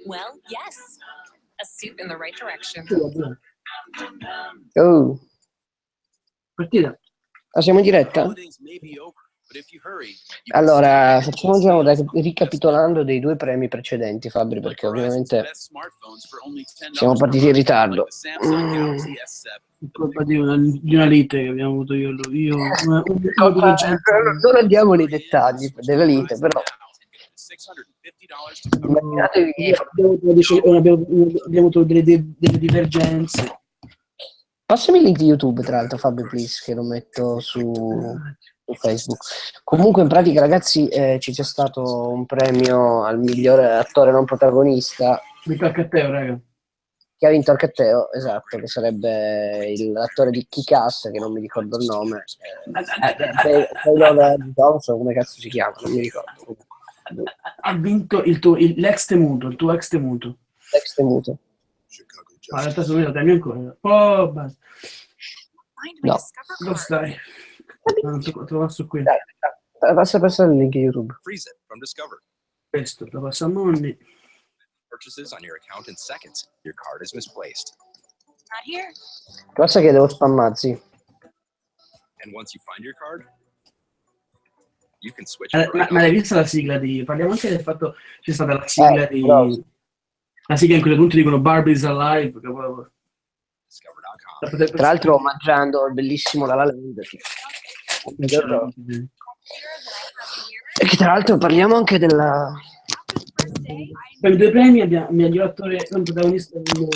Well, yes. A suit in the right direction. Oh, Partita. siamo in diretta? Allora, facciamo già ricapitolando dei due premi precedenti, Fabri, perché ovviamente siamo partiti in ritardo. Colpa di una lite che abbiamo avuto io. Non andiamo nei dettagli della lite, però immaginatevi abbiamo avuto delle divergenze. Passami il link di YouTube, tra l'altro, Fabio, please, che lo metto su Facebook. Comunque, in pratica, ragazzi, ci c'è stato un premio al migliore attore non protagonista. Mi tocca a te, raga. Che ha vinto Arcatteo, esatto, che sarebbe l'attore di Kick-Ass, che non mi ricordo il nome. Taylor Johnson, come cazzo si chiama? Non mi ricordo. Ha vinto l'ex temuto, il tuo ex temuto. L'ex temuto. Ma in realtà sono io, dammi ancora. Oh, basta. No. Dove stai? Non so, te lo passo qui. Passa il link YouTube. Questo, lo passo a Monni. Purchases on your account in seconds. Your card is misplaced. Not here. Cosa che devo spammazzi? And once you find your card, you can switch. Ma l'hai vista la sigla di... Parliamo anche del fatto che c'è stata la sigla di... Bravo. La sigla in cui appunto dicono Barbie's Alive. Tra l'altro omaggiando il bellissimo La La Land. E che tra l'altro parliamo anche della... Per i due premi abbiamo miglior attore non protagonista di un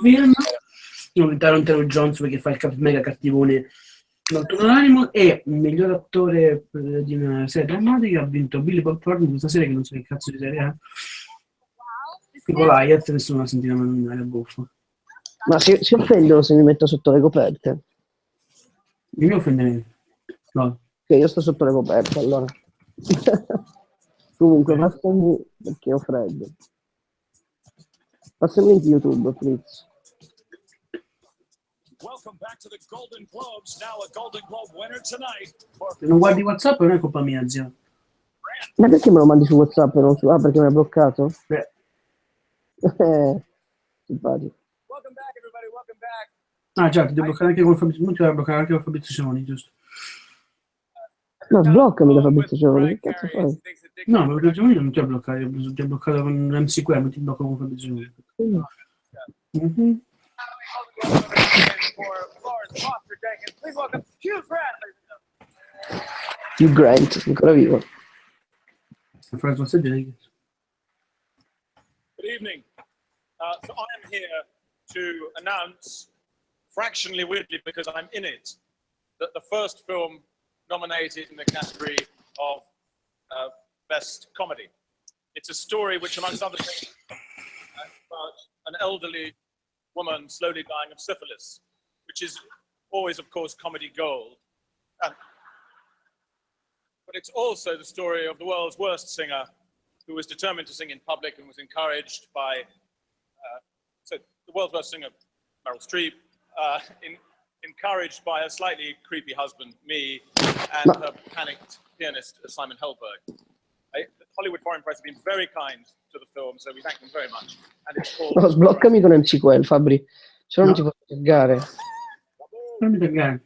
film, Taron Taylor-Jones perché fa il mega cattivone molto anonimo, e il miglior attore di una serie drammatica ha vinto Billy Bob Thornton questa serie che non so che cazzo di serie è. Tipo Goliath, nessuno la sentiva nominare a buffo. Ma si offendono se mi metto sotto le coperte? Io mi offenderei. No. Che io sto sotto le coperte, allora. Comunque, passami perché ho freddo. Passami in YouTube, please. Se non guardi WhatsApp non è colpa mia, zio. Ma perché me lo mandi su WhatsApp e non su... Ah, perché mi ha bloccato? Simpatico. Ah già, ti devo bloccare anche con Fabrizio, non ti devo bloccare anche con Fabrizio Simoni, giusto? No, sbloccami da Fabrizio Simoni, che cazzo fai? No, ma Fabrizio Simoni non ti ha bloccato, ti ha bloccato con MC Quer, non ti blocco con Fabrizio Simoni. Mm-hmm. Hugh Grant, ancora vivo. Good evening. So I am here to announce, fractionally weirdly because I'm in it, that the first film nominated in the category of Best Comedy. It's a story which, amongst other things, is about an elderly woman slowly dying of syphilis, which is always, of course, comedy gold. But it's also the story of the world's worst singer who was determined to sing in public and was encouraged by, so the world's worst singer, Meryl Streep, encouraged by her slightly creepy husband, me, and her panicked pianist, Simon Helberg. The Hollywood Foreign Press have been very kind to the film, so we thank them very much. And it's called... No, sbloccami con MC Quel, Fabri. Se no non ti posso taggare. Non mi taggare.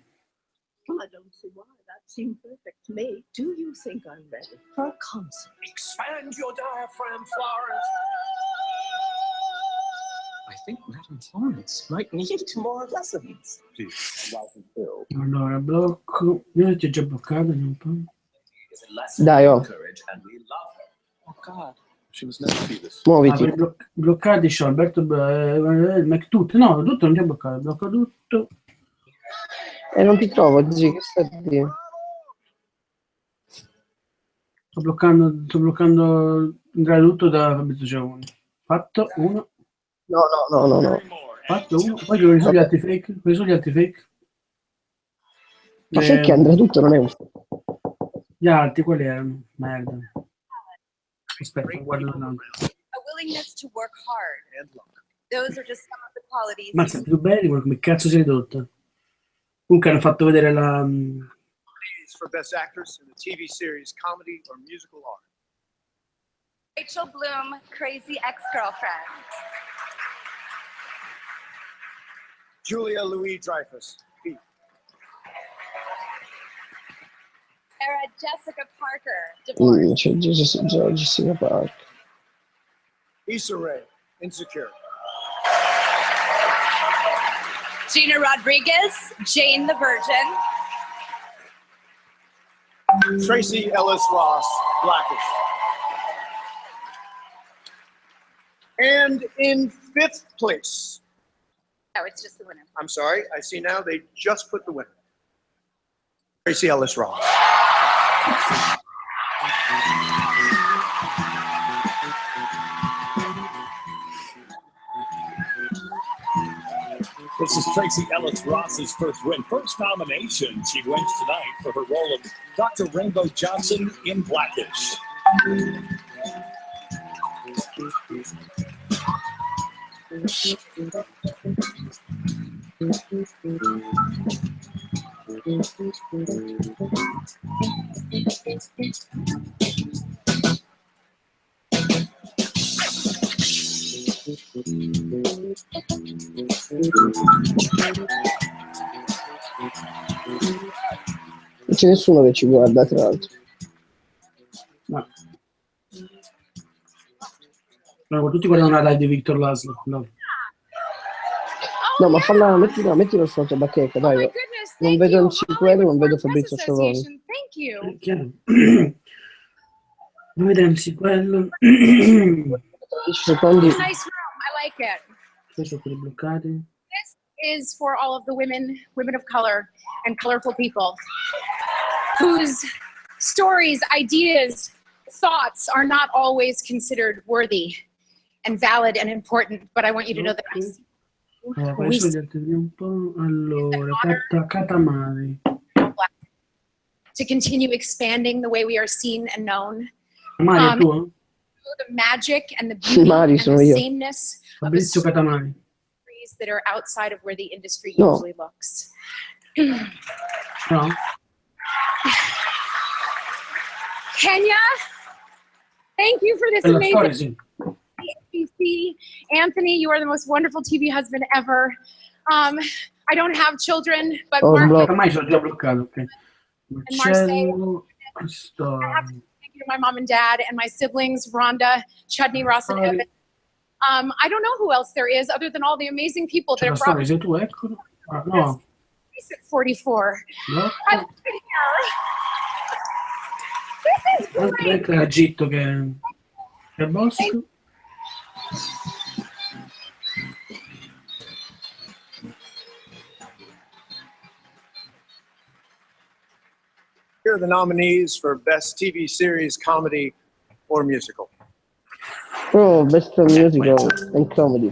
I don't see why. That seemed perfect to me. Do you think I'm ready for a concert? Expand your diaphragm, Florence. I think Madame Florence might need more lessons. Allora, blocco. Io ti ho già bloccato. Dai, oh. Oh God. Muoviti. Bloccati c'ho Alberto Mac tutto. No, tutto non ti ho bloccato. Blocco tutto. E non ti trovo, dici che stai a dire? Sto bloccando tutto da Fabrizio Ciavoni. Fatto uno. No. Fatto uno. Poi quali sono gli altri fake? Quali sono gli altri fake? Ma sai che Andrea tutto non è un... Gli altri quali erano? Merda. Aspetta, guardo A willingness to work hard. Those are just some of the qualities. Mazza, più belli, come cazzo si è ridotta? Comunque hanno fatto vedere la... For best actress in the TV series comedy or musical art. Rachel Bloom, Crazy Ex-Girlfriend. Julia Louis-Dreyfus. B. Sarah Jessica Parker, Divorce. C'è Jessica Parker. Issa Rae, Insecure. Gina Rodriguez, Jane the Virgin. Tracy Ellis Ross, Blackish. And in 5th place, No, it's just the winner. I'm sorry, I see now they just put the winner. Tracy Ellis Ross. This is Tracy Ellis Ross's first win. First nomination she wins tonight for her role of Dr. Rainbow Johnson in Blackish. Non c'è nessuno che ci guarda, tra l'altro. No. No, tutti guardano una live di Victor Laszlo. No. No, ma falla, mettilo su altra bacheca, dai. Goodness, Non thank vedo you. il Ciquello, non vedo Hollywood Fabrizio Press Cerrone. Association, thank you. Chiaro. Vediamoci quello. 10 secondi. Nice room. I like it. Sono quelli bloccati. This is for all of the women of color and colorful people whose stories, ideas, thoughts are not always considered worthy and valid and important, but I want you to know that I see Adesso gli altri un po'. Allora, Katamari. to continue expanding the way we are seen and known. Mario, è tuo? The magic and the beauty Mario, and sono the io. sameness of the Fabrizio Katamari. stories that are outside of where the industry No. usually looks. No? Kenya, thank you for this Per la storia, amazing sì. ABC. Anthony, you are the most wonderful TV husband ever. I don't have children, but Oh, Mark, blocco. Ormai sono già bloccato, ok. Marcello, I storia. have to thank you to my mom and dad and my siblings, Rhonda, Chudney, Ross, and Sorry. Evan. I don't know who else there is other than all the amazing people C'è that la are brought storia, sei tu, eccolo. Ah, no, me at 44. no. I love it here. This is great. Anche era Gitto che è Bosco. Here are the nominees for Best TV Series, Comedy, or Musical. Oh, best musical and comedy.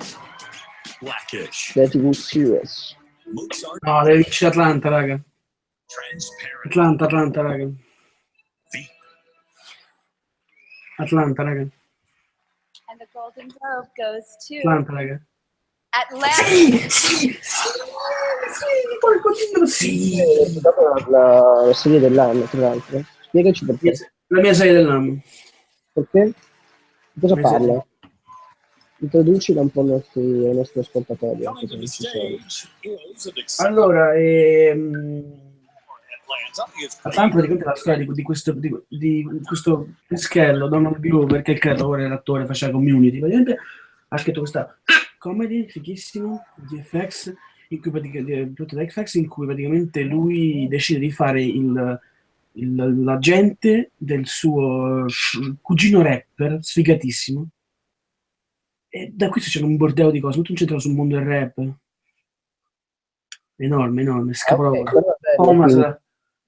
Blackish. The TV series. Mozart. No, deve vincere Atlanta, raga. Transparent. Atlanta, raga. Atlanta, raga. And the Golden Globe goes to Atlanta, raga. Atlanta. Sì. La serie dell'anno, tra l'altro. Spiegaci perché. La mia serie dell'anno. Perché? Di cosa Mese- parla? Introducila un po' ai nostri ascoltatori. Coming Anche to se the non ci sono. stage is an Allora, Atlanta is Atlanta praticamente è la storia di questo Peschello, Donald Glover, che è il creatore, l'attore, faceva Community, praticamente ha scritto questa comedy fighissimo di FX, in cui in cui praticamente lui decide di fare l'agente del suo cugino rapper, sfigatissimo, e da questo c'era un bordello di cose, tutto incentrato sul mondo del rap. Enorme, scapolo. Ok, però è bello, Thomas, quindi.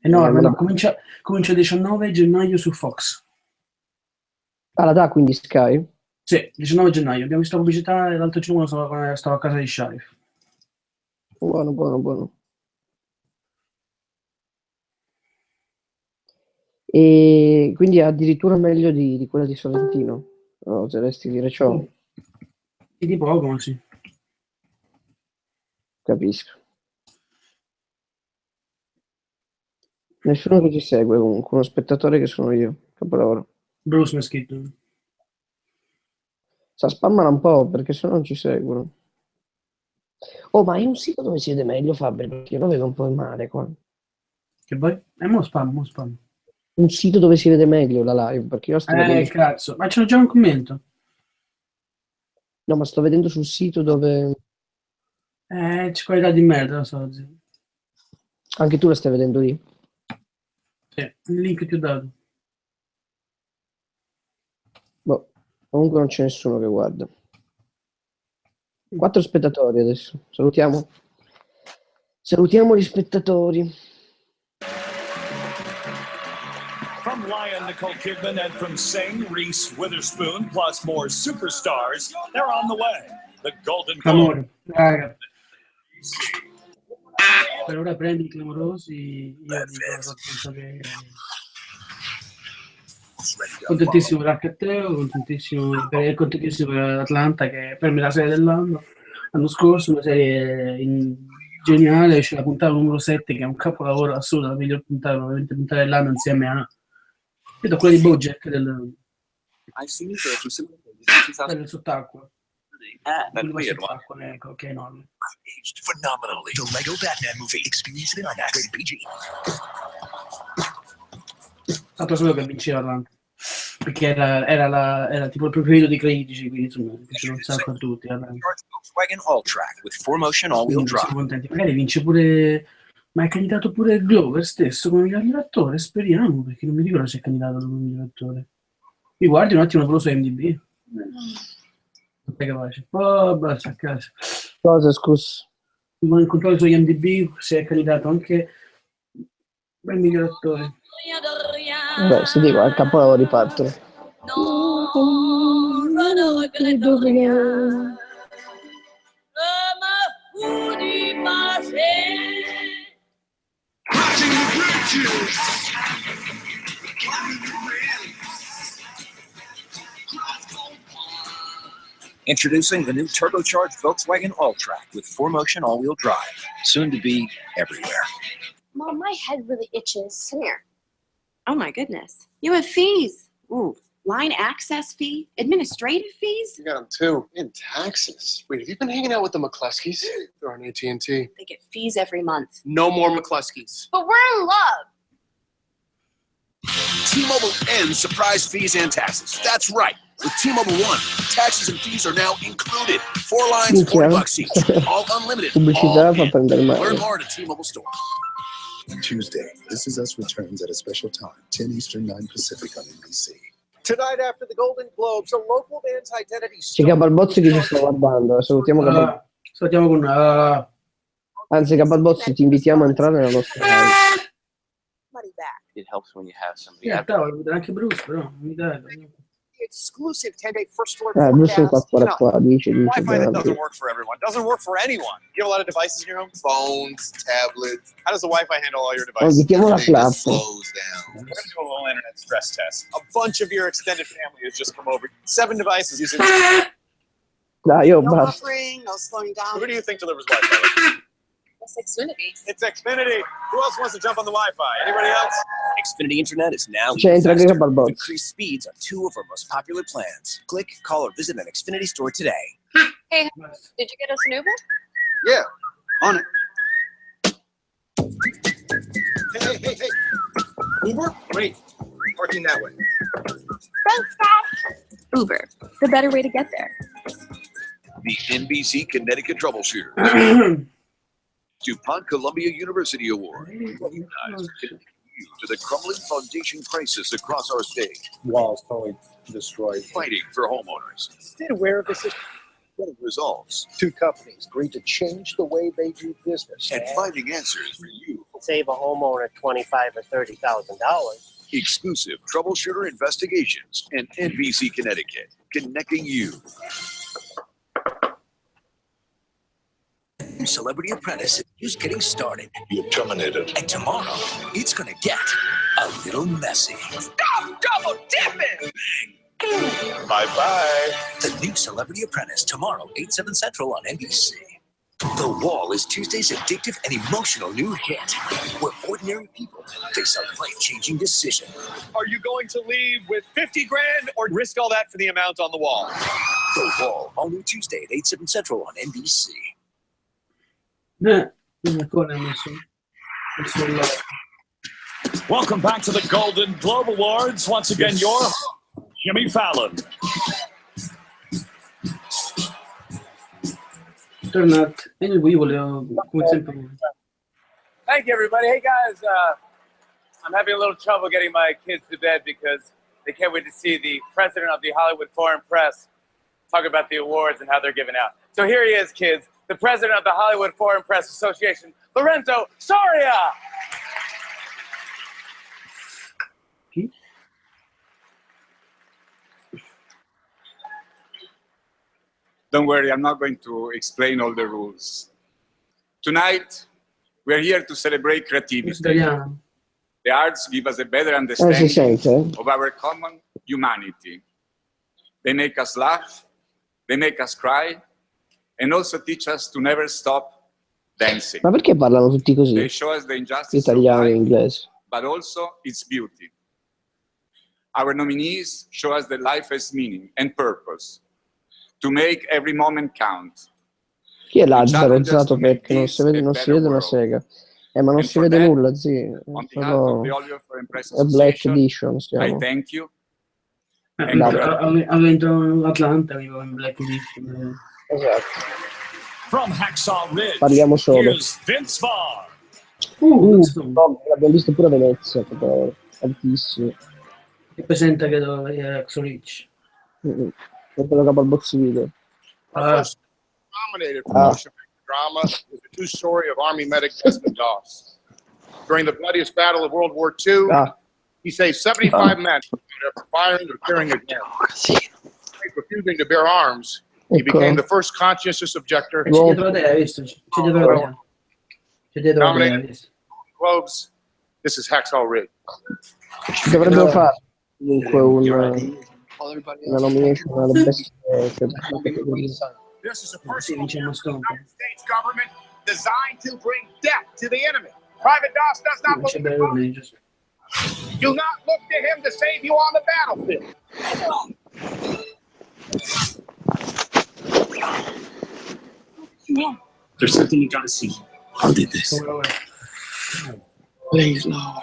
enorme, me no, lo- comincia il 19 gennaio su Fox. Ah, la dà quindi Sky? Sì, 19 gennaio. Abbiamo visto la pubblicità e l'altro giorno stavo a casa di Sharif. Buono. E quindi è addirittura meglio di quella di Sorrentino. No, oseresti dire ciò? E di poco, ma sì. Capisco. Nessuno che ci segue comunque, uno spettatore che sono io. Capolavoro. Bruce mi ha scritto. Sa spammala un po' perché sennò non ci seguono. Oh, ma hai un sito dove si vede meglio, Fabri? Perché io lo vedo un po' male qua. Che vuoi? Mo spam. Un sito dove si vede meglio la live, perché io sto vedendo... Cazzo, ma c'è già un commento. No, ma sto vedendo sul sito dove... C'è qualità di merda, lo so, zio. Anche tu la stai vedendo lì? Sì, il link ti ho dato. Boh, comunque non c'è nessuno che guarda. 4 spettatori adesso. Salutiamo gli spettatori. From Lion, Nicole Kidman, and from Sing, Reese Witherspoon, plus more superstars, they're on the way. The Golden Globe. Amore, raga. Per ora premi clamorosi, io dico che... Contentissimo per H3, contentissimo per Atlanta, che per me è la serie dell'anno. L'anno scorso una serie geniale, c'è la puntata numero 7 che è un capolavoro assoluto, la miglior puntata, probabilmente puntata dell'anno insieme a credo quella di BoJack del sott'acqua. Sott'acqua, che è enorme. Phenomenally. The Lego Batman movie. Experience it in IMAX. Rated PG. Tanto solo che vinceva Atlanta. Perché era tipo il preferito dei critici, quindi insomma piace un sacco a tutti. Volkswagen All-Track with 4Motion all-wheel drive. Siamo contenti. Magari vince pure, ma è candidato pure Glover stesso come miglior attore, speriamo, perché non mi ricordo se è candidato come miglior attore. Mi guardi un attimo quello su IMDb. Non sei capace. Oh, basta a casa. Cosa, scusa? Devo incontrare su IMDb se è candidato anche il miglior attore. Beh, se dico, al capolavoro ripartono. Introducing the new turbocharged Volkswagen All-Track with 4Motion all-wheel drive. Soon to be everywhere. Mom, my head really itches. Come here. Oh my goodness. You have fees. Ooh, line access fee, administrative fees. You got them too, in taxes. Wait, have you been hanging out with the McCluskeys? They're on AT&T. They get fees every month. No more McCluskeys. But we're in love. T-Mobile ends surprise fees and taxes. That's right. With T-Mobile One, taxes and fees are now included. 4 lines, $40 each. All unlimited. Pubblicità All fa prendere in. male. Learn more at a T-Mobile store. Tuesday, This Is Us returns at a special time, 10 Eastern, 9 Pacific on NBC. Tonight after the Golden Globes, a local band's identity. C'è Gabarbozzi che ci sta guardando. Salutiamo Gabarbozzi. Salutiamo con... Anzi, Gabarbozzi, ti invitiamo a entrare nella nostra live. It helps when you have somebody. Anche Bruce, però. Mi dai. Exclusive 10-day first alert Bruce è forecast. qua, dice. Wi-Fi that doesn't work for everyone. Doesn't work for anyone. You have a lot of devices in your home? Phones, tablets. How does the Wi-Fi handle all your Oh, devices? mettiamo la clap. Slows down. We're going to do a little internet stress test. A bunch of your extended family has just come over. 7 devices using... Dai, io No basta. buffering, no slowing down. Who do you think delivers Wi-Fi? It's Xfinity. It's Xfinity. Who else wants to jump on the Wi-Fi? Anybody else? Xfinity Internet is now C'entra anche Gabarbozzi. increased speeds on 2 of our most popular plans. Click, call, or visit an Xfinity store today. Hey, did you get us an Uber? Yeah, on it. Hey. Uber? Wait, parking that way. Thanks, Dad. Uber, the better way to get there. The NBC Connecticut Troubleshooter. DuPont Columbia University Award. Recognized to the crumbling foundation crisis across our state. Walls totally destroyed. Fighting for homeowners. Stayed aware of this issue. Getting results. 2 companies agreed to change the way they do business. And finding answers for you. Save a homeowner $25,000 or $30,000. Exclusive Troubleshooter Investigations and NBC Connecticut. Connecting you. Celebrity Apprentice is just getting started. You're terminated. And tomorrow, it's gonna get a little messy. Stop double dipping! Bye-bye. The new Celebrity Apprentice, tomorrow, 8/7 Central on NBC. The Wall is Tuesday's addictive and emotional new hit, where ordinary people face a life-changing decision. Are you going to leave with 50 grand or risk all that for the amount on the wall? The Wall, all new Tuesday at 8, 7 Central on NBC. Welcome back to the Golden Globe Awards. Once again, your Jimmy Fallon. Tornato. E io volevo, come sempre. Thank you, everybody. Hey, guys, I'm having a little trouble getting my kids to bed because they can't wait to see the president of the Hollywood Foreign Press talk about the awards and how they're given out. So here he is, kids, the president of the Hollywood Foreign Press Association, Lorenzo Soria. Don't worry, I'm not going to explain all the rules. Tonight, we're here to celebrate creativity. The arts give us a better understanding of our common humanity. They make us laugh, they make us cry, and also teach us to never stop dancing. Ma perché parlano tutti così? They show us the injustice of Italiano e life, inglese. but also its beauty. Our nominees show us that life has meaning and purpose, to make every moment count. Chi è Lazzaro Zato? Perché non si vede una sega. Ma non si vede nulla, zio. Solo... È Black Edition, I siamo. thank you. Ha vinto Atlanta, arriva in Black Edition. Esatto. From Hacksaw Ridge, Parliamo solo. here's Vince Vaughn. No, l'abbiamo visto pure a Venezia, proprio altissimo. Che presenta che Hacksaw Ridge. Per quello capo al bozzo video. First nominated for motion picture drama is the true story of Army medic Desmond Doss. During the bloodiest battle of World War II, he saved 75 men after firing or carrying a gun. Refusing to bear arms, he became the first conscientious objector. Nominated Globes. This is Hacksaw Ridge. Dovrebbero fare comunque una nomination alla best This is a personal United States government designed to bring death to the enemy. Private Doss does not believe. Do not look to him to save you on the battlefield. There's something you gotta see. I'll do this. Please, Lord.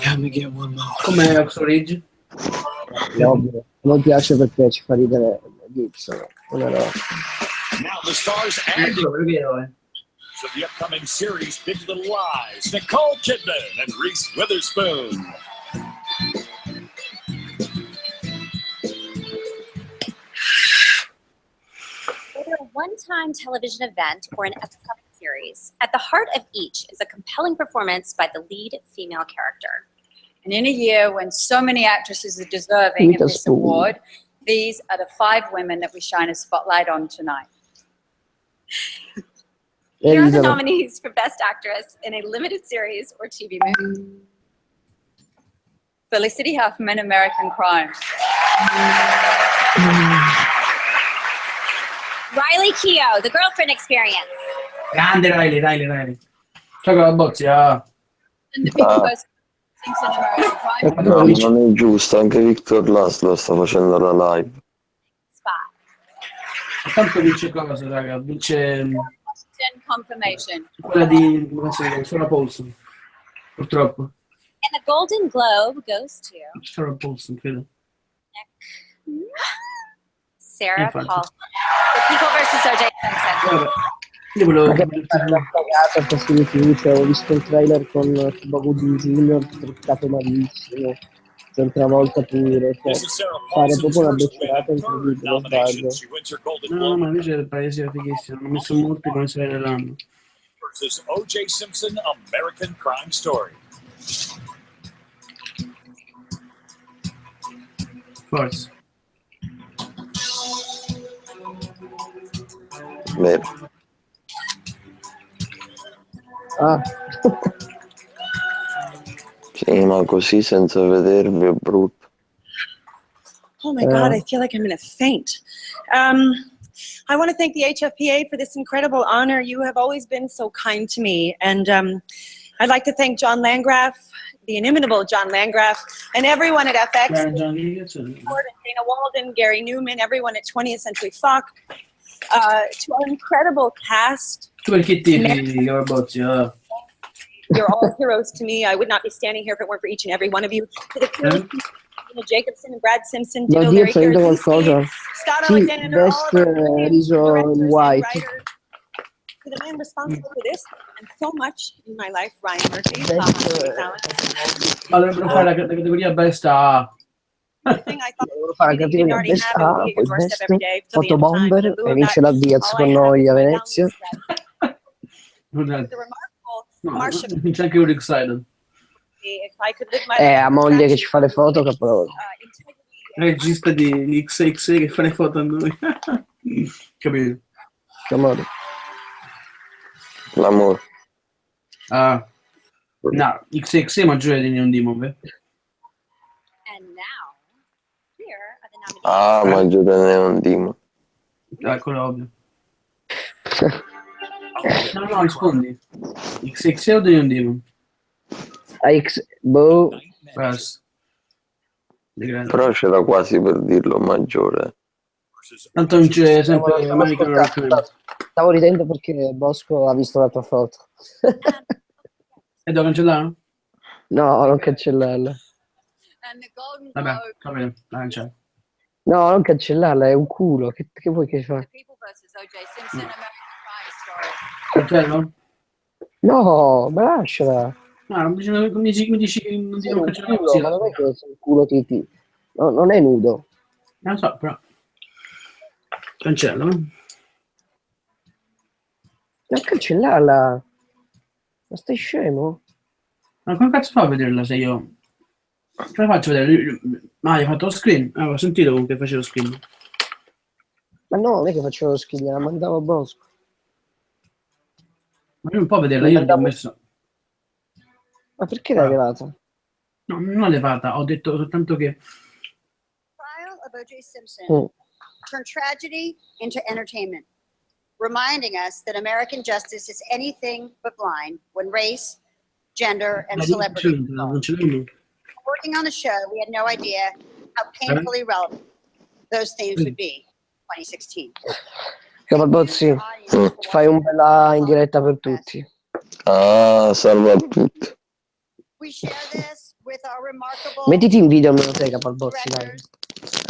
Help me get one more. Com'è Hacksaw Ridge? È ovvio. Non piace perché ci fa ridere Gibson. Now the stars and of the upcoming series Big Little Lies, Nicole Kidman and Reese Witherspoon. Whether a one-time television event or an episodic series, at the heart of each is a compelling performance by the lead female character. And in a year when so many actresses are deserving of this award, these are the 5 women that we shine a spotlight on tonight. Here are the nominees for Best Actress in a Limited Series or TV Movie. Felicity Huffman, American Crime. Riley Keough, The Girlfriend Experience. Grande Riley. Ciao con la bozza. No, non è giusto, anche Victor Laszlo sta facendo la live. Tanto vince cosa, raga? Vince Confirmation. quella di Sarah Paulson, purtroppo. And the Golden Globe goes to Sarah Paulson, credo. Sarah Infatti. Paulson. The People vs. O.J. Simpson. Io volevo cagata questi rifiuti, ho visto il trailer con Bobo Junior truccato malissimo, un'altra volta pure, fare proprio una beccerata incredibile, sbaglio. No, ma invece il paese era fighissimo, hanno messo molti come se dell'anno. Versus O.J. Simpson, American Crime Story. Forse. Vero. Sì, ma così senza vedervi è brutto. Oh my God, I feel like I'm going to faint. I want to thank the HFPA for this incredible honor. You have always been so kind to me. And I'd like to thank John Landgraf, the inimitable John Landgraf, and everyone at FX, John Dana Walden, Gary Newman, everyone at 20th Century Fox, to our incredible cast. Tu perché tifi, Gabarbozzi? You're all heroes to me. I would not be standing here if it weren't for each and every one of you. To the crew, Tina Jacobson and Brad Simpson, Devo Ditto, dire Larry sentito Karaszewski, qualcosa. Scott Sì, Alexander, best all of our riso in white. writers. To the man responsible for this and so much in my life, Ryan Murphy. Ma dovrebbero fare la categoria best A. Devono fare la categoria best A, poi best fotobomber e vince la Diaz con noi a Venezia. No, c'è anche un excited. If I could live my A moglie che ci fa le foto, capolavoro. Regista di XXE che fa le foto a noi. Capito? Che amore. L'amore. Ah. No, XXE è maggiore di Neon Demon, beh. Ah, maggiore di Neon Demon. Quello ovvio. No, rispondi. XXE o Neon Demon? Boh. Però c'era quasi per dirlo maggiore. Tanto non c'è sempre American Rock Film. Stavo ridendo perché Bosco ha visto la tua foto. E devo cancellarlo? No, non cancellarla. Vabbè, va bene, la cancello. No, non cancellarla, è un culo. Che vuoi che fa? Cancello? No, ma lasciala. No, mi dici che non ti Sì, non un cancellare culo, ma non è che sei un culo titi. No, non è nudo. Non lo so, però. Cancello. Non cancellarla. Ma stai scemo? Ma come cazzo fa a vederla se io... Come faccio a vedere? Ma hai fatto lo screen? Ho sentito comunque facevo lo screen. Ma no, non è che facevo lo schifo, la mandavo a Bosco. Ma io non può vederla, io l'ho messo... Ma perché l'hai levata? No, non l'ho levata, ho detto soltanto che... Trial of O.J. Simpson turned tragedy into entertainment, reminding us that American justice is anything but blind when race, gender, and celebrity. Working on the show, we had no idea how painfully relevant those themes would be in 2016. Capalbozzi, fai un bella in diretta per tutti. Ah, salva a tutti. We share this with our remarkable Mettiti in video almeno te, Capalbozzi, dai.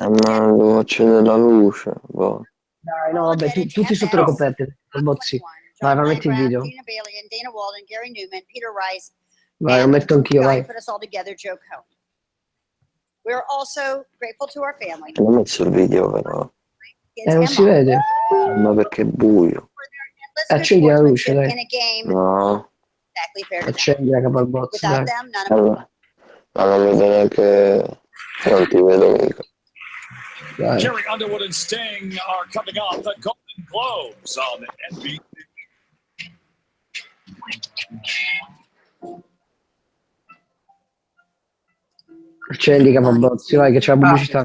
Ma devo accendere la luce. Boh. Dai, no, vabbè, tutti sotto le coperte, Capalbozzi. Vai, ma metti il video. Tina Bailey and Dana Walden, Gary Newman, Peter Rice, Vai, lo metto anch'io, guy vai. who put us all together, Joe Cohen. We are also grateful to our family. Non ho messo il video però. Non si vede. Ma perché è buio? Accendi la luce, dai. In a game No. exactly fair to them. Accendi la Capalbozzi, dai. Without them, none of Allora. Ma non vedo neanche... Non ti vedo mica. Dai. Carrie Underwood and Sting are coming off the Golden Globes on NBC. Accendi Capalbozzi, vai, che c'è la pubblicità.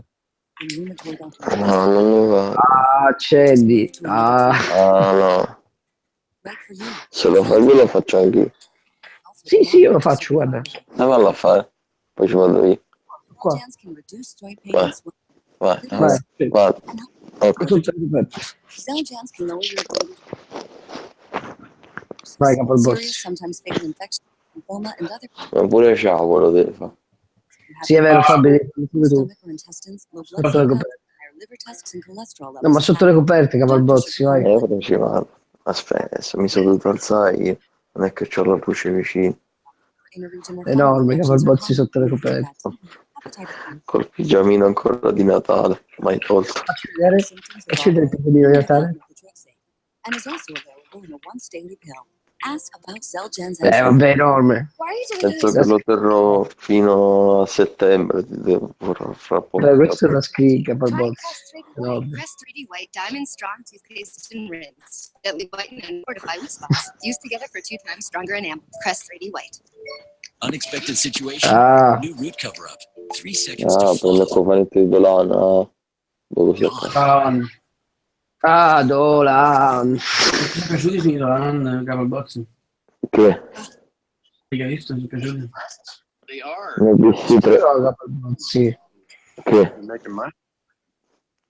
No, non mi va. Ah, accendi. Ah. Ah, no. Se lo fai lui lo faccio anch'io. Sì, io lo faccio, guarda. Vallo a fare. Poi ci vado io. Qua. Vai. Vai. Vai. Vado. Ok. Vai, Capalbozzi. Ma pure ciao lo devi fare. Sì, è vero, Fabio, tu. Sotto le coperte. No, ma sotto le coperte, Capalbozzi, vai. Io ci vado. Aspetta, mi sono dovuto alzare io. Non è che ho la luce vicino. Enorme, Capalbozzi sotto le coperte. Col pigiamino ancora di Natale, mai tolto. Facci vedere il pigiamino di Natale. Vabbè, enorme. Penso che lo terrò fino a settembre. Fra poco. Beh, questa è una scriga, Capalbozzi. Enorme. Crest 3D White Diamond Strong Toothpaste and Rinse. Gently whiten and fortify with spots. Used together for 2 times stronger enamel. Crest 3D White. Unexpected situation. Ah. New root cover up. 3 seconds to Ah, per le cofanette di Dolan. Dove sei? Ah, Dolan. Mi è piaciuto di Dolan, Capalbozzi? Che? Hai visto? Mi è piaciuto? They are. NBC 3. Sì. Che? Making money.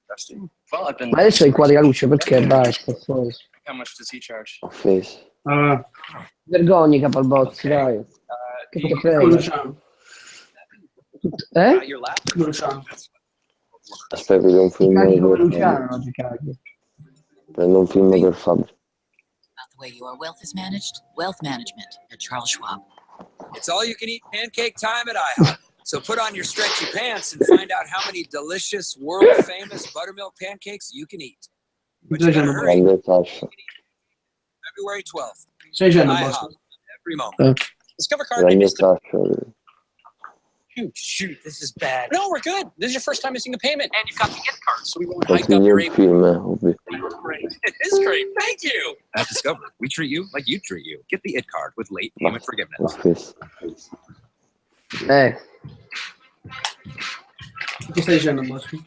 Investing. Well, I've been. Ma adesso hai quadri a luce perché basta. Poi. How much does he charge? Offesa. Vergogni Capalbozzi, dai. Che te frega? Conosciamo. Conosciamo. Aspetta, vedo un film Caghi come per Luciano, Fabio. non ti caghi. Prendo un film per Fabio. About the way your wealth is managed? Wealth management at Charles Schwab. It's all you can eat pancake time at IHOP. So put on your stretchy pants and find out how many delicious, world-famous buttermilk pancakes you can eat. But you better hurry. Grande Sasha. February 12th. IHOP. Every moment. Discover card Grande maybe still. Sasha. Shoot, this is bad. No, we're good. This is your first time missing a payment, and you've got the gift card, so we won't hike up Consiglio your il film, ovvio. Great. It is great. Thank you. At Discover, we treat you like you treat you. Get the IT card with late payment forgiveness. Offesa. Che stai dicendo, Bosco?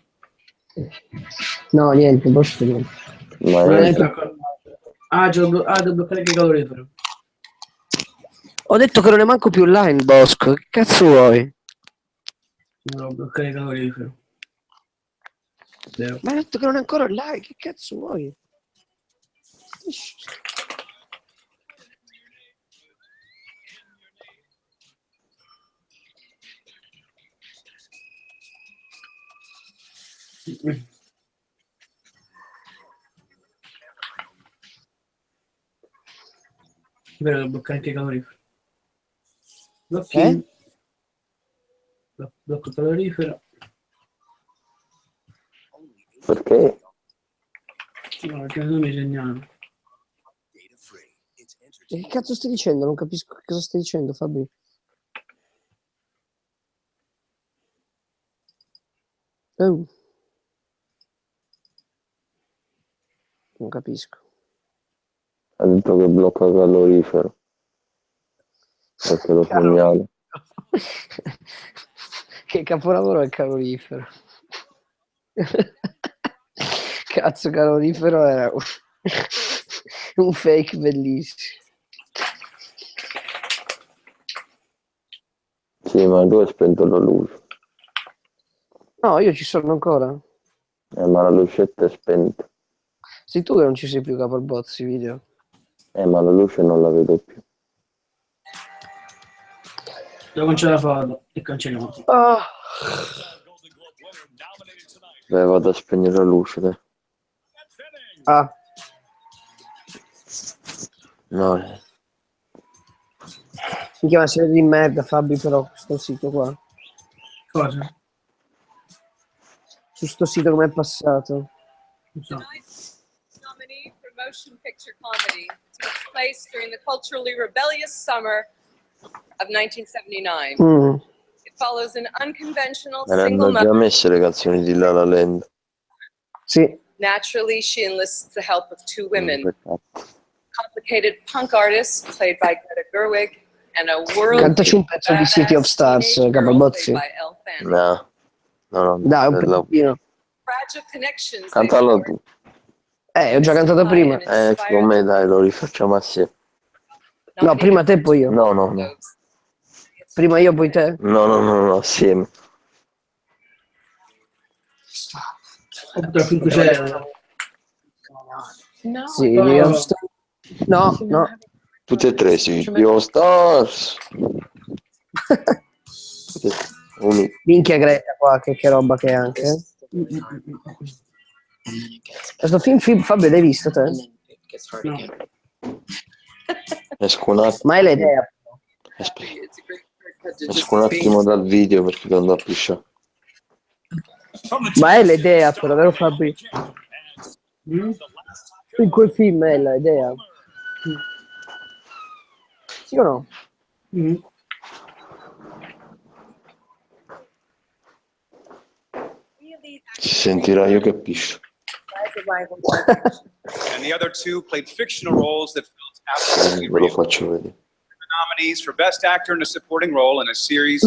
No, niente, Bosco niente. Ma Non è è... devo bloccare che calorifero. Ho detto che non è manco più online, Bosco. Che cazzo vuoi? Devo bloccare il calorifero. Ma hai detto che non è ancora online, che cazzo vuoi? Vero, devo bloccare anche il calorifero. Blocchi. Blocco il calorifero. Perché? No, perché non mi segnalo. E che cazzo stai dicendo? Non capisco che cosa stai dicendo, Fabio. Oh. Non capisco. Ha detto che blocca il calorifero. Perché lo segnala. Che capolavoro è il calorifero. Cazzo, calorifero era un fake bellissimo. Sì, ma tu hai spento la luce. No, io ci sono ancora. Ma la lucetta è spenta. Sei tu che non ci sei più, Capalbozzi, video. Ma la luce non la vedo più. Devo cancellare la foto e cancelliamo. Oh. Beh, vado a spegnere la luce, dai. Ah. No. Mi chiama serie di merda, Fabio, però, questo sito qua. Cosa? Su sto sito come è passato. Non so. Nominee for Motion Picture Comedy takes place during the culturally rebellious summer of 1979. It follows an unconventional Me ne single hanno già mother. messe le canzoni di La La Land. Sì. Naturally, she enlists the help of two women, complicated punk artists played by Greta Gerwig and a world Cantaci un pezzo di City of Stars, Capalbozzi. No. Dai, un pochino. Fragile connections. Cantalo tu. Ho già cantato prima. Con me dai, lo rifacciamo assieme. No, prima te poi io. No. Prima io poi te. No, assieme. Sì, no. Tutti e tre, sì. Dio Stars. Minchia Greta qua, che roba che è anche. Questo film Fabio l'hai visto te? No. Esco un attimo. Ma hai l'idea? Esco un attimo dal video perché devo andare a pisciare. Ma è l'idea però, vero Fabio? In quel film è l'idea. Sì o no? Si sentirà io che piscio. And the other two played fictional roles that felt absolutely Ve lo real. faccio vedere. The nominees for Best Actor in a Supporting Role in a Series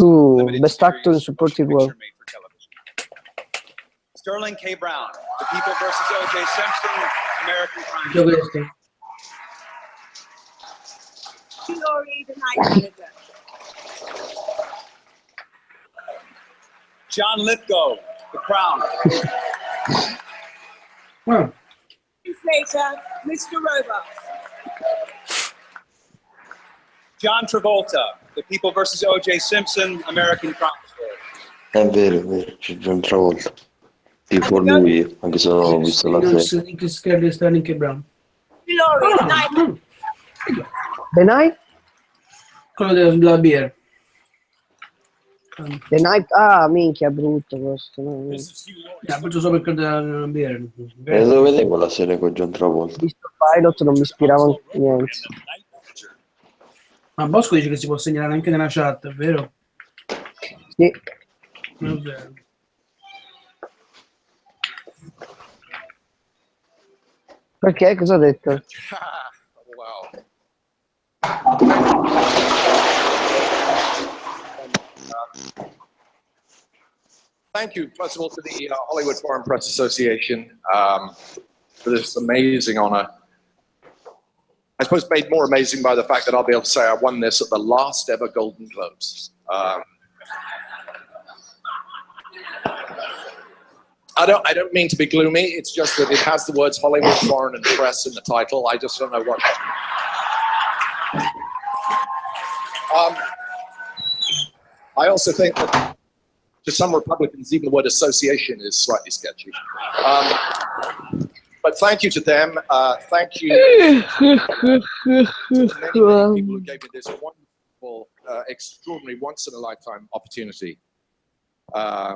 Best Actor in Supporting Role. Sterling K. Brown, The People vs. O.J. Simpson, American Crime. Dove Glory, the night manager. John Lithgow, The Crown. Later, Mr. Robot. John Travolta, The People vs. O.J. Simpson, American Crime Story. È vero, c'è John Travolta. Tifo lui, anche se non ho visto la serie. Sterling Brown. The Night? Quello della beer. The Night, ah, minchia, brutto questo. No? Faccio solo per della beer. Lo vedevo la serie con John Travolta. Ho visto il pilot, non mi ispirava niente. Ma Bosco dice che si può segnalare anche nella chat, è vero? Sì. Non è vero. Perché? Cosa ho detto? Wow. Thank you, first of all, to the Hollywood Foreign Press Association for this amazing honor. I suppose made more amazing by the fact that I'll be able to say I won this at the last ever Golden Globes. I don't mean to be gloomy. It's just that it has the words Hollywood Foreign and Press in the title. I just don't know what. I also think that to some Republicans, even the word association is slightly sketchy. But thank you to them. Thank you to many people who gave me this wonderful, extraordinary, once-in-a-lifetime opportunity.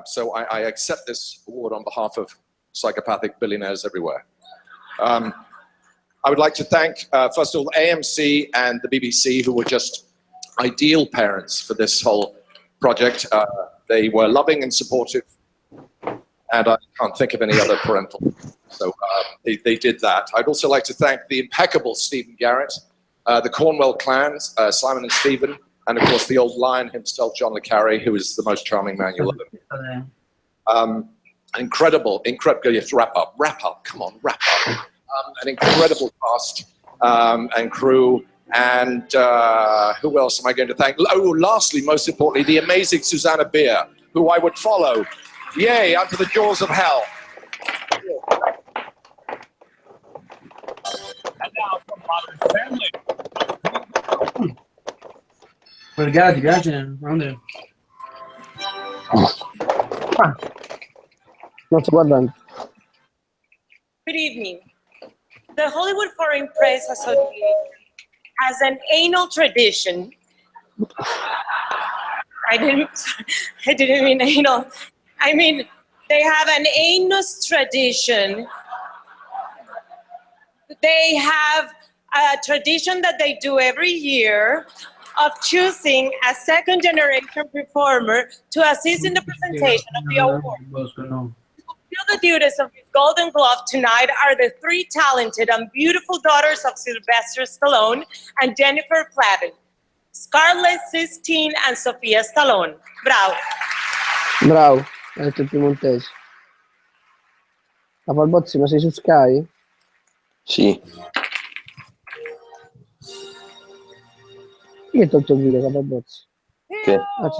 So I accept this award on behalf of psychopathic billionaires everywhere. I would like to thank, first of all, AMC and the BBC, who were just ideal parents for this whole project. They were loving and supportive, and I can't think of any other parental. So they did that. I'd also like to thank the impeccable Stephen Garrett, the Cornwell clans, Simon and Stephen, and of course the old lion himself, John le Carre, who is the most charming man you'll ever meet. Incredible, you have to wrap up, come on, wrap up. An incredible cast and crew, and who else am I going to thank? Oh, lastly, most importantly, the amazing Susanna Bier, who I would follow, yay, unto the jaws of hell. And now from Modern Family. Vergara, ti piace? Andre? Non sto guardando. Good evening. The Hollywood Foreign Press Association has an anal tradition. I didn't mean anal. I mean, they have an anus tradition. They have a tradition that they do every year of choosing a second-generation performer to assist in the presentation of the award. The duties of this Golden Glove tonight are the three talented and beautiful daughters of Sylvester Stallone and Jennifer Flavin, Scarlett Sistine and Sofia Stallone. Bravo. Bravo, hai detto il piemontese. La Palbozzi, ma sei su Sky? Sì. Chi hai tolto il video, la Palbozzi? Che? Ah,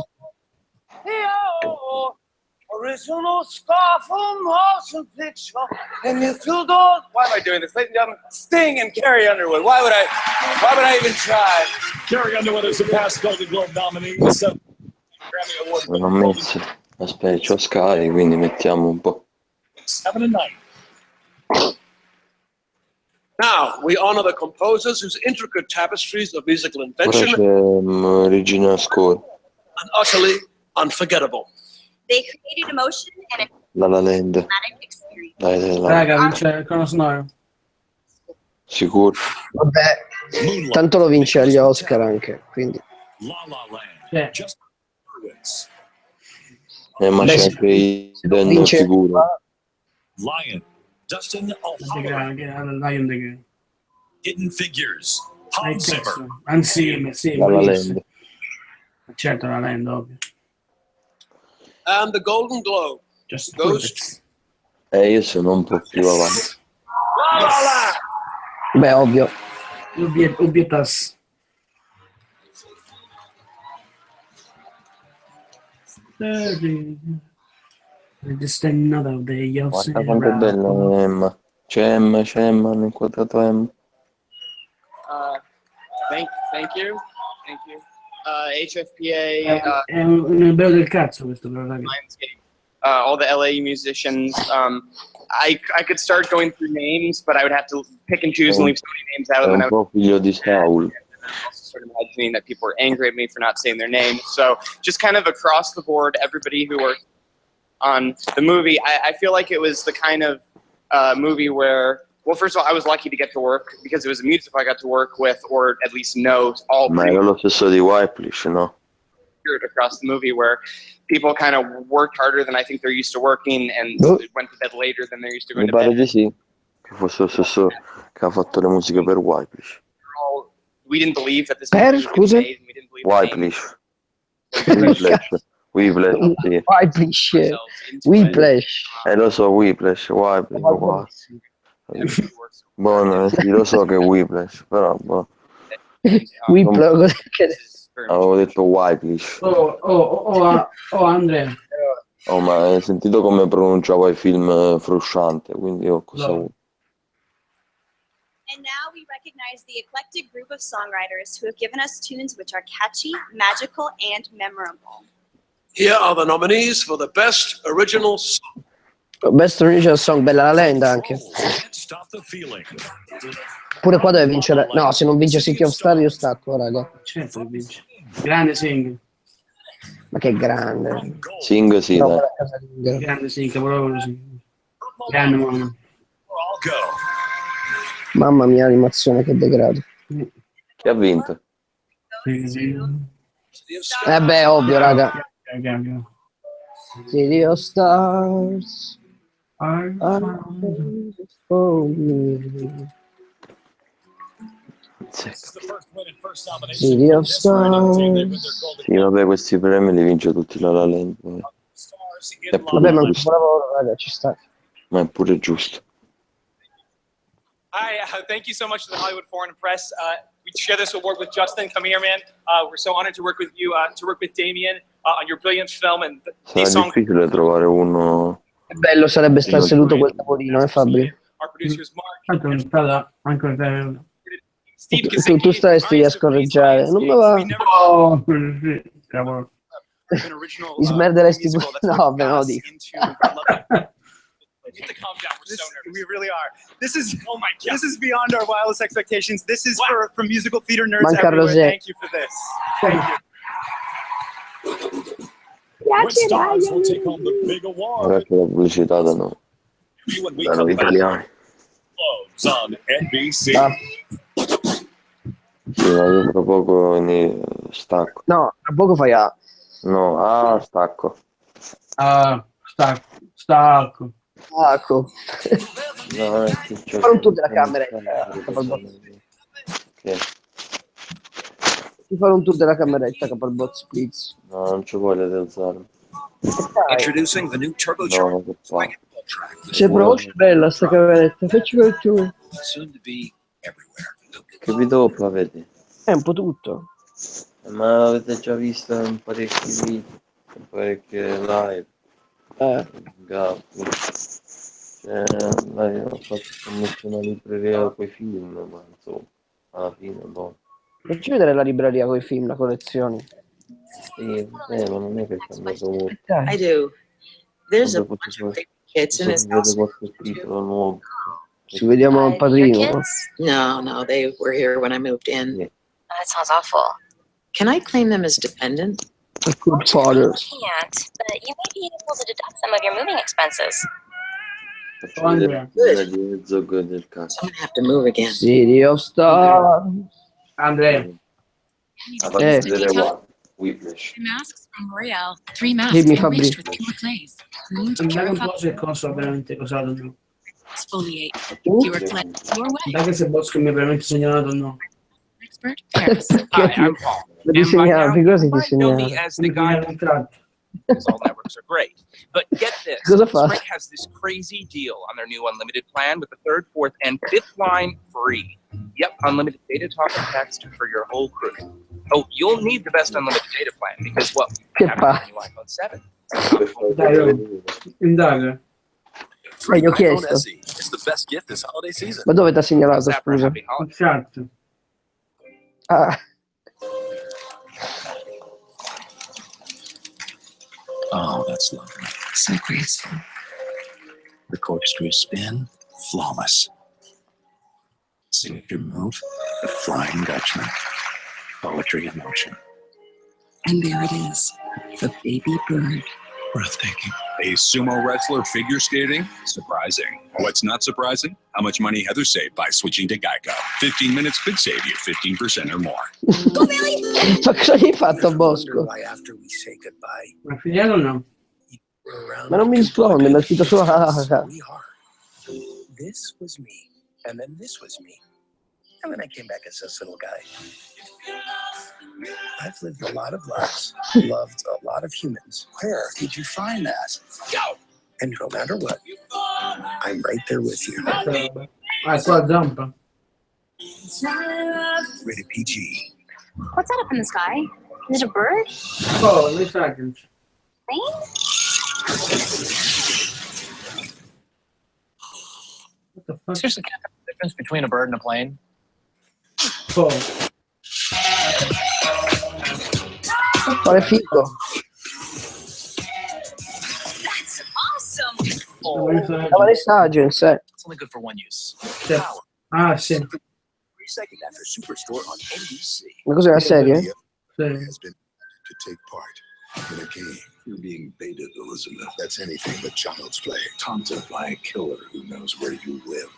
Original scar from motion picture, and you feel those. Why am I doing this? Ladies and gentlemen, Sting and Carrie Underwood. Why would I even try? Carrie Underwood is a past Golden Globe nominee. Grammy Award. Non ho messo. Aspetta, c'ho Sky, quindi mettiamo un po'. 7 and 9. Now, we honor the composers whose intricate tapestries of musical Ora invention c'è original score. and utterly unforgettable. They created emotion and a La La Land. dramatic experience. Dai, Raga, vince il crono sonoro. Sicuro. Vabbè, tanto lo vince agli Oscar anche, quindi. La La Land. Just Ma Beh, c'è sì. anche i Dan vince- sicuro. Lion. Dustin Lion de Hidden Figures. Hans Zimmer. Insieme, sì. La La bellissimo. Land. Certo, la Land, ovvio. And the Golden Globe Just goes Io sono un po' più avanti. La La Land. Beh, ovvio. Obietas. Destinato degli Guarda quanto è bello Emma. C'è Emma, hanno inquadrato Emma. Thank you. HFPA, È un ebreo del cazzo questo però, raga. all the LA musicians. I could start going through names, but I would have to pick and choose and leave so many names out. È And un I po' figlio di Saul. was sort of imagining that people were angry at me for not saying their name. So just kind of across the board, everybody who worked on the movie, I feel like it was the kind of movie where, well, first of all, I was lucky to get to work because it was a musical I got to work with, or at least know all Ma era lo stesso di Whitefish, no? across the movie, where people kind of worked harder than I think they're used to working and went to bed later than they're used to going Mi to pare bed. di sì, che fosse lo stesso che ha fatto le musiche per Whitefish. We didn't believe that this movie was going to be made, and we didn't believe Whitefish. Whiplash, sì. Whiplash. Lo so, Whiplash, Whiplash, uguale. Buono, sì, lo so che è Whiplash, però boh. Whiplash. Avevo detto Whiplash. Andrea. Oh, ma hai sentito come pronunciavo i film frusciante, quindi io cosa vuoi? And now we recognize the eclectic group of songwriters who have given us tunes which are catchy, magical, and memorable. Here are the nominees for the Best Original Song. Best Original Song, Bella la Lenda anche. Stop the feeling. Pure qua deve vincere. No, se non vince City of Star io stacco, raga. Certo che vince. Grande Sing. Ma che grande. Sing, sì, dai. Grande Sing, proprio sì. Grande mamma. Mamma mia, animazione che degrado. Chi ha vinto? Beh, ovvio, raga. City of Stars. City of Stars. Sì, vabbè, questi premi li vince tutti la La Land. È pure Vabbè, ma giusto. lavoro, raga, ci sta. Ma è pure giusto. Hi, thank you so much to the Hollywood Foreign and Press. We share this award with Justin. Come here, man. We're so honored to work with you, to work with Damien on your brilliant film. And these Sarà songs difficile trovare uno. È bello sarebbe stare seduto quel tavolino, Fabri? our producers Mark, Tanto non sta anche per... Tu staresti a scorreggiare. Non me va. Oh, sì, cavolo. Mi smerderesti pure. No, vabbè, no, dico. We really are. This is This is beyond our wildest expectations. This is for musical theater nerds Manca everywhere. Rosé. Thank you for this. Thank you. Which stars will take home the big award? Ora che la pubblicità da noi. Da noi italiani. On NBC. Sì, ma io tra poco ne stacco. No, tra poco fai A. No, stacco. Stacco. Stacco. No, è che c'è. Fare un tour della camera. Che? Ti fare un tour della cameretta, Capalbozzi, please. No, non ci voglio alzarmi. Introducing the new turbocharged No, C'è proprio bella sta cameretta, facci vedere tu. soon to be everywhere. che video avete? È un po' tutto. Ma avete già visto un parecchi video, un parecchie live. Gatti. Cioè, dai, ho messo una libreria con i film, ma insomma, alla fine, boh. Facci vedere la libreria con i film, la collezione. Sì, ma non è che è cambiato molto. I do. There's a Dopo bunch of big kids in this vedo house. qualche titolo nuovo. Ci vediamo al padrino. Your kids? No, they were here when I moved in. That sounds awful. Can I claim them as dependent? Good fathers. You can't, but you may be able to deduct some of your moving expenses. Faccio vedere quella di Zog del cazzo. I'm gonna have to move again. City of Stars. Andrea. Faccio vedere qua. Whiplash. Masks from L'Oreal. 3 masks Dimmi, Fabri. enriched with pure clays. Clean to Andrea un purify, po' se cosa veramente cosato o no. exfoliate, pure cleanse your way. Dai che se Bosco mi ha veramente segnalato o no. Expert Paris. Hi, I'm Paul. Lo disegnavo, cosa si Know disegnava? me as the guy because all networks are great. But get this, Cosa fa? Sprint has this crazy deal on their new unlimited plan with the 3rd, 4th, and 5th line free. Yep, unlimited data, talk, and text for your whole crew. Oh, you'll need the best unlimited data plan because, well, I have a new iPhone 7. Dai, indaga. Gli ho chiesto. It's the best gift this holiday season. Ma dove ti ha segnalato, scusa? Chat. Ah, Oh, that's lovely. So graceful. The corkscrew spin, flawless. Signature move, the Flying Dutchman. Poetry in motion. And there it is, the baby bird. Breathtaking. A sumo wrestler figure skating? Surprising. What's not surprising? How much money Heather saved by switching to Geico. 15 minutes could save you 15% or more. ma cosa gli hai fatto a Bosco? Why after we say goodbye, Ma finito o no? we're around Ma non mi risponde, mi ha scritto solo ah, ah, ah. we are. This was me, and then this was me. And then I came back as this little guy. I've lived a lot of lives, loved a lot of humans. Where did you find that? Go! And no matter what, I'm right there with you. Ah, qua zampa. Rated PG. What's that up in the sky? Is it a bird? Oh, le seconds. Plane? What the fuck? Seriously, can't tell the difference between a bird and a plane? Oh. Quale figo? That's awesome. Vanessa Hudgens, It's only good for one use. Certo. Ah, sì. 3 seconds after Superstore on NBC. Ma cos'è una serie? Sì. Has been to take part in a game. You're being baited, Elizabeth. That's anything but child's play. Taunted by a killer who knows where you live.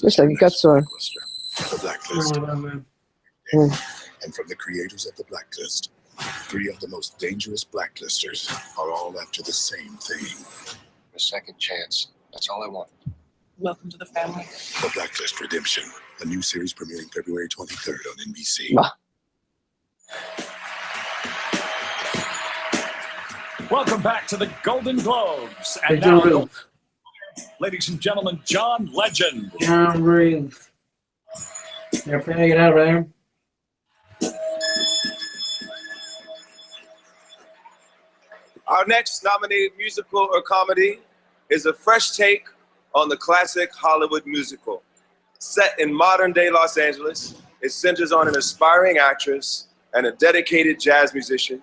Questa che cazzo è? The Blacklist. No, vabbè. And from the creators of the Blacklist, 3 of the most dangerous blacklisters are all after the same thing. A second chance. That's all I want. Welcome to the family. The Blacklist Redemption, a new series premiering February 23rd on NBC. Ma Welcome back to the Golden Globes. Hey, And John now, Reels. ladies and gentlemen, John Legend. John Reels. You're playing it out, right? Our next nominated musical or comedy is a fresh take on the classic Hollywood musical. Set in modern-day Los Angeles, it centers on an aspiring actress and a dedicated jazz musician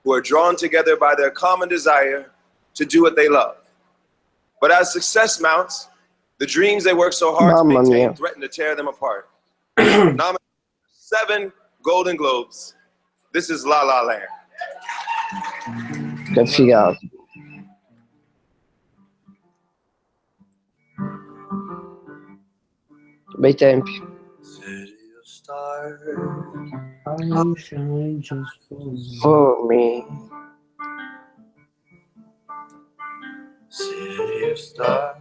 who are drawn together by their common desire to do what they love. But as success mounts, the dreams they work so hard to Mamma maintain mia. threaten to tear them apart. Nominated for 7 Golden Globes, this is La La Land. che figata. Bei tempi. I shine just for you. For me. City of stars.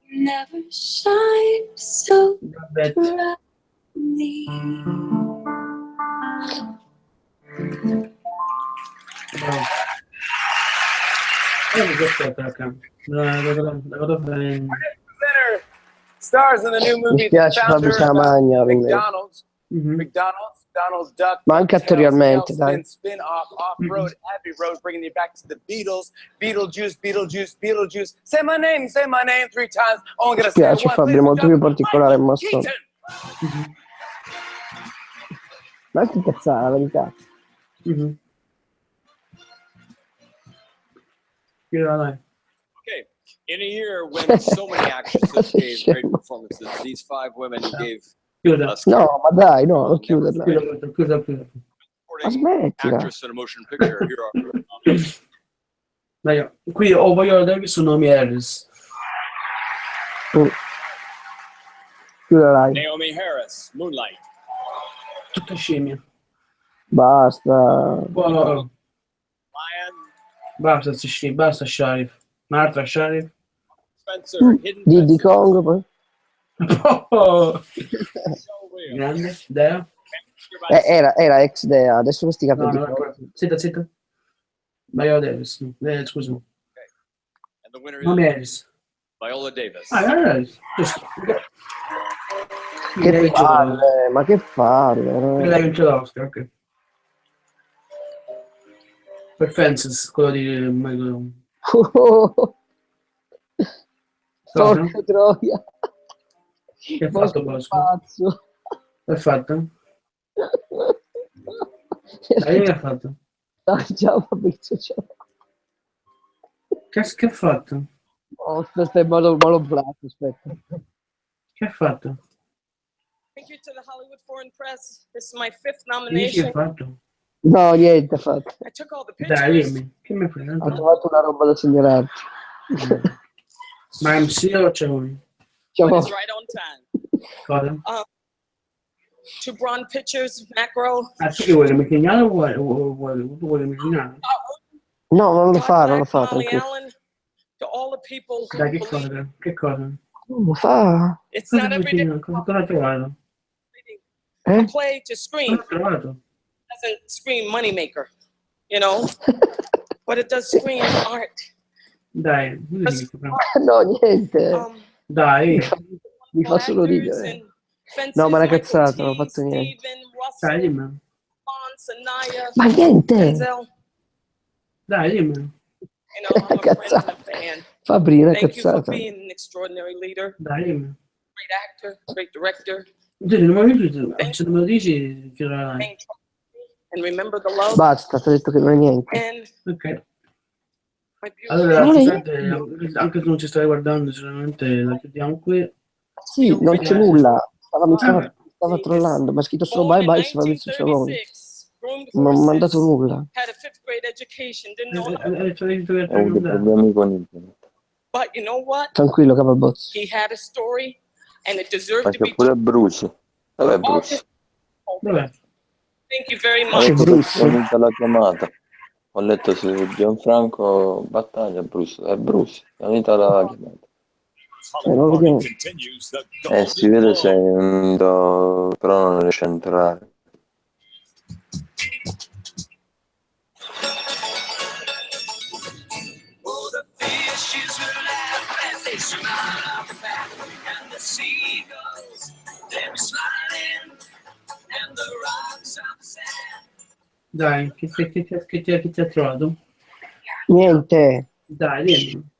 Never shine so Vabbè. brightly. Questa è la cam. La vado bene. Presenter stars in the new Mi movie spiace Founder Fabio Samagna. McDonald's. McDonald's Duck. Ma anche attorialmente, dai. Spin off Off-Road, Abbey Road, bringing you back to the Beatles. Beetlejuice, Beetlejuice, Beetlejuice. Say my name 3 times. Only gonna Mi say it spiace once. Fabio, è molto più particolare il mastone. Keaton. Ma anche cazzata, la verità. Okay, in a year when so many actresses gave great performances, these 5 women gave us No, ma dai, no, non chiuderla. Chiuda. Ma smettila. actress in a motion picture hero. Dai, qui o voglio vedere che sono nomi Harris. Chiuda live. Naomi Harris, Moonlight. Tutte scimmie. Basta. Oh. Basta, basta Sharif. Un'altra Sharif. Spencer, Hidden Diddy Kong poi. Oh. Grande, Dea. Era ex Dea, adesso questi No, capelli. no, zitta. Viola Davis. Scusa. And the winner Nomi is Harris. Viola Davis. Harris. Giusto. Che palle, ma che palle. Lei vince l'Oscar, ok. Per Fences, quello di Michael. Porca troia. Che ha fatto Bosco? Pazzo. Che ha fatto? Dai, che ha fatto? Dai, ciao Fabrizio, ciao. Che ha fatto? Oh, aspetta, è malo blato, aspetta. Che ha fatto? Thank you to the Hollywood Foreign Press. This is my 5th Dici che nomination. ha fatto? No, niente ha fatto. I took all the Dai, pictures. dimmi. Che mi fai? Ho trovato una roba da segnalarti. Ma MC o c'è un... Ciao. But it's right on time. Cosa? 2 bronze pictures, macro. Ah, sì che vuoi che mi segnali o vuoi che mi segnali? No, non lo fa, Molly tranquillo. Allen, to all the people who Dai, che believe cosa? Che cosa? Non lo fa. it's Cosa not mi every day segnali? Cosa hai trovato? a play to screen Cosa hai trovato? doesn't scream moneymaker, you know, but it does scream art. Dai, non dici che No, niente. Dai. Mi fa solo ridere. No, ma è una cazzata, non ho fatto niente. Dai, dimmi. Ma niente. Denzel, Dai, dimmi. you know, I'm a friend and a fan. Fabri, una Thank you for cazzata. being an extraordinary leader, Dai, dimmi. great actor, great director, Non me lo dici, che ora... and remember the love. Basta, ti ho detto che non è niente. And Ok. my beautiful Allora, Non è scusate, anche se non ci stai guardando, sicuramente la chiudiamo qui. Sì, non c'è nulla. Mi stava trollando, mi ha scritto solo bye bye su Fabrizio Ciavoni. Non mi ha mandato nulla. had a 5th grade education, didn't know Ho avuto problemi con internet. but you know what? Tranquillo, Capabozzo. He had a story and it deserved to Faccio be pure Bruce. Dov'è Bruce? Dov'è? Thank you very Ho much. letto che è venuta la chiamata. Ho letto su Gianfranco Battaglia, Bruce. È Bruce, è venuta la chiamata. Lo vediamo. Si vede se è un però non riesce a entrare. Oh, the fishes will laugh as they swim out the back, and the seagulls, they're smiling, and the rocks of sand. Dai, che ti ha trovato? Niente. Dai, dimmi.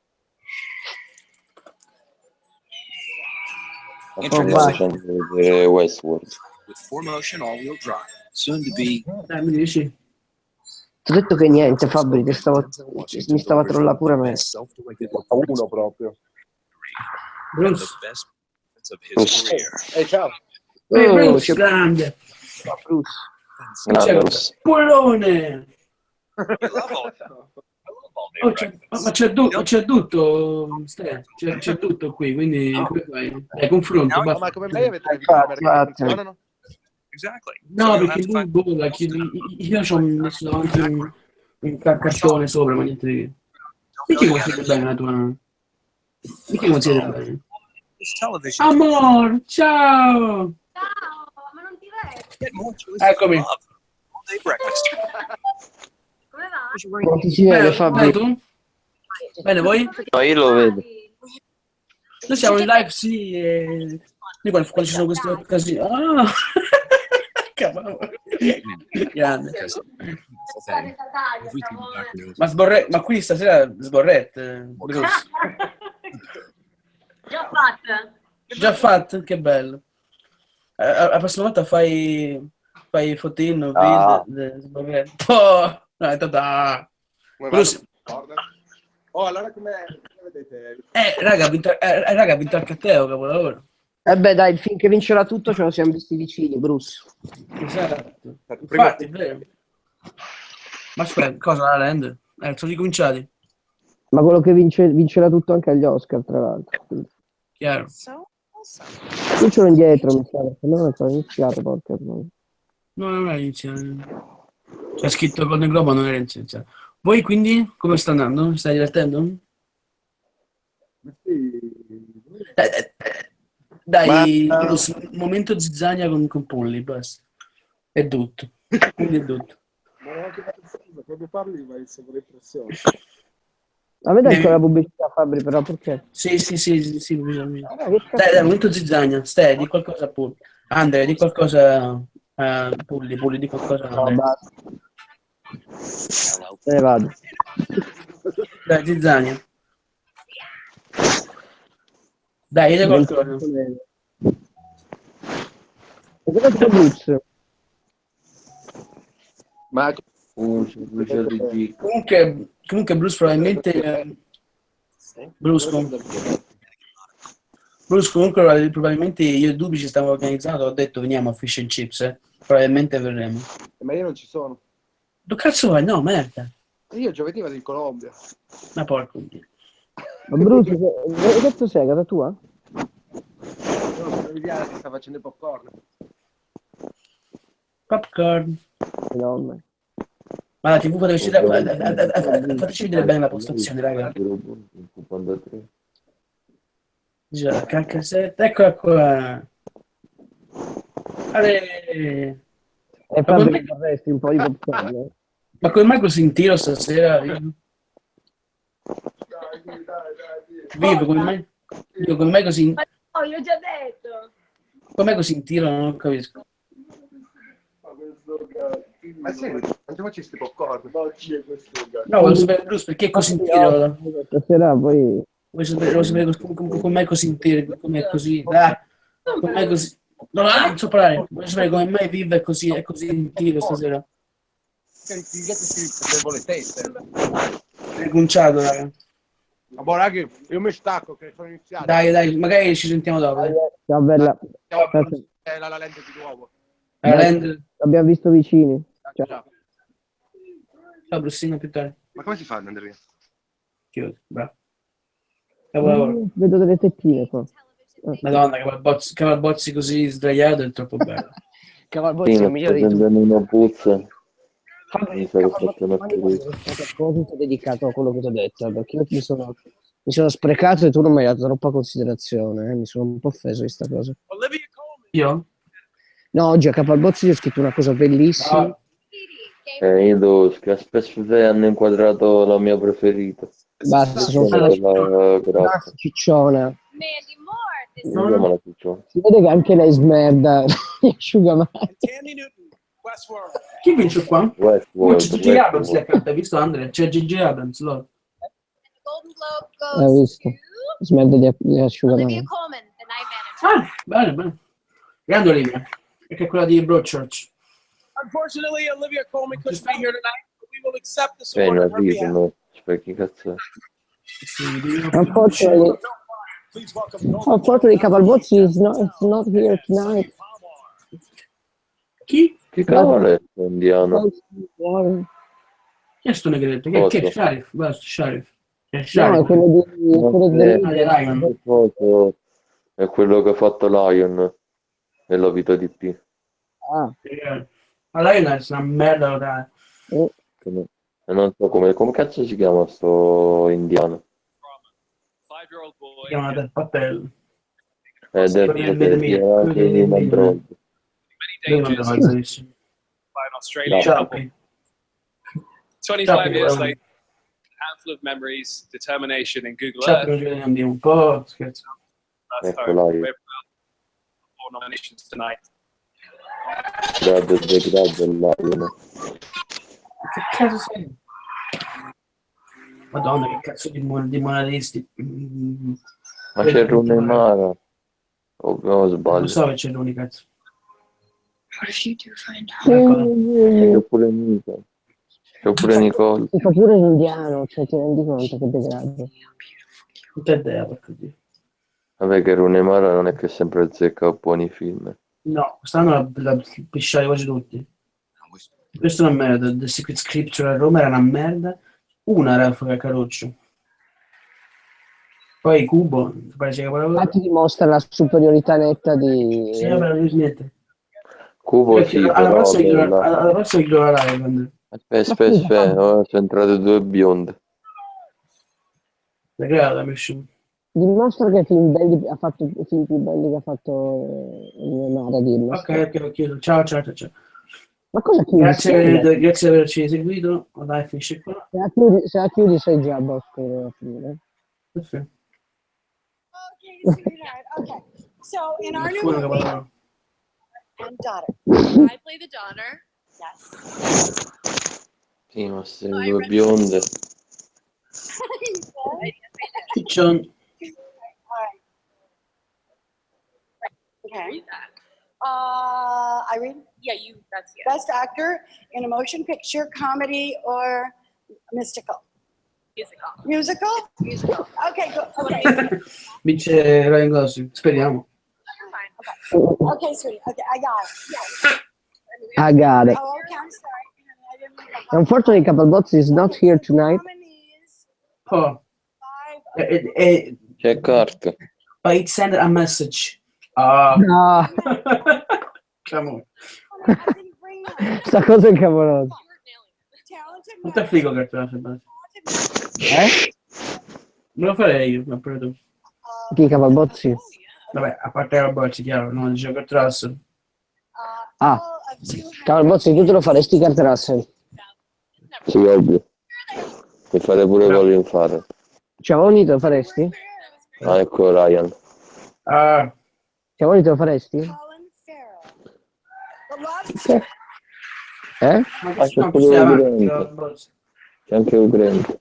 Facendo vedere Westworld. With 4Motion all-wheel drive, soon to be. Dai, mi dici? Ti ho detto che niente, Fabri, mi stava trollando pure me. Uno proprio. Bruce. Ciao. Bruce, c'è grande. Bruce. C'è Polone. Oh, ma c'è tutto, c'è tutto qui, quindi come fai? Dai, confronto. No, basta. ma come mai avete le videocamere che funzionano? No, perché lui io ho messo davanti un cartone sopra, ma niente di che. Perché consideri bene la tua... Perché consideri bene? Amor, ciao! Ma non ti vedo. Eccomi. Come va? Non ti si vede, Fabri. Tu? Bene, voi? No, io lo vedo. Noi siamo in live, sì, e... Quando ci sono queste occasioni... Ah! Cavolo. Grande. Ma qui stasera sborrette, Bruce. Già fatta. Già fatto? Che bello. La prossima volta fai fotino, video, sborrette. Oh! No, è tata. Bruce. Oh, allora come vedete? Raga, ha vinto anche a Teo, capolavoro. Beh, dai, finché vincerà tutto ce lo siamo visti vicini, Bruce. Esatto. Infatti, è vero. Ma aspetta, cosa la land? Sono ricominciati. Ma quello che vincerà tutto anche agli Oscar, tra l'altro. Quindi. Chiaro. Io ce l'ho indietro, mi sa, perché non è ancora iniziato, porca troia. No, non è iniziato. C'è scritto Golden Globe, ma non era iniziato. Voi quindi come sta andando? Stai divertendo? Dai, momento zizzania con Polli, basta. È tutto. Quindi è tutto. Ma anche quando parli vai in sovraimpressione. A me dai ancora la pubblicità, Fabri, però perché? Sì, bisogna. Dai, momento zizzania. Stai, di qualcosa a Polli. Andrea, di qualcosa a Polli, di qualcosa a Andrea. Me ne vado. Dai, zizzania. Dai, dite qualcosa. E cosa c'è Bruce? Ma Comunque Bruce probabilmente Bruce comunque probabilmente io e Dubi ci stiamo organizzando, ho detto veniamo a Fish and Chips, probabilmente verremo. Ma io non ci sono. Dove cazzo vai? No, merda. Io giovedì vado in Colombia. Ma porco Dio. Ma Bruce, che cazzo sei? Casa tua? No, familiare che sta facendo i popcorn. Popcorn. Enorme. Ma la TV fateci vedere bene la postazione, raga. Già, cassetta, eccola qua. E Fabio vorresti un po' di popcorn? Ma come mai così in tiro stasera? Vivo, come mai così... Ma no, io ho già detto. Come mai così in tiro? Non capisco. Ma sì, andiamo a questi popcorn. No, voglio sapere Bruce perché è così in tiro. Stasera poi... Voglio sapere come mai così in tiro, come è così. Come mai così... No, non so parlare. Voglio sapere come mai Viv è così in tiro stasera. È conciato, raga. Ma boh, ragazzi, io mi stacco che sono iniziato. Dai, magari ci sentiamo dopo. Ciao bella. È la lente di nuovo. L'abbiamo visto vicini. Ciao. Ciao Brussino, più tardi. Ma come si fa ad andare via? Chiuso, bravo. Capolavoro. Vedo delle tettine qua. Madonna, Cavalbozzi così sdraiato è troppo bello. Cavalbozzi è il migliore di tutti. una puzza. Mi sa che faccio una proposito dedicato a quello che ti ho detto, perché io mi sono sprecato e tu non mi hai dato troppa considerazione, mi sono un po' offeso di sta cosa. Io? No, oggi a Capalbozzi ti ho scritto una cosa bellissima. Io spesso hanno inquadrato la mia preferita. Basta, sono grazie. cicciona. Vediamo la cicciona. Si vede che anche lei smerda gli asciugamani. Chi vince qua? Westworld. J.J. Abrams l'ha canta, hai visto Andre? C'è J.J. Abrams, loro. Hai visto? Smerda gli asciugamani. Ah, bene. Grande Olivia, perché è quella di Broadchurch. Unfortunately, Olivia Colman couldn't be here tonight, but we will accept this award Non on her behalf. arrivano. Perché cazzo è? Unfortunately, Cavalbozzi is not here tonight. Chi? Che cavolo è questo indiano? Chi è sto negretto? Chi è Sharif? Basta, Sharif. No, è quello di... È quello che ha fatto Lion nella vita di P. Ma Lion è una merda, dai. Non so come cazzo si chiama sto indiano. Si chiama Del Patel. Australia. 25 years later, a handful of memories, determination, and Google Earth. Un po', scherzo. That's how we're proud of 4 nominations tonight. Che cazzo sei? Madonna, che cazzo di monadisti. Ma c'è Rooney Mara. O sbaglio? Non so che c'è Rooney, cazzo. C'è pure Nica. C'è pure Nicole. Si fa pure l'indiano, cioè ti rendi conto che degrado. Non t'è idea, porco Dio. Vabbè che Rooney Mara non è che sempre azzecca buoni film. No, quest'anno la pisciare quasi tutti. Questo è una merda. The Secret Scripture a Roma era una merda. Una era Caruccio. Poi Cubo, pare infatti dimostra la superiorità netta di... Sì, vabbè, non niente. Cubo sì, alla però... prossima ignorerai. Aspetta, sono entrate 2 bionde. Dimostra che ha fatto i film più belli che ha fatto Mara, dillo. Ok, ciao. Ma cosa grazie per averci seguito. Dai, finisce qua. Se la chiudi sei già a bosco a finire. Perfetto. Okay, sweetheart. Okay. So in our new movie, and daughter. I play the daughter. Yes. Sì, ma se due bionde. John. Okay. Irene? Yeah, you, that's you. Best actor in a motion picture, comedy, or mystical? Musical. Musical? Musical. Okay, good. Okay. Vince Ryan Gosling, speriamo. Okay, sweetie. Okay, I got it. Yeah. I got it. Oh, okay, I'm sorry. I didn't mean to- Unfortunately, Cabalbozzi is not here tonight. Oh. C'è Kurt. It sent a message. No, Come on. sta cosa è cavolosa. Quanto è figo che te la Me lo farei io, ma pure tu. Chi, Cabalbozzi? Vabbè, a parte la boccia, chiaro, non dice Kurt Russell. Ah, Cabalbozzi, tu te lo faresti Kurt Russell? Sì, ovvio. Mi fare pure Colin Farrell. Ciavoni, te lo faresti? Ah, ecco Ryan. Ciavoni, te lo faresti? Eh? Ah, c'è pure un Grant. C'è anche un Grant.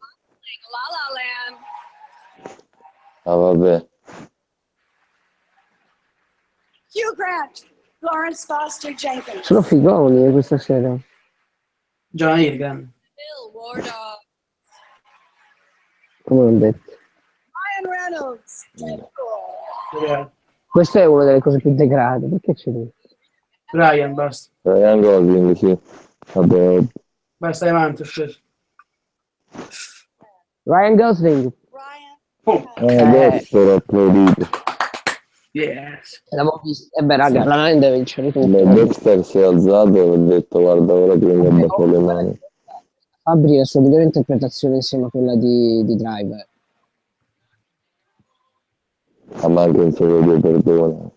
Ah, vabbè. Hugh Grant, Lawrence Foster Jenkins. Sono figoni questa sera. John Hilgan. Come ho detto. Ryan Reynolds. Deadpool. Questa è una delle cose più degrade. Perché c'è lì? Ryan, basta. Ryan Gosling, sì. Vabbè. Basta, avanti, sceso. Ryan Gosling. Adesso l'ho applaudito. Yes. L'avevo vista. E beh, raga, la Nine deve vincere tutto. Dexter si è alzato e ho detto guarda ora prendo un po' le mani. Fabri è la sua migliore interpretazione insieme a quella di Drive. A me anche un solo Dio perdona.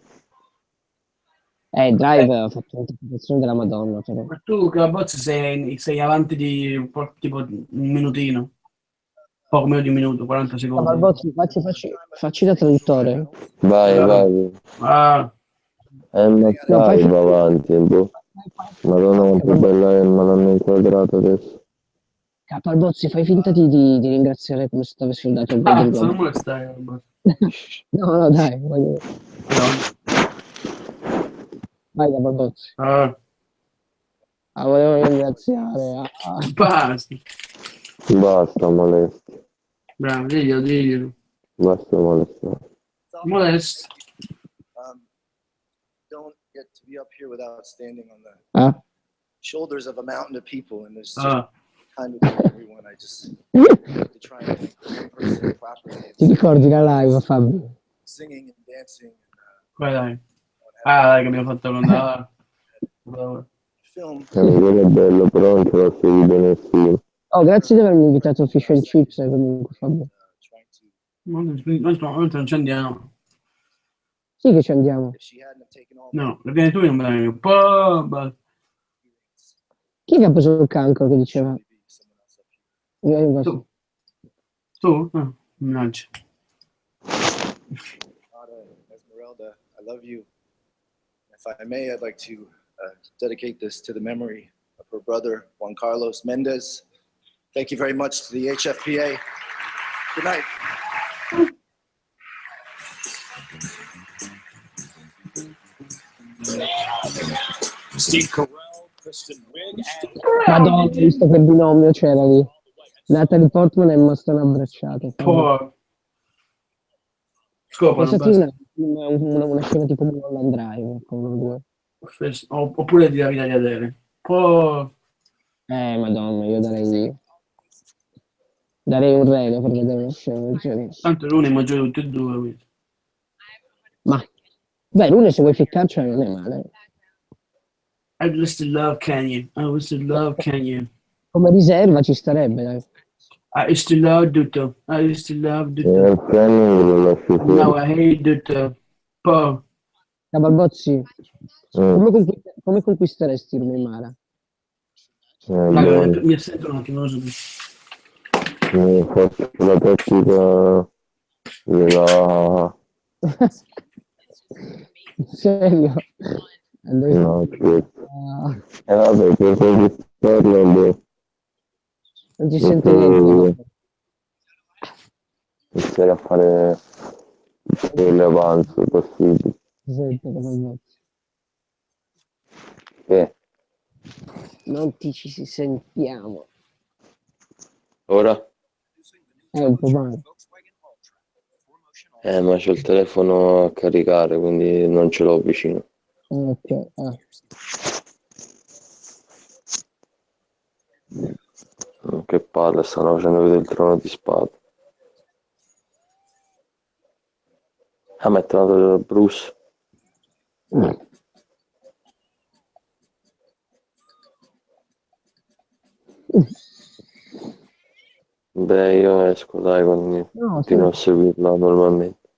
Drive ha fatto un'interpretazione della Madonna. Però. Ma tu, Cabalbozzi, sei avanti di un po', tipo un minutino. Poco meno di un minuto, 40 secondi. Cabalbozzi, facci da traduttore. Vai. Ah. Ma dai, va avanti. Boh. Madonna quanto bella è, ma l'hanno inquadrato adesso. Cabalbozzi, fai finta di ringraziare come se ti avessi dato il Golden Non Globe. me lo stai, Cabalbozzi. No, dai. Vai, Cabalbozzi. Volevo ringraziare. Basta molesti. Bravo, diglielo. Basta molestare. Molest. Don't get to be up here without standing on the Ah. shoulders of a mountain of people, and there's Ah. kind of everyone. I just have to try and think one person properly. Ti ricordi la live, Fabio? Singing and dancing. Vai, dai. Dai, che abbiamo fatto andare. Film. Quello è bello, però non ce l'ho seguito nessuno. Oh, grazie di avermi invitato a Fish and Chips comunque, Fabio. Non ci andiamo. Sì che ci andiamo. No, vieni tu e non me la vengo. Poi, Chi è che ha preso il cancro che diceva? Io. Tu? No, mannaggia. Esmeralda, I love you. If I may, I'd like to dedicate this to the memory of her brother, Juan Carlos Mendez. Thank you very much to the HFPA. Good night. Steve Carell, Kristen Wiig, Madonna, ho visto che binomio c'era lì. Natalie Portman e Emma Stone abbracciate. Poi. Scopano, una scena tipo Mulholland Drive con loro due. Oppure di La vita di Adele. Poi. Madonna, io darei un rene per vedere una scena del genere. Tanto l'uno è maggiore di tutti e due, quindi. Ma beh, l'uno se vuoi ficcarci non è male. I used to love Kanye. I used to love Kanye. Come riserva ci starebbe, dai. I used to love Dutto. I used to love Dutto. Now I hate Dutto. Poi. Cabalbozzi, come conquisteresti Rumi Mara? Mi assento un attimo, non so più. Faccio la tecnica della... Serio? No, certo. Vabbè, per conquistarlo Non ti sente niente. Iniziare a fare le avanzi possibili. Che? Non ti ci sentiamo. Ora? Un po' male. Ma c'ho il telefono a caricare, quindi non ce l'ho vicino. Ok. Che palle, stanno facendo vedere il Trono di Spade. Ah, ma è tornato Bruce. Beh, io esco, dai, continuo a seguirla normalmente.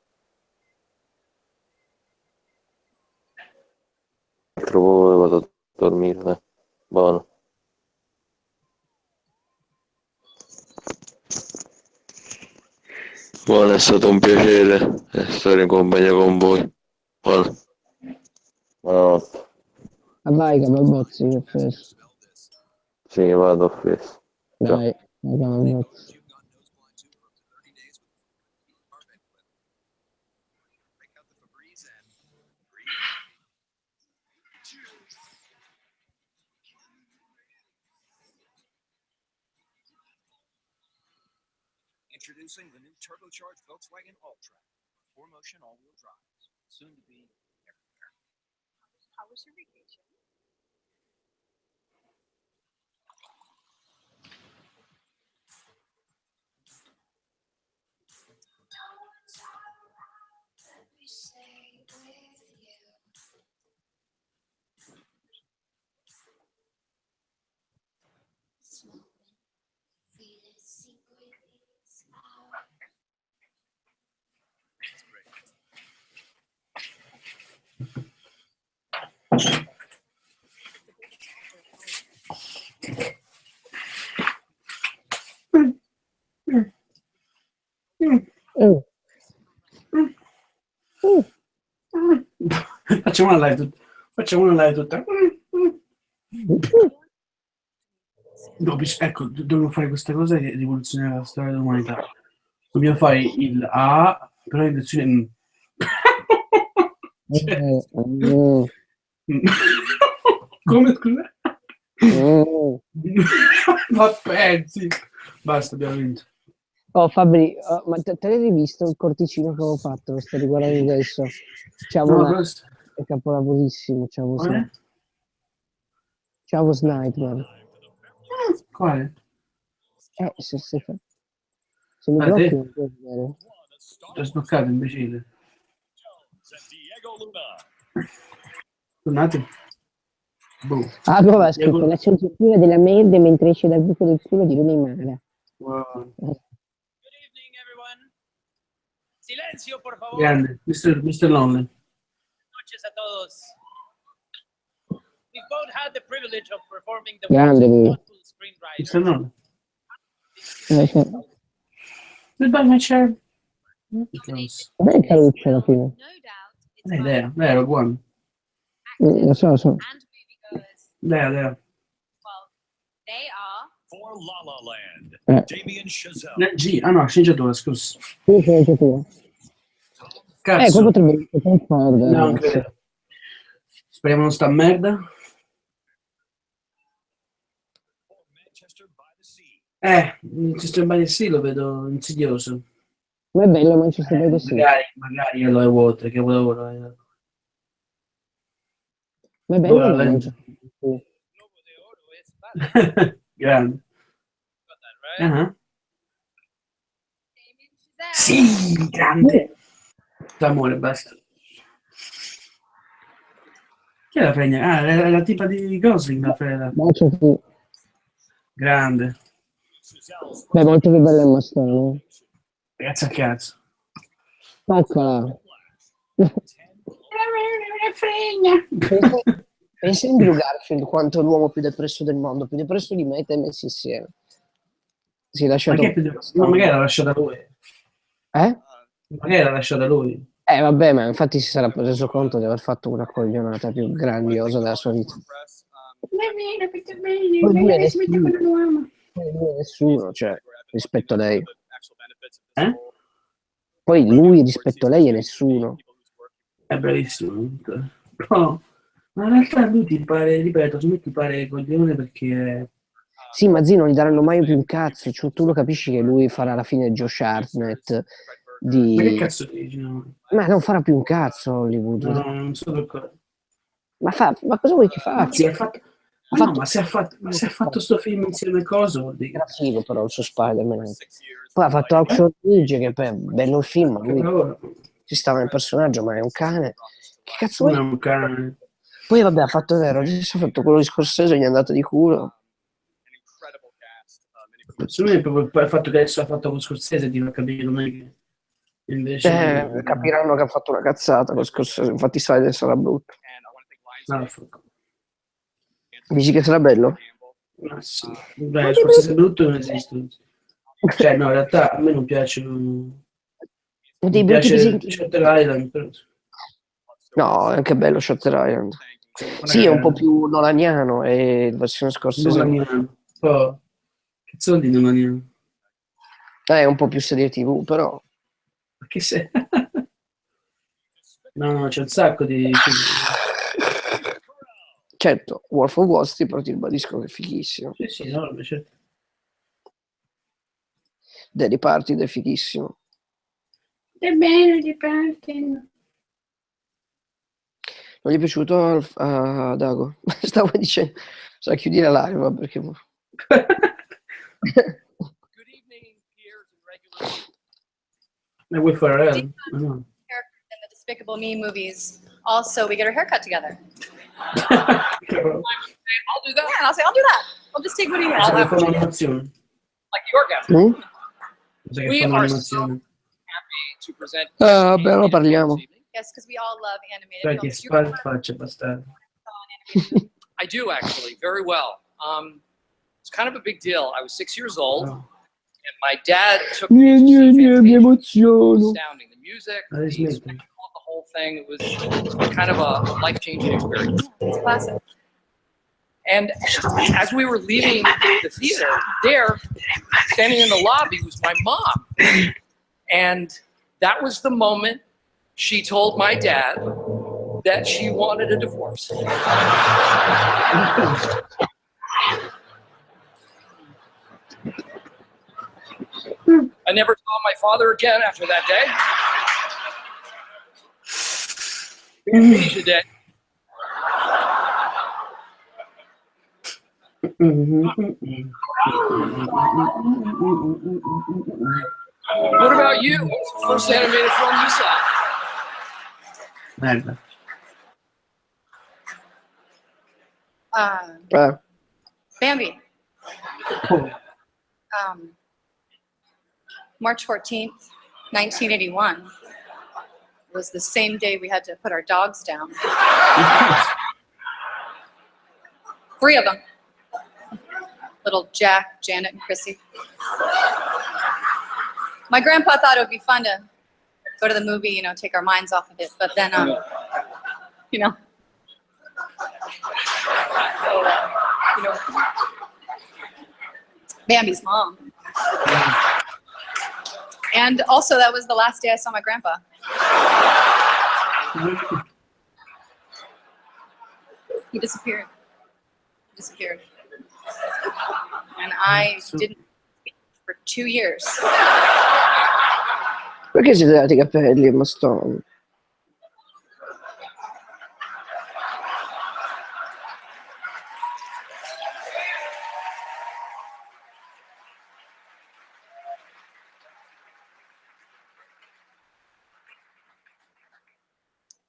Altro po' vado a dormire, dai. Buono. Buono, è stato un piacere stare in compagnia con voi. Buono. Buonanotte. Vai, Cavalbozzi, che fesso. Sì, vado a fesso. Dai, Cavalbozzi. Introducing the new turbocharged Volkswagen Ultra, 4Motion all-wheel drive, soon to be everywhere. How was your vacation? Facciamo una live tutta. Ecco, dobbiamo fare questa cosa che rivoluzionerà la storia dell'umanità. Dobbiamo fare il A, però in versione come scusa? Ma pensi? Basta, abbiamo vinto. Oh Fabri, ma te l'hai visto il corticino che avevo fatto? Lo sto riguardando adesso. È capolavorissimo. Ciao Sniper. Quale? Se mi blocchi non puoi vedere. Ti ho sbloccato, imbecille. Un attimo. Ah, come va scritto? La soggettiva della merda mentre esce dal buco del culo di Rooney Mara. Wow. Silencio, por favor. Grande, Mr. Lonely. Noches a todos. We've both had the privilege of performing the Grande lui. Mr. Lonely. Goodbye, my chair. Beh, è caruccia alla fine. Lei era buono. Lo so. Lei. For La La Land, Damien Chazelle. No, sceneggiatura, scusa. Sì, sceneggiatura. Cazzo. Qua potrebbe essere un po'. No, non credo. Speriamo non sta merda. Manchester by the Sea lo vedo insidioso. Ma è bello Manchester by the Sea. Magari lo è vuoto, che lavoro. Ma è bello Manchester by the Sea. Grande. Sì, grande. Amore, basta. Chi è la fregna? Ah, la tipa di Gosling, la fregna. Grande. Beh, molto più bella Emma Stone. Ragazzi a cazzo. Eccola. Pensa in Andrew Garfield quanto è l'uomo più depresso del mondo, più depresso di me e te messi insieme. Si è lasciato... Ma magari l'ha lasciata lui. Magari l'ha lasciata lui. Vabbè, ma infatti si sarà reso conto di aver fatto una coglionata più grandiosa della sua vita. Nessuno, cioè, rispetto a lei. Poi lui rispetto a lei è nessuno. È bravissimo. No, ma in realtà lui ti pare, ripeto, a me ti pare coglione perché... Sì, ma zio, non gli daranno mai più un cazzo. Cioè, tu lo capisci che lui farà alla fine Josh Hartnett di... Ma che cazzo dici? No, Ma non farà più un cazzo Hollywood. no, non sono d'accordo. Ma cosa vuoi che faccia? Si è fatto... No, ma se ha fatto sto film insieme a cosa vuol dire? Era figo però il suo Spider-Man. Poi ha fatto Oxford Ridge, che è bello il film, ma lui ci stava nel personaggio, ma è un cane. Che cazzo vuoi? Non è un cane. Poi vabbè, ha fatto vero, adesso ha fatto quello di Scorsese, gli è andato di culo. Secondo me è proprio il fatto che adesso ha fatto con Scorsese ti fa capire come che invece... Capiranno che ha fatto una cazzata con Scorsese, infatti Silence sarà brutto. No, Dici che sarà bello? ma sì. Beh, Scorsese brutto non esiste. Cioè, no, in realtà a me non piacciono... Dei Mi brutti piace disegni. Shutter Island, però... No, è anche bello Shutter Island. Sì, è un po' più nolaniano e la versione Scorsese Nolaniano. Oh, che sono di Nolaniano? è un po' più serie TV, però... Ma che sei? No, c'è un sacco di... Certo, Wolf of Wall Street, però ti ribadisco che è fighissimo. Sì, no, certo. The Departed è fighissimo. È bello di parte. Non gli è piaciuto a Dago? Stavo dicendo, sa chiudere la live, perché... Wait for In the Despicable Me movies, also, we get our haircut together. I'll do that. Yeah, and I'll say, I'll do that. I'll just take what he has. Cosa che fa un'animazione? Like your guest. Cosa che We fa are so un'animazione? happy to present. Vabbè, ora parliamo. Yes, because we all love animated Dai, che films. spalle faccia, bastardo. I do actually very well. It's kind of a big deal. I was 6 years old, and my dad took me to see Mi emoziono. astounding. The music, the whole thing. It was kind of a life-changing experience. It's classic. And as we were leaving the theater, there, standing in the lobby, was my mom. And that was the moment she told my dad that she wanted a divorce. I never saw my father again after that day. Amnesia Day. What about you? What's the first animated film you saw? Merda. Bambi. March 14th, 1981 was the same day we had to put our dogs down. 3 of them. Little Jack, Janet, and Chrissy. My grandpa thought it would be fun to go to the movie, you know, take our minds off of it, but then, you know. So, you know, Bambi's mom. And also, that was the last day I saw my grandpa. He disappeared. And I didn't speak for 2 years. Perché siete dati i capelli, Emma Stone?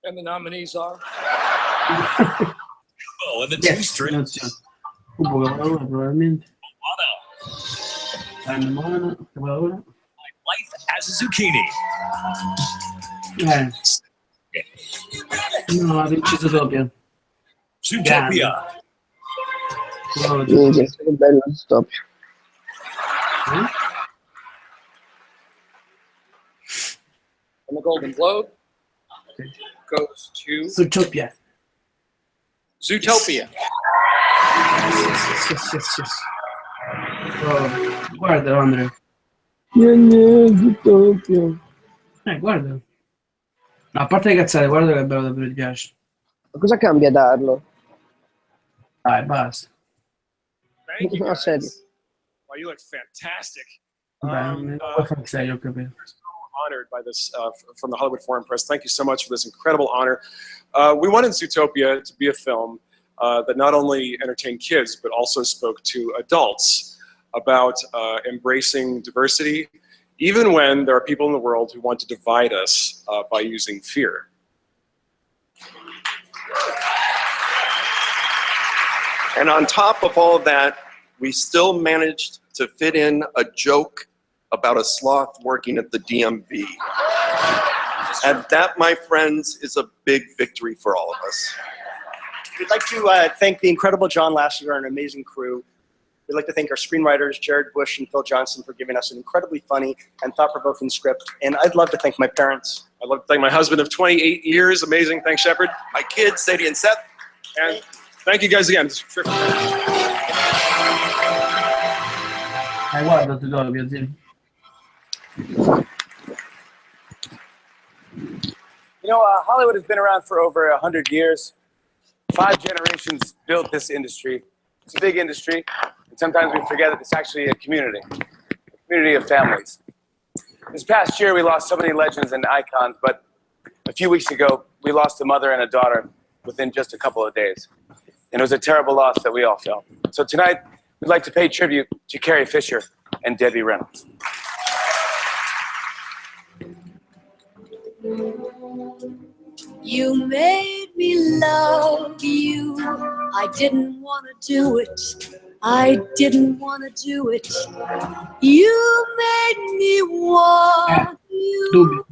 And the nominees are? Oh, and the two strings. Probabilmente. Life as a zucchini. No, ha vinto Zootopia. Zootopia. Minchia, che bello stop. And the Golden Globe goes to Zootopia. Zootopia. Yes. Oh, guardalo, Andrea. Guarda. No, a parte le cazzate, guarda che è bello davvero, ti piace. Ma cosa cambia darlo? Dai, basta. Thank you No, serio. guys. Wow, you look fantastic. Non puoi fare serio, ho capito. Honored by this from the Hollywood Foreign Press. Thank you so much for this incredible honor. We wanted Zootopia to be a film that not only entertained kids, but also spoke to adults about embracing diversity, even when there are people in the world who want to divide us by using fear. And on top of all of that, we still managed to fit in a joke about a sloth working at the DMV. And that, my friends, is a big victory for all of us. We'd like to thank the incredible John Lasseter and an amazing crew. We'd like to thank our screenwriters, Jared Bush and Phil Johnson, for giving us an incredibly funny and thought-provoking script. And I'd love to thank my parents. I'd love to thank my husband of 28 years. Amazing. Thanks, Shepard. My kids, Sadie and Seth. And thank you guys again. It's terrific. Guarda, ti do, mio zio. You know, Hollywood has been around for over 100 years. 5 generations built this industry. It's a big industry, and sometimes we forget that it's actually a community of families. This past year, we lost so many legends and icons, but a few weeks ago, we lost a mother and a daughter within just a couple of days. And it was a terrible loss that we all felt. So tonight, we'd like to pay tribute to Carrie Fisher and Debbie Reynolds. You made me love you. I didn't want to do it. I didn't want to do it. You made me want you.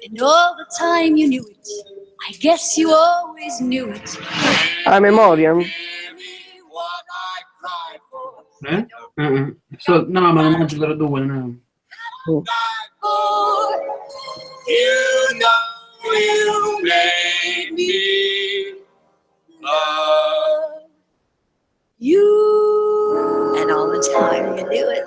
And all the time you knew it. I guess you always knew it. A memoria? So, no, ma non mangio per 2, no. You know you made me love you. And all the time you knew it.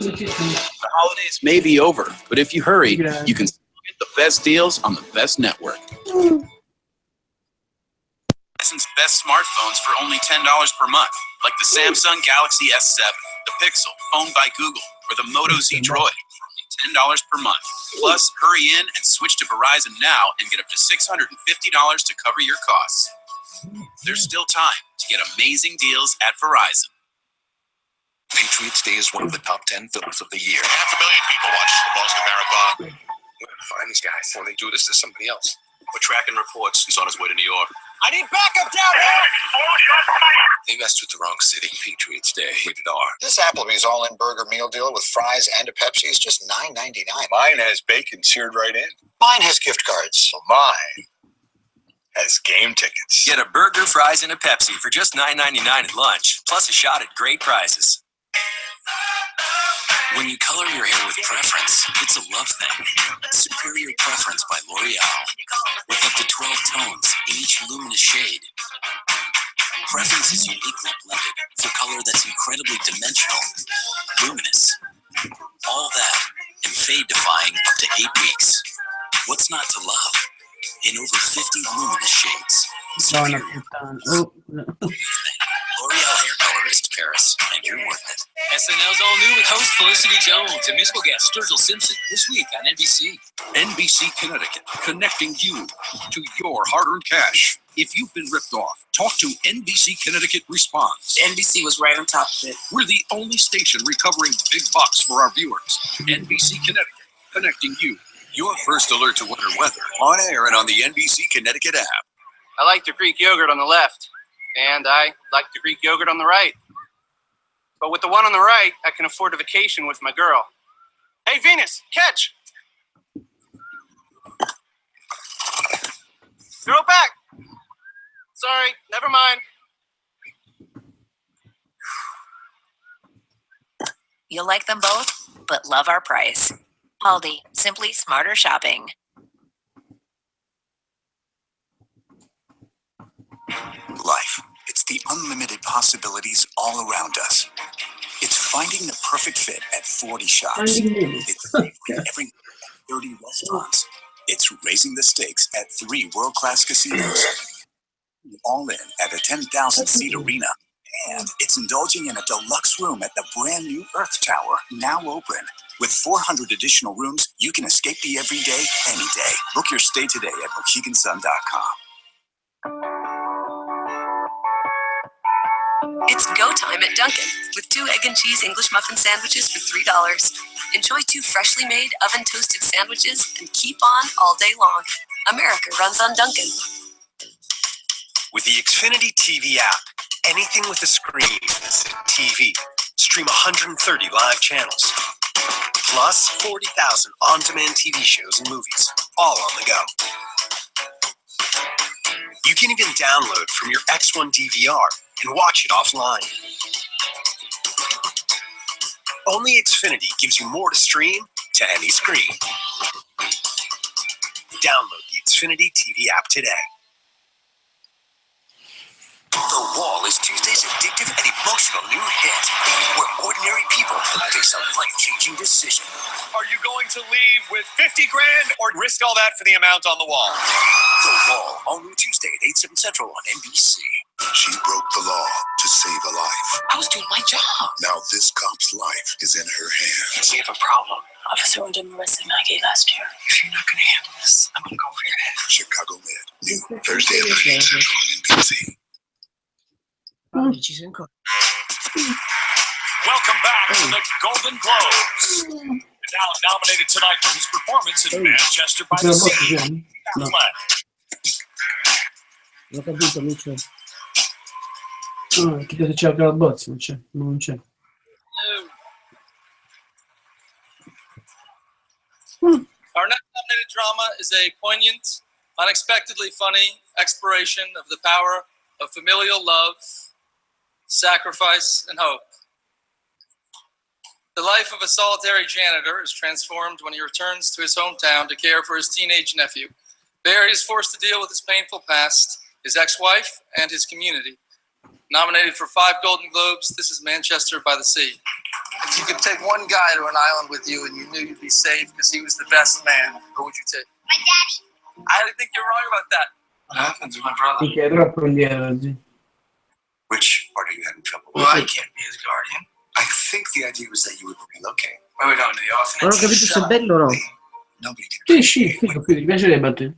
The holidays may be over, but if you hurry, you can still get the best deals on the best network. Verizon's best smartphones for only $10 per month, like the Samsung Galaxy S7, the Pixel, owned by Google, or the Moto Z Droid for only $10 per month. Plus, hurry in and switch to Verizon now and get up to $650 to cover your costs. There's still time to get amazing deals at Verizon. Patriots Day is one of the top 10 films of the year. 500,000 people watch the Boston Marathon. We're gonna find these guys. When they do this to somebody else. We're tracking reports. He's on his way to New York. I need backup down here! They messed with the wrong city. Patriots Day. Rated R. This Applebee's all-in burger meal deal with fries and a Pepsi is just $9.99. Mine has bacon seared right in. Mine has gift cards. Well, mine has game tickets. Get a burger, fries, and a Pepsi for just $9.99 at lunch, plus a shot at great prizes. When you color your hair with preference, it's a love thing. Superior Preference by L'Oreal. With up to 12 tones in each luminous shade. Preference is uniquely blended for color that's incredibly dimensional, luminous. All that and fade-defying up to 8 weeks. What's not to love? In over 50 luminous shades. Superior. L'Oreal Hair Colorist Paris, and you're worth it. SNL's all new with host Felicity Jones and musical guest Sturgill Simpson this week on NBC. NBC Connecticut, connecting you to your hard-earned cash. If you've been ripped off, talk to NBC Connecticut Response. NBC was right on top of it. We're the only station recovering big bucks for our viewers. NBC Connecticut, connecting you. Your first alert to winter weather, on air and on the NBC Connecticut app. I like the Greek yogurt on the left, and I like the Greek yogurt on the right. But with the one on the right, I can afford a vacation with my girl. Hey, Venus, catch! Throw it back! Sorry, never mind. You'll like them both, but love our price. Aldi, simply smarter shopping. Life. It's the unlimited possibilities all around us. It's finding the perfect fit at 40 shops. It's savoring every 30 restaurants. It's raising the stakes at 3 world-class casinos. All in at a 10,000-seat arena. And it's indulging in a deluxe room at the brand new Earth Tower, now open. With 400 additional rooms, you can escape the everyday, any day. Book your stay today at MoheganSun.com. It's go time at Dunkin' with 2 egg and cheese English muffin sandwiches for $3. Enjoy 2 freshly made oven toasted sandwiches and keep on all day long. America runs on Dunkin'. With the Xfinity TV app, anything with a screen is TV. Stream 130 live channels, plus 40,000 on-demand TV shows and movies, all on the go. You can even download from your X1 DVR and watch it offline. Only Xfinity gives you more to stream to any screen. Download the Xfinity TV app today. The Wall is Tuesday's addictive and emotional new hit, where ordinary people face a life-changing decision. Are you going to leave with 50 grand or risk all that for the amount on the wall? The Wall, all new Tuesday at 8, 7 Central on NBC. She broke the law to save a life. I was doing my job. Now this cop's life is in her hands. We have a problem. Officer wounded Marissa Maggie last year. If you're not going to handle this, I'm going to go over your head. Chicago Med, new Thursday at 9 Central on NBC. Welcome back to the Golden Globes. Now nominated tonight for his performance in Manchester by the Sea. No. L'ho capito, Mitchell. No, chiedo se c'è la bozza, non c'è. Non c'è. Our next nominated drama is a poignant, unexpectedly funny exploration of the power of familial love, sacrifice, and hope. The life of a solitary janitor is transformed when he returns to his hometown to care for his teenage nephew. Barry is forced to deal with his painful past, his ex-wife, and his community. Nominated for 5 Golden Globes, this is Manchester by the Sea. If you could take one guy to an island with you and you knew you'd be safe because he was the best man, who would you take? My daddy. I think you're wrong about that. What happened to my brother? Perché è troppo indietro oggi. Which part are you having trouble with? Well, I can't be his guardian. I think the idea was that you would relocate. Where are we going to the orphanage? Non ho capito se è bello o no. Sì, figo, mi piacerebbe a te.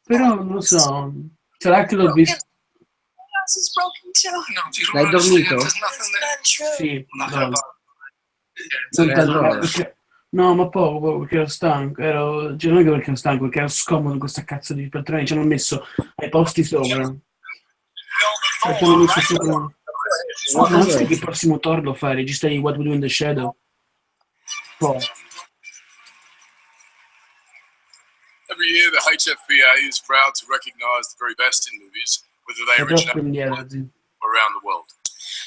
Però non lo so. Sarà che l'ho visto. L'hai dormito? Sì, no. Allora. No, ma poco, perché ero stanco. Cioè, non è che perché ero stanco, perché ero scomodo in questa cazzo di poltrone. Ci hanno messo ai posti sopra. Ci hanno messo sopra. Oh, non sai che il prossimo Thor lo fa, regista di What We Do in the Shadow. Poi. Every year, the HFPA is proud to recognize the very best in movies, whether they È troppo originate indietro. around the world.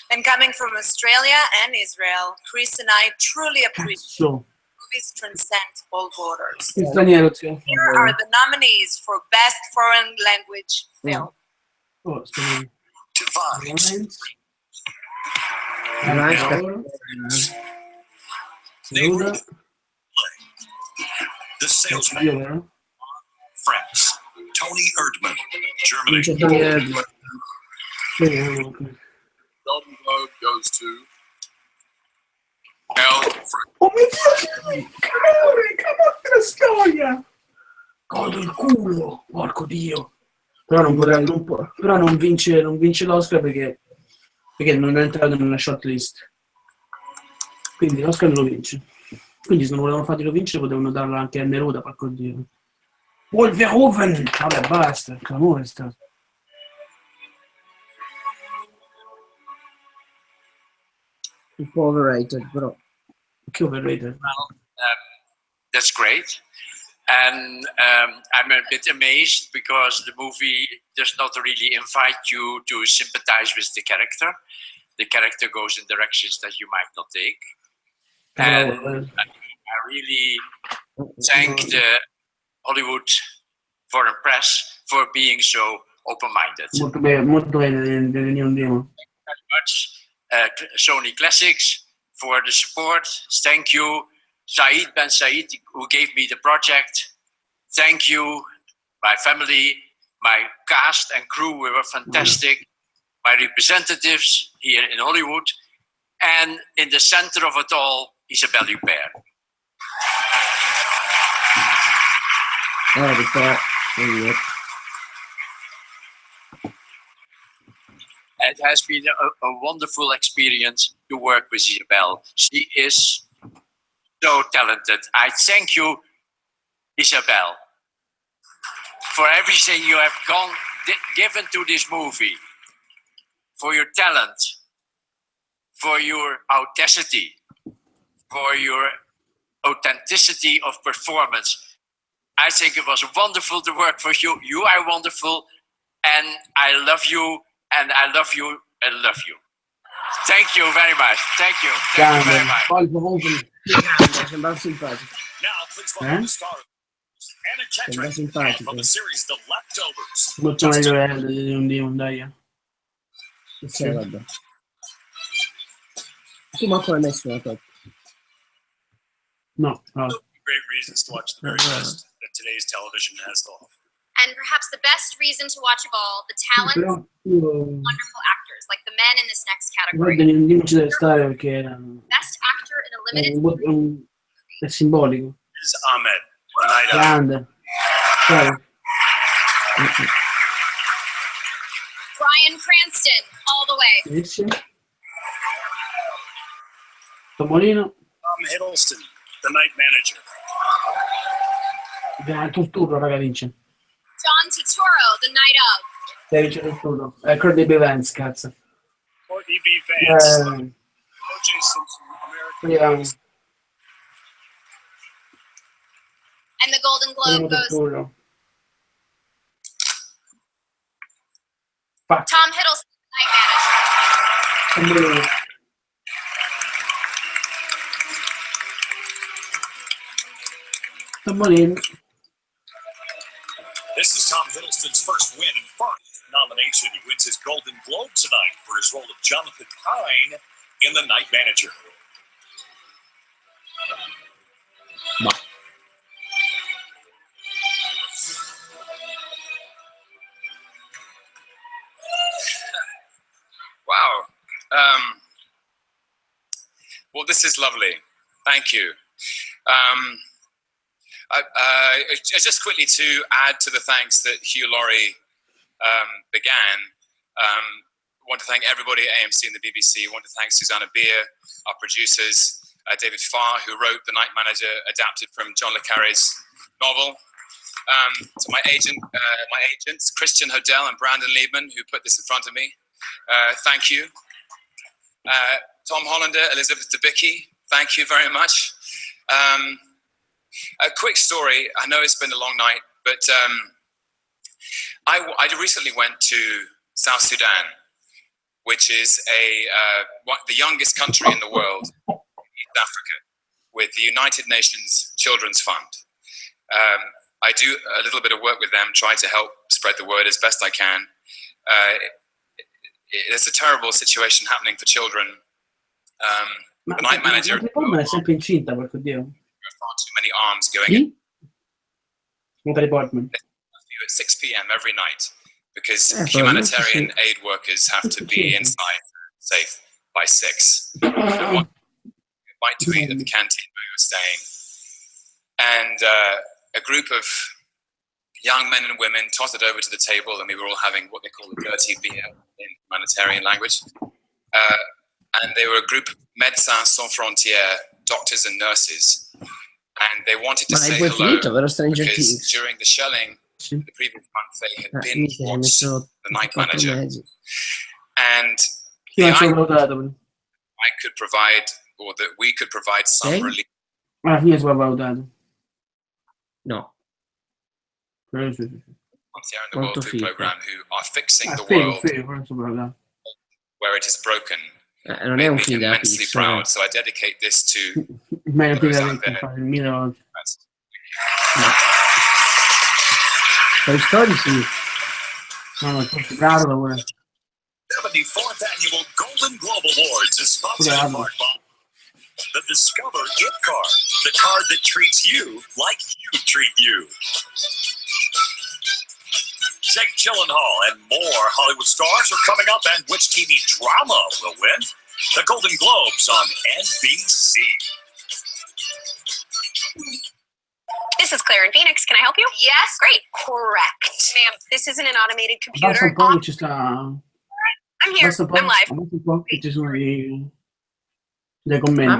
And coming from Australia and Israel, Chris and I truly appreciate So, movies transcend all borders. in straniero, sì. Here are the nominees for Best Foreign Language Film. Oh, straniero. Divine. The Salesman. France. Tony Erdmann, Germany. Golden Globe goes to Al Oh mio Dio! Che storia! Godo il culo! Porco Dio! Però non vince l'Oscar perché non è entrato nella shortlist. Quindi l'Oscar non lo vince. Quindi se non volevano farglielo vincere potevano darlo anche a Neruda, porco Dio. Wolverhoven! Vabbè, basta, clamore è stato. Un po' overrated, però. Che overrated? That's great. And I'm a bit amazed because the movie does not really invite you to sympathize with the character. The character goes in directions that you might not take. And I really thank the Hollywood Foreign Press for being so open-minded. Molto bene, Neon Demon. Very much Sony Classics for the support. Thank you, Saeed Ben Saeed, who gave me the project. Thank you, my family, my cast and crew, we were fantastic. My representatives here in Hollywood, and in the center of it all, Isabelle Huppert. It has been a wonderful experience to work with Isabelle. She is so talented. I thank you, Isabelle, for everything you have given to this movie, for your talent, for your audacity, for your authenticity of performance. I think it was wonderful to work for you. You are wonderful, and I love you, and I love you, and love you. Thank you very much. Thank you. Thank you very much. Sembra simpatico. Now, please welcome the star. Anna Kendrick, and from the series The Leftovers. Molto meglio di Neon Demon, dai. Sì, vabbè. Tu manco l'hai messo la top. No. Great reasons to watch the very best that today's television has to offer. And perhaps the best reason to watch of all, the talent, wonderful actors, like the men in this next category. Guarda, Neon Demon ci deve stare perché Best actor in a limited è simbolico. Is Ahmed, the night out. Grande. Ciao. Bryan Cranston, all the way. Benissimo. Tomolino. Tom Hiddleston, the night manager. Turturro, raga, vince. John Turturro, the night of. Vince Turturro. Courtney B. Vance, cazzo. Courtney B. Vance. O.J. Simpson, American. And the Golden Globe goes Turturro. Tom Hiddleston, the night manager. Tomolino. This is Tom Hiddleston's first win and first nomination. He wins his Golden Globe tonight for his role of Jonathan Pine in The Night Manager. Wow. Well, this is lovely. Thank you. Just quickly to add to the thanks that Hugh Laurie began, I want to thank everybody at AMC and the BBC. I want to thank Susanna Beer, our producers, David Farr, who wrote The Night Manager, adapted from John le Carré's novel. To my agents, Christian Hodel and Brandon Liebman, who put this in front of me. Thank you. Tom Hollander, Elizabeth Debicki, thank you very much. A quick story. I know it's been a long night, but I recently went to South Sudan, which is the youngest country in the world, East Africa, with the United Nations Children's Fund. I do a little bit of work with them, try to help spread the word as best I can. There's a terrible situation happening for children. The Night Manager. È sempre incinta, porco Dio. Far too many arms going in. Natalie Portman. At 6 p.m. every night, because humanitarian aid workers have to be inside safe by 6. Bite to eat at the canteen where we were staying. And a group of young men and women tottered over to the table, and we were all having what they call a dirty beer in humanitarian language. And they were a group of Médecins Sans Frontières, doctors and nurses. And they wanted to say hello because during the shelling the previous month they had been watched The Night Manager. And I could provide, or that we could provide some relief. Chi è sopravvalutato? No. In the World Food Programme, who are fixing the world where it is broken. Non è un made me film da immensely Pixar. proud. So I dedicate this to Ma è those out there. il mio... Toy Story sì. No, è troppo bravo lavoro. 74th Annual Golden Globe Awards is sponsored in part by the Discover It card, the card that treats you like you treat you. Jake Gyllenhaal and more Hollywood stars are coming up, and which TV drama will win? The Golden Globes on NBC. This is Claire in Phoenix. Can I help you? Yes. Great. Correct. Ma'am, this isn't an automated Basta un computer. po' che ci sta... I'm here. Basta un po', I'm live. basta un po' che ci sono dei Ma a commenti.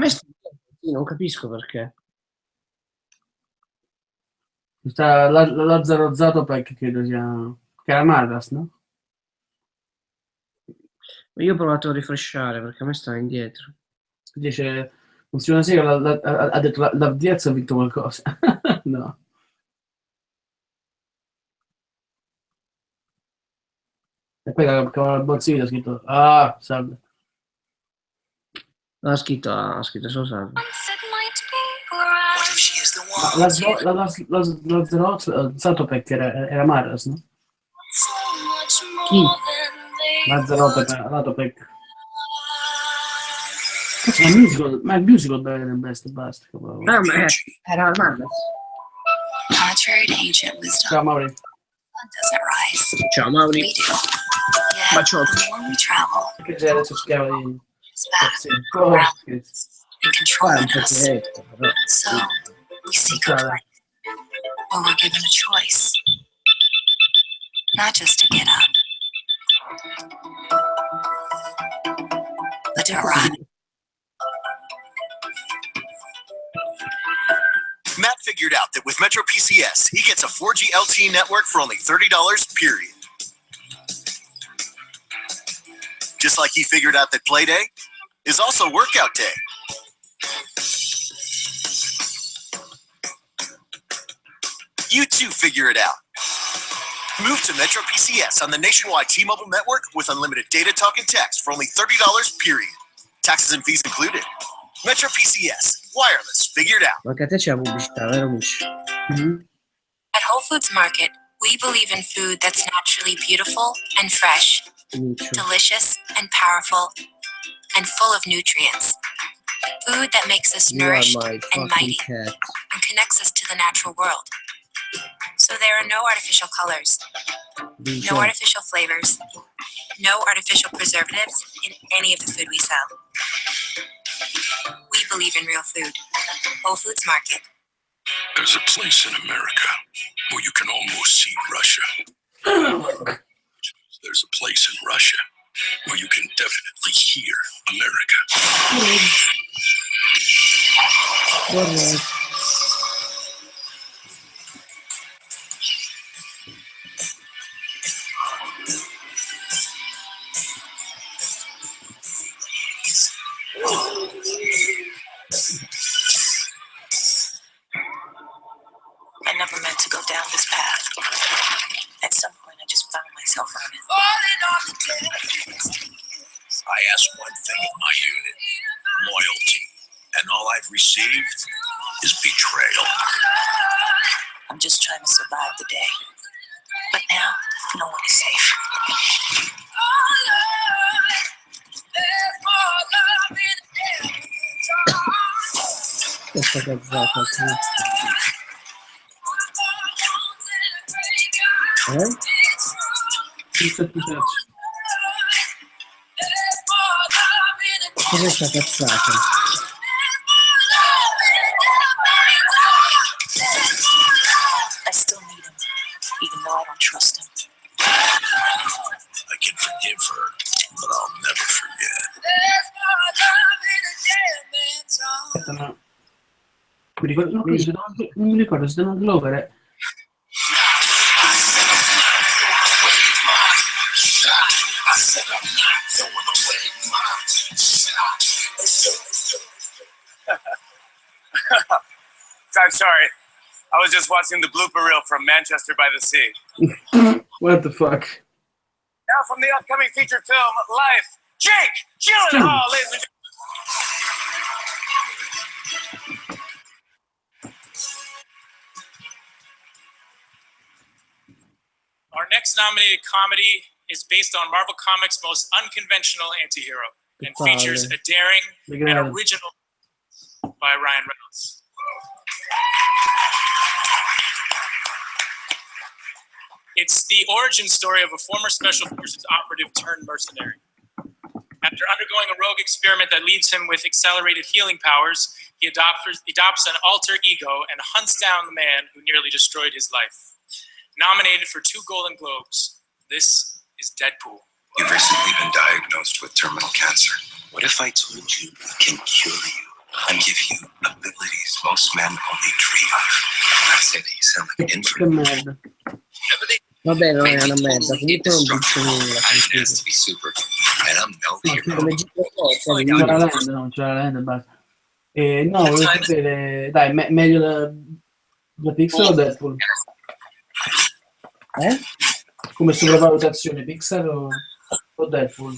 me non capisco perché. Sta Lazzaro Zatopek, credo sia... che era Marras, no? Io ho provato a rifreshare perché a me sta indietro. Dice... Funziona sì, ha detto la Diaz ha vinto qualcosa. No. E poi la bozzina ha scritto salve. Ha scritto solo salve. What if she is the one? La Zatopek era Marras, no? Chi? La Zatopek. Ma il musical deve best basta. No, ma era Marras. Contrary to ancient wisdom, Ciao Mauri. the sun doesn't rise. Ciao Mauri. We do. Yet, Baciotto. the more we travel, Che c'è adesso si chiama di... it's back Sì, and controlling un po' us. diretto, però. So we seek a place where we're given a choice, not just to get up, but to run. Matt figured out that with Metro PCS, he gets a 4G LTE network for only $30, period. Just like he figured out that Play Day is also Workout Day. You too figure it out. Move to Metro PCS on the nationwide T-Mobile network with unlimited data, talk, and text for only $30, period. Taxes and fees included. Metro PCS. Wireless. Figured out. Ma anche a te c'è la pubblicità, vero Mish? At Whole Foods Market, we believe in food that's naturally beautiful and fresh, delicious and powerful, and full of nutrients. Food that makes us You are nourished my and fucking mighty cat. and connects us to the natural world. So there are no artificial colors, no artificial flavors, no artificial preservatives in any of the food we sell. We believe in real food. Whole Foods Market. There's a place in America where you can almost see Russia. There's a place in Russia where you can definitely hear America. I never meant to go down this path. At some point, I just found myself on it. I ask one thing of my unit, loyalty, and all I've received is betrayal. I'm just trying to survive the day. But now, no one is safe. Questa cazzata qui. Cos'è sta cazzata? I still need him, even though I don't trust him. I can forgive her, but I'll never forget. Aspetta, no. Mi ricordo, no, non mi ricordo se devono Glover. I'm sorry. I was just watching the blooper reel from Manchester by the Sea. What the fuck? Now from the upcoming feature film, Life, Jake Gyllenhaal, ladies and Our next nominated comedy is based on Marvel Comics' most unconventional anti-hero and features a daring and original by Ryan Reynolds. It's the origin story of a former Special Forces operative turned mercenary. After undergoing a rogue experiment that leaves him with accelerated healing powers, he adopts an alter ego and hunts down the man who nearly destroyed his life. Nominated for 2 Golden Globes, this is Deadpool. You've recently been diagnosed with terminal cancer. What if I told you we can cure you and give you abilities most men only dream of? I say that you sound like an infant. Vabbè, non è una merda, comunque non dice nulla. To be super, and I'm no hero. Non c'è la rende, basta. No, volevo sapere, dai, meglio da Pixar o Deadpool? Come sopravvalutazione, Pixar o Deadpool?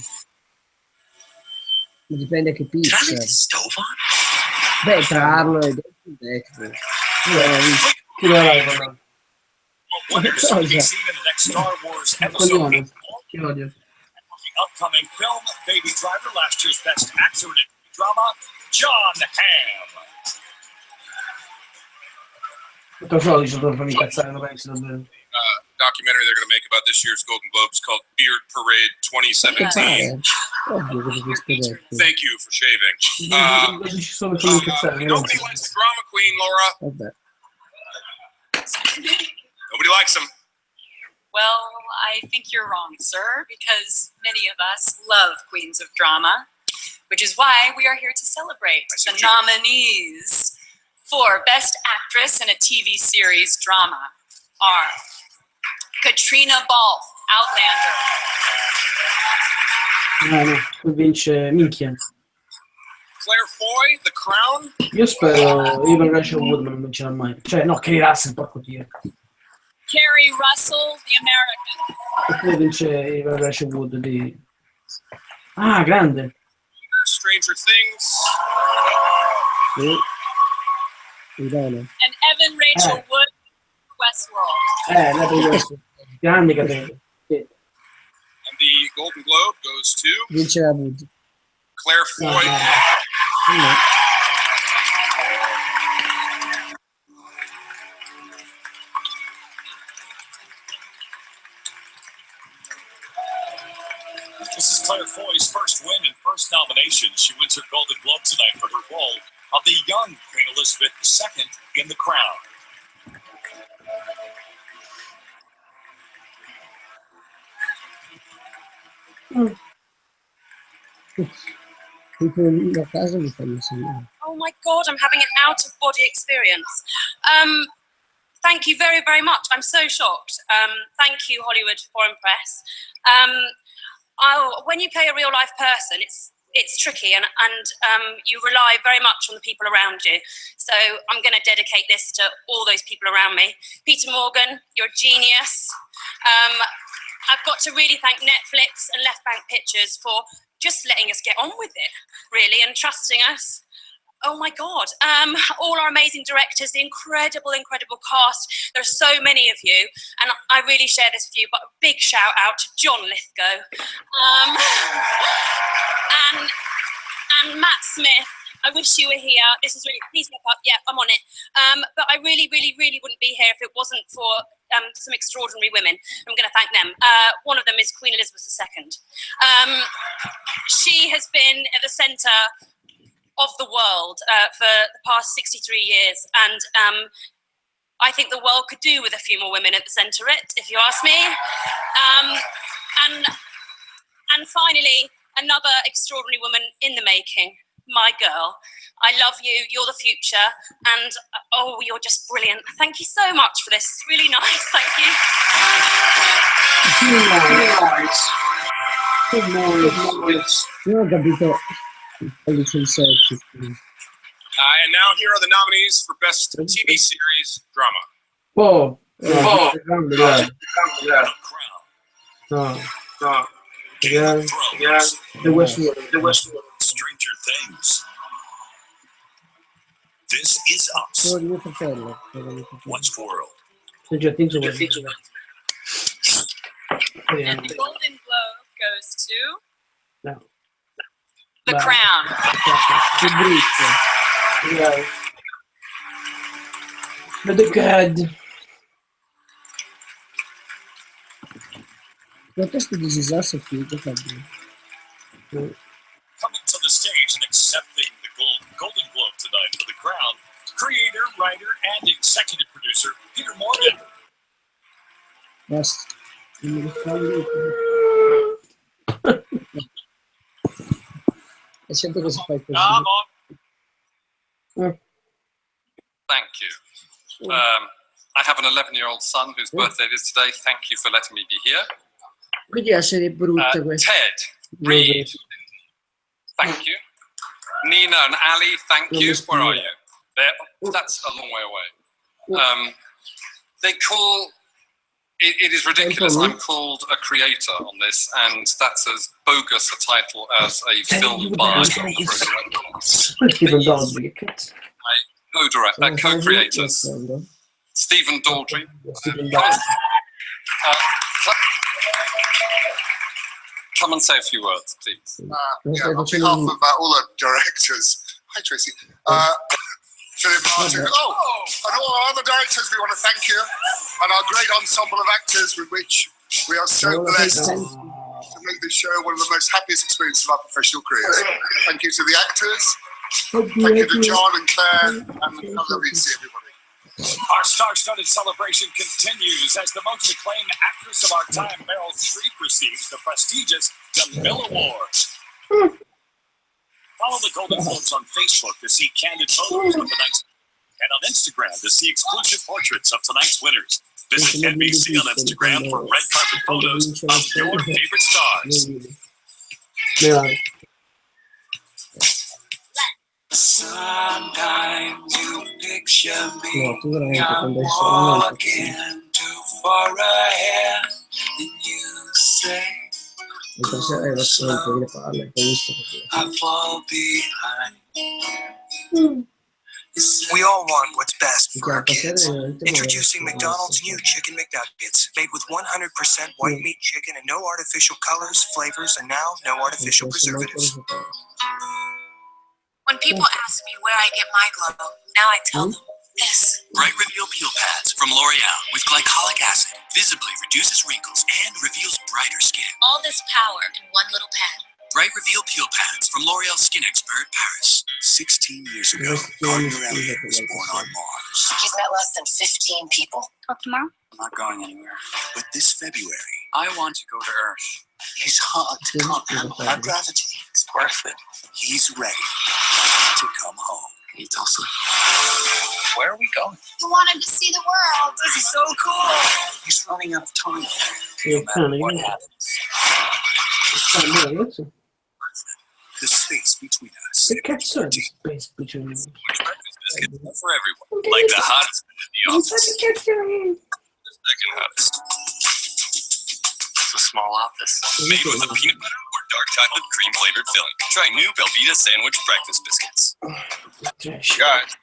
Dipende che Pixar. Beh, tra Arlo e Deadpool. Chi lo vai a Wonders will be seen in the next Star Wars episode. Chi odio? The upcoming film, Baby Driver, last year's best actor in a drama, John Hamm. Tutto ciò dice per farmi cazzare, lo penso davvero. Documentary they're going to make about this year's Golden Globes called Beard Parade 2017. Thank you for shaving. Nobody likes the drama queen, Laura. Nobody likes him. Well, I think you're wrong, sir, because many of us love queens of drama, which is why we are here to celebrate the nominees for Best Actress in a TV Series Drama are Katrina Balfe, Outlander. Vince minchia. Claire Foy, The Crown. Io spero Eva Rachel Wood non vincerà mai. Cioè, no, Kerry Russell, porco dio. Kerry Russell, The American. E poi vince Eva Rachel Wood di... Ah, grande. Stranger Things. And Evan Rachel Wood, Westworld. La prima grande capelli. And the Golden Globe goes to Vince Wood. Claire Foy. This is Claire Foy's first win and first nomination. She wins her Golden Globe tonight for her role of the young Queen Elizabeth II in The Crown. Oh my God, I'm having an out-of-body experience. Thank you very, very much. I'm so shocked. Thank you, Hollywood Foreign Press. When you play a real-life person, it's tricky, and you rely very much on the people around you. So I'm going to dedicate this to all those people around me. Peter Morgan, you're a genius. I've got to really thank Netflix and Left Bank Pictures for just letting us get on with it, really, and trusting us. Oh my God. All our amazing directors, the incredible, incredible cast. There are so many of you, and I really share this with you, but a big shout out to John Lithgow. And Matt Smith. I wish you were here. This is really, please look up. Yeah, I'm on it. But I really, really, really wouldn't be here if it wasn't for some extraordinary women. I'm going to thank them. One of them is Queen Elizabeth II. She has been at the centre of the world for the past 63 years. And I think the world could do with a few more women at the centre of it, if you ask me. And finally, another extraordinary woman in the making. My girl, I love you, you're the future, and oh, you're just brilliant. Thank you so much for this, it's really nice, thank Io ho capito. And now here are the nominees for Best TV Series Drama. Game of Thrones, The Westworld. Stranger Things. This is Us. Quello di mio fratello. Westworld. Stranger Things And the Golden Globe goes to No. The Crown. Che brutto. The God. La testa di disastro è finito, Fabio. Coming to the stage and accepting the Golden Globe tonight for The Crown, creator, writer, and executive producer Peter Morgan. Basta. Non mi ricordo. È sempre che si fa così. Thank you. I have an 11-year-old son whose birthday it is today. Thank you for letting me be here. Quindi la serie è brutta questa. Ted, Reed, thank you. Nina and Ali, thank you. Where are you? There. That's a long way away. They call it is ridiculous. I'm called a creator on this, and that's as bogus a title as a film by co-creators Stephen Daldry. Come and say a few words, please. On behalf of all the directors, hi Tracy, Philip Martin, and all our other directors, we want to thank you, and our great ensemble of actors with which we are so blessed to make this show one of the most happiest experiences of our professional careers. Thank you to the actors, thank you to John and Claire, and lovely to see everybody. Our star-studded celebration continues as the most acclaimed actress of our time, Meryl Streep, receives the prestigious DeMille Award. Follow the Golden Globes on Facebook to see candid photos of tonight's and on Instagram to see exclusive portraits of tonight's winners. Visit NBC on Instagram for red carpet photos of your favorite stars. Sometimes you picture me I'm walking too far ahead and you say I fall behind. We all want what's best for our kids. Introducing McDonald's new Chicken McNuggets, made with 100% white meat chicken and no artificial colors, flavors, and now no artificial preservatives. When people ask me where I get my glow, now I tell them this. Bright Reveal Peel Pads from L'Oreal with glycolic acid visibly reduces wrinkles and reveals brighter skin. All this power in one little pad. Bright Reveal Peel Pads from L'Oreal Skin Expert Paris. 16 years ago, Gardner Elliott was born on Mars. He's met less than 15 people. Talk tomorrow? I'm not going anywhere. But this February, I want to go to Earth. he's hot to can't handle our gravity. It's worth it. He's ready to come home. Hey, Tulsa. Where are we going? You wanted to see the world. This is so cool. He's running out of time. No matter what happens. The space between us. The capsule space between us. For everyone, like the hottest in the office. The second hottest. It's a small office. Made with a peanut butter or dark chocolate cream flavored filling. Try new Velveeta sandwich breakfast biscuits. Guys,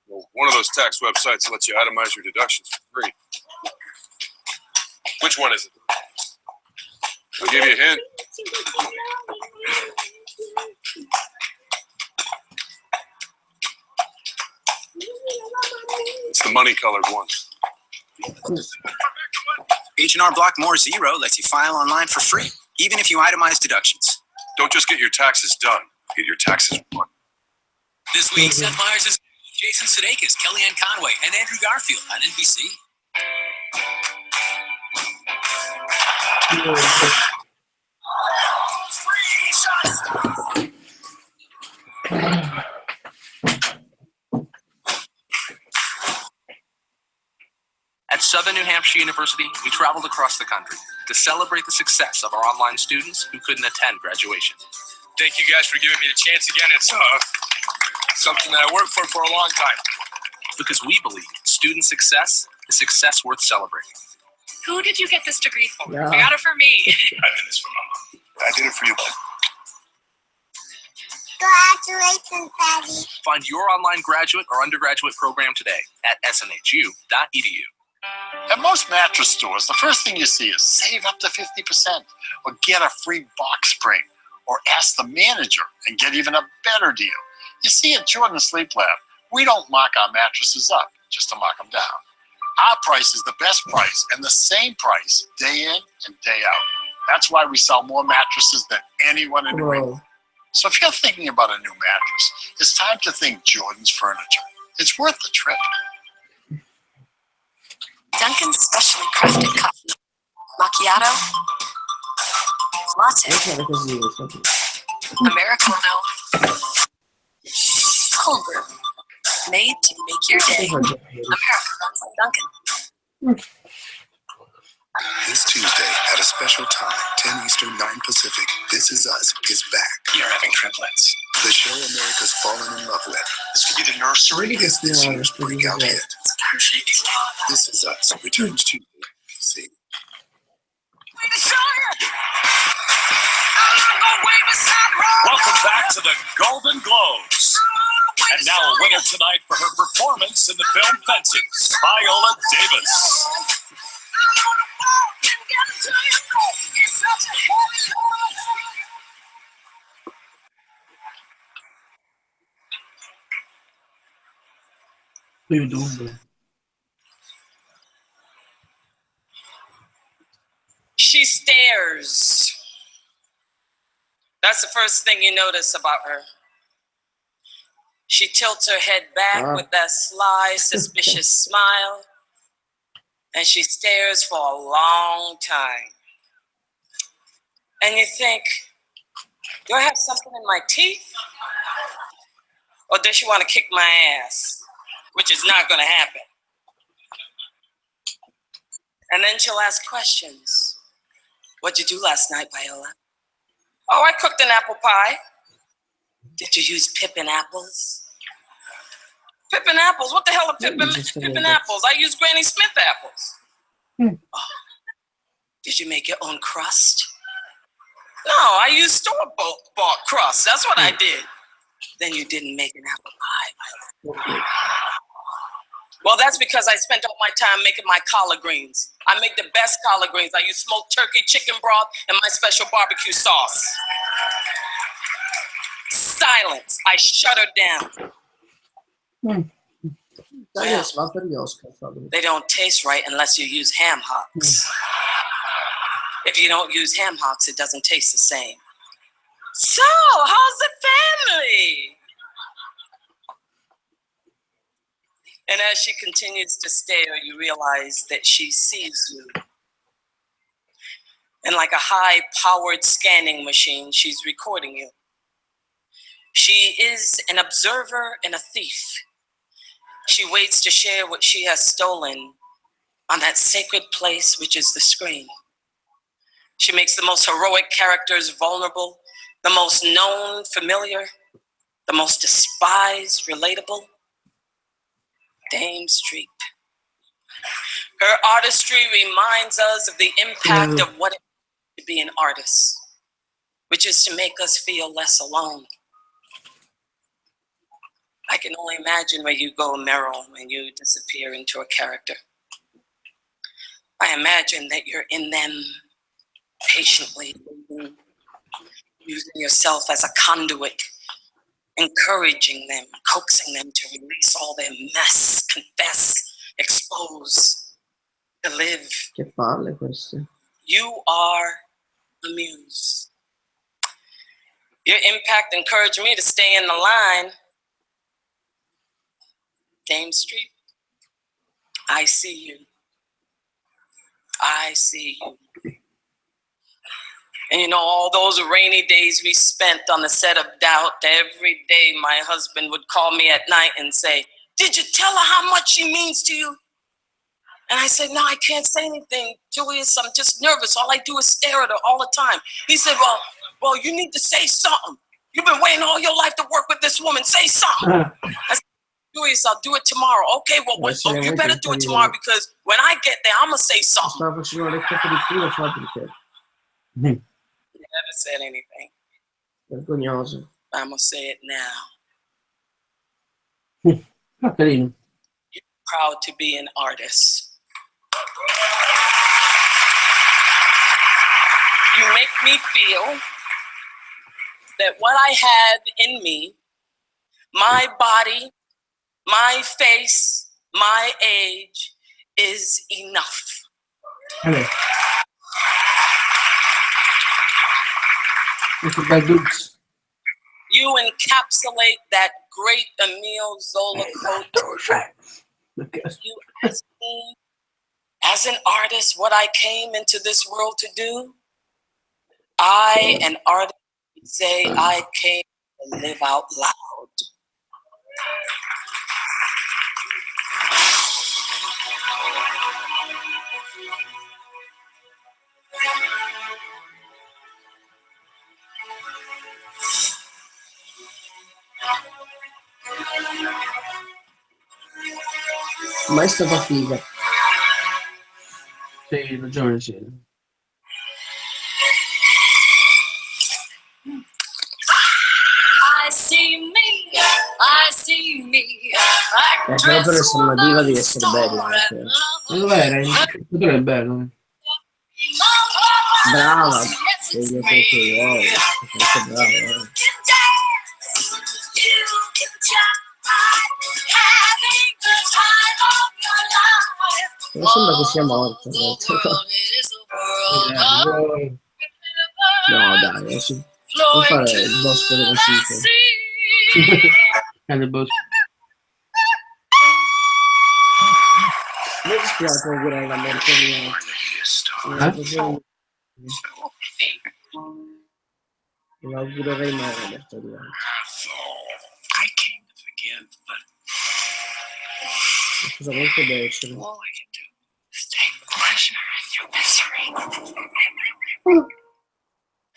well, one of those tax websites lets you itemize your deductions for free. Which one is it? I'll give you a hint. It's the money-colored one. H&R Block More Zero lets you file online for free, even if you itemize deductions. Don't just get your taxes done. Get your taxes won. This week, Seth Meyers is Jason Sudeikis, Kellyanne Conway, and Andrew Garfield on NBC. At Southern New Hampshire University, we traveled across the country to celebrate the success of our online students who couldn't attend graduation. Thank you guys for giving me the chance again. It's something that I worked for a long time. Because we believe student success is success worth celebrating. Who did you get this degree for? Yeah. I got it for me. I did this for Mama. I did it for you. Congratulations, Daddy. Find your online graduate or undergraduate program today at snhu.edu. At most mattress stores, the first thing you see is save up to 50% or get a free box spring or ask the manager and get even a better deal. You see, at Jordan Sleep Lab, we don't mark our mattresses up just to mark them down. Our price is the best price and the same price day in and day out. That's why we sell more mattresses than anyone in New England. So if you're thinking about a new mattress, it's time to think Jordan's Furniture. It's worth the trip. Dunkin's specially crafted coffee. Macchiato. Latte. Americano. Cold brew. Made to make your day. America runs like Dunkin'. This Tuesday at a special time, 10 Eastern, 9 Pacific, This Is Us is back. You're having triplets. The show America's fallen in love with. This could be the nursery. Is this year's breakout hit. This Is Us returns to NBC. Welcome back to the Golden Globes. And now a winner tonight for her performance in the film Fences, Viola Davis. She stares. That's the first thing you notice about her. She tilts her head back with that sly, suspicious smile, and she stares for a long time. And you think, do I have something in my teeth? Or does she want to kick my ass? Which is not going to happen. And then she'll ask questions. What'd you do last night, Viola? Oh, I cooked an apple pie. Did you use Pippin apples? Pippin apples? What the hell are Pippin apples? I use Granny Smith apples. Oh, did you make your own crust? No, I used store-bought crust. That's what I did. Then you didn't make an apple pie, Viola. Well, that's because I spent all my time making my collard greens. I make the best collard greens. I use smoked turkey, chicken broth, and my special barbecue sauce. Silence. I shut her down. Well, they don't taste right unless you use ham hocks. If you don't use ham hocks, it doesn't taste the same. So, how's the family? And as she continues to stare, you realize that she sees you. And like a high-powered scanning machine, she's recording you. She is an observer and a thief. She waits to share what she has stolen on that sacred place, which is the screen. She makes the most heroic characters vulnerable, the most known familiar, the most despised relatable. Dame Streep. Her artistry reminds us of the impact of what it is to be an artist, which is to make us feel less alone. I can only imagine where you go, Meryl, when you disappear into a character. I imagine that you're in them patiently, using yourself as a conduit, encouraging them, coaxing them to release all their mess, confess, expose, to live. Che palle queste. You are a muse. Your impact encouraged me to stay in the line. Dame Streep, I see you. I see you. And you know, all those rainy days we spent on the set of Doubt, every day my husband would call me at night and say, "Did you tell her how much she means to you?" And I said, "No, I can't say anything, Julius. I'm just nervous. All I do is stare at her all the time." He said, well, you need to say something. You've been waiting all your life to work with this woman. Say something. I said, Julius, I'll do it tomorrow. Okay, well, you better do it tomorrow because when I get there, I'm going to say something. never said anything. Vergognoso. I'm gonna say it now. Ah, carino. Proud to be an artist. You make me feel that what I have in me, my body, my face, my age, is enough. Vabbè. Questo bel Dukes. You encapsulate that great Emile Zola quote. You ask me, as an artist, what I came into this world to do. I, an artist, would say I came to live out loud. Ma è stata figa. Sì, ragione, sì. I see me, I see me. Però per essere una diva devi essere bella. Anche. Non lo era, il calciatore è bello. Brava. Sei wow. Sei brava. Non sembra che sia morto. No, dai, adesso non fare il bosco delle cose. Il bosco. Mi dispiace augurare la morte di non augurerei mai la morte di I came to forgive, but cosa molto decimo. all I can do is take pleasure in your misery.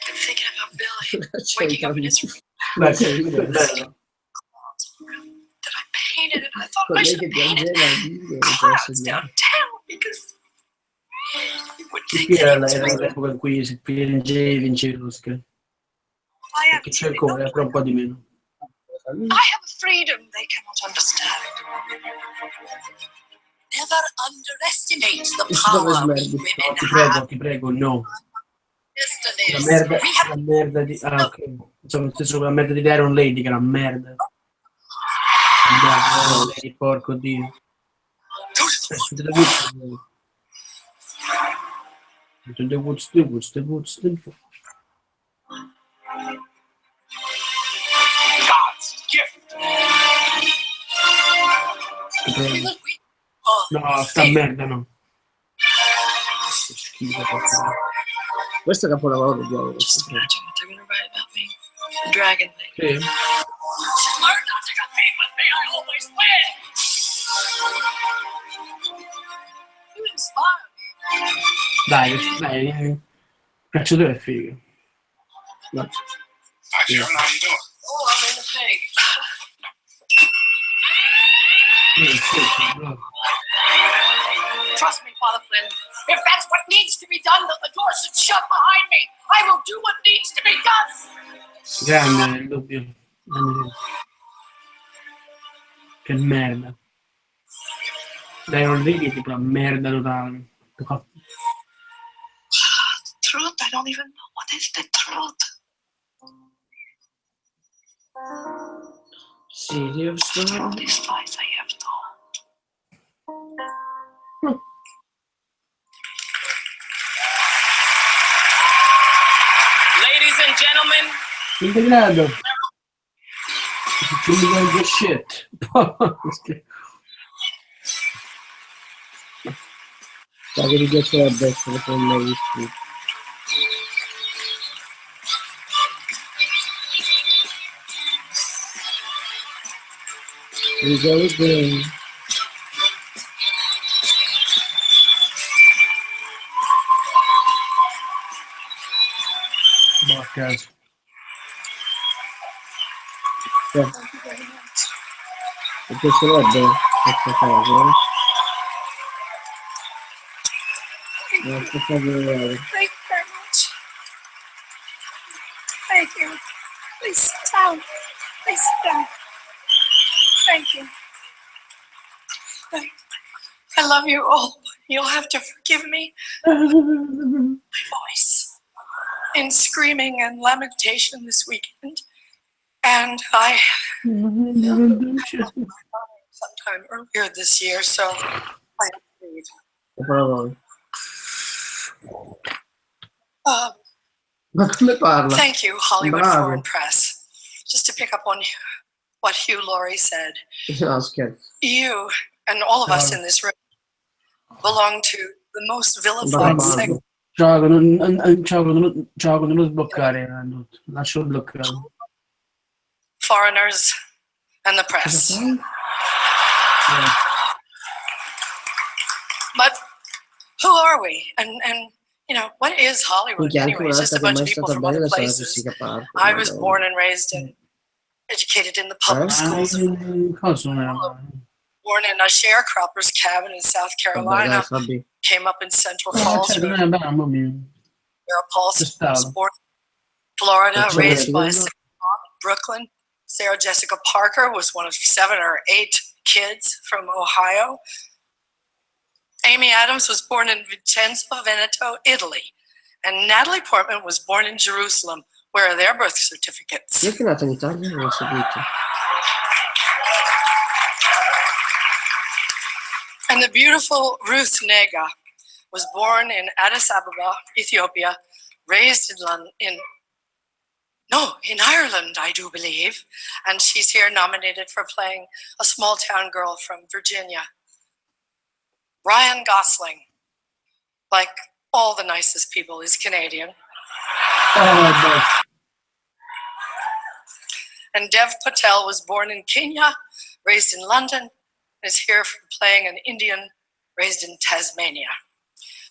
I'm thinking about Billy waking up in his room Beh, sì, è bello. that I painted, and I thought I should paint it clouds downtown because you would think Qui that era he was l'epoca in cui si vincevi l'Oscar. Che c'è ancora, però un po' di meno. I have a freedom they cannot understand. Never underestimate the power we women have. Ti prego, no. La Destinies. merda di... Ah, ok. Insomma, stesso con la merda di Iron Lady, che è una merda. Iron Lady, porco dio. The Woods. God's gift. Ti prego. No, sta merda no. Che schifo. Questo è capolavoro di Diavolo. Just imagine what they're gonna write about me. The dragon thing. Sì. Learn not to compete with me, I always win. You inspire me. Dai, il calciatore è figo. No. Sì. Oh, I'm in the pig. Trust me, Father Flynn. If that's what needs to be done, then the door should shut behind me. I will do what needs to be done. Grande il dubbio. Che merda. Dai, non vedi tipo una merda totale. Truth, I don't even know what is the truth. Serious? All these lies I have told. Ladies and gentlemen, Integrato. Che shit. Sa che ti piacerebbe essere con me visto. Risolve. No, a caso. Ti piacerebbe questa cosa? Thank you very much. Thank you. Please sit down. Please sit down. Thank you. I love you all. You'll have to forgive me. My voice in screaming and lamentation this weekend. And I sometime earlier this year, so I agreed. Ma come parla? Thank you, Hollywood Bravo. Foreign Press. Just to pick up on what Hugh Laurie said, No, scherzo. you and all of us in this room belong to the most vilified segment. Ciao, non lo sbloccare. Lascialo bloccato. Foreigners and the press. But who are we? And you know, what is Hollywood Minchia, anche anyway? It's just a un'altra che bunch mai of people stata from other bella sarà places. Jessica Parker. I was Madonna. born and raised and educated in the public schools. Cosa non era? Born in a sharecropper's cabin in South Vabbè, Carolina. dai, Fabi. Came up in Central Falls. Cioè, non è bella, mamma mia. Sarah Paulson was born in Florida, raised by a single mom in Brooklyn. Sarah Jessica Parker was one of 7 or 8 kids from Ohio. Amy Adams was born in Vicenza Veneto, Italy. And Natalie Portman was born in Jerusalem. Where are their birth certificates? Chi è che è nato in Italia? Non ho saputo. And the beautiful Ruth Nega was born in Addis Ababa, Ethiopia, raised in Ireland, I do believe. And she's here nominated for playing a small town girl from Virginia. Ryan Gosling, like all the nicest people, is Canadian. And Dev Patel was born in Kenya, raised in London, is here for playing an Indian raised in Tasmania.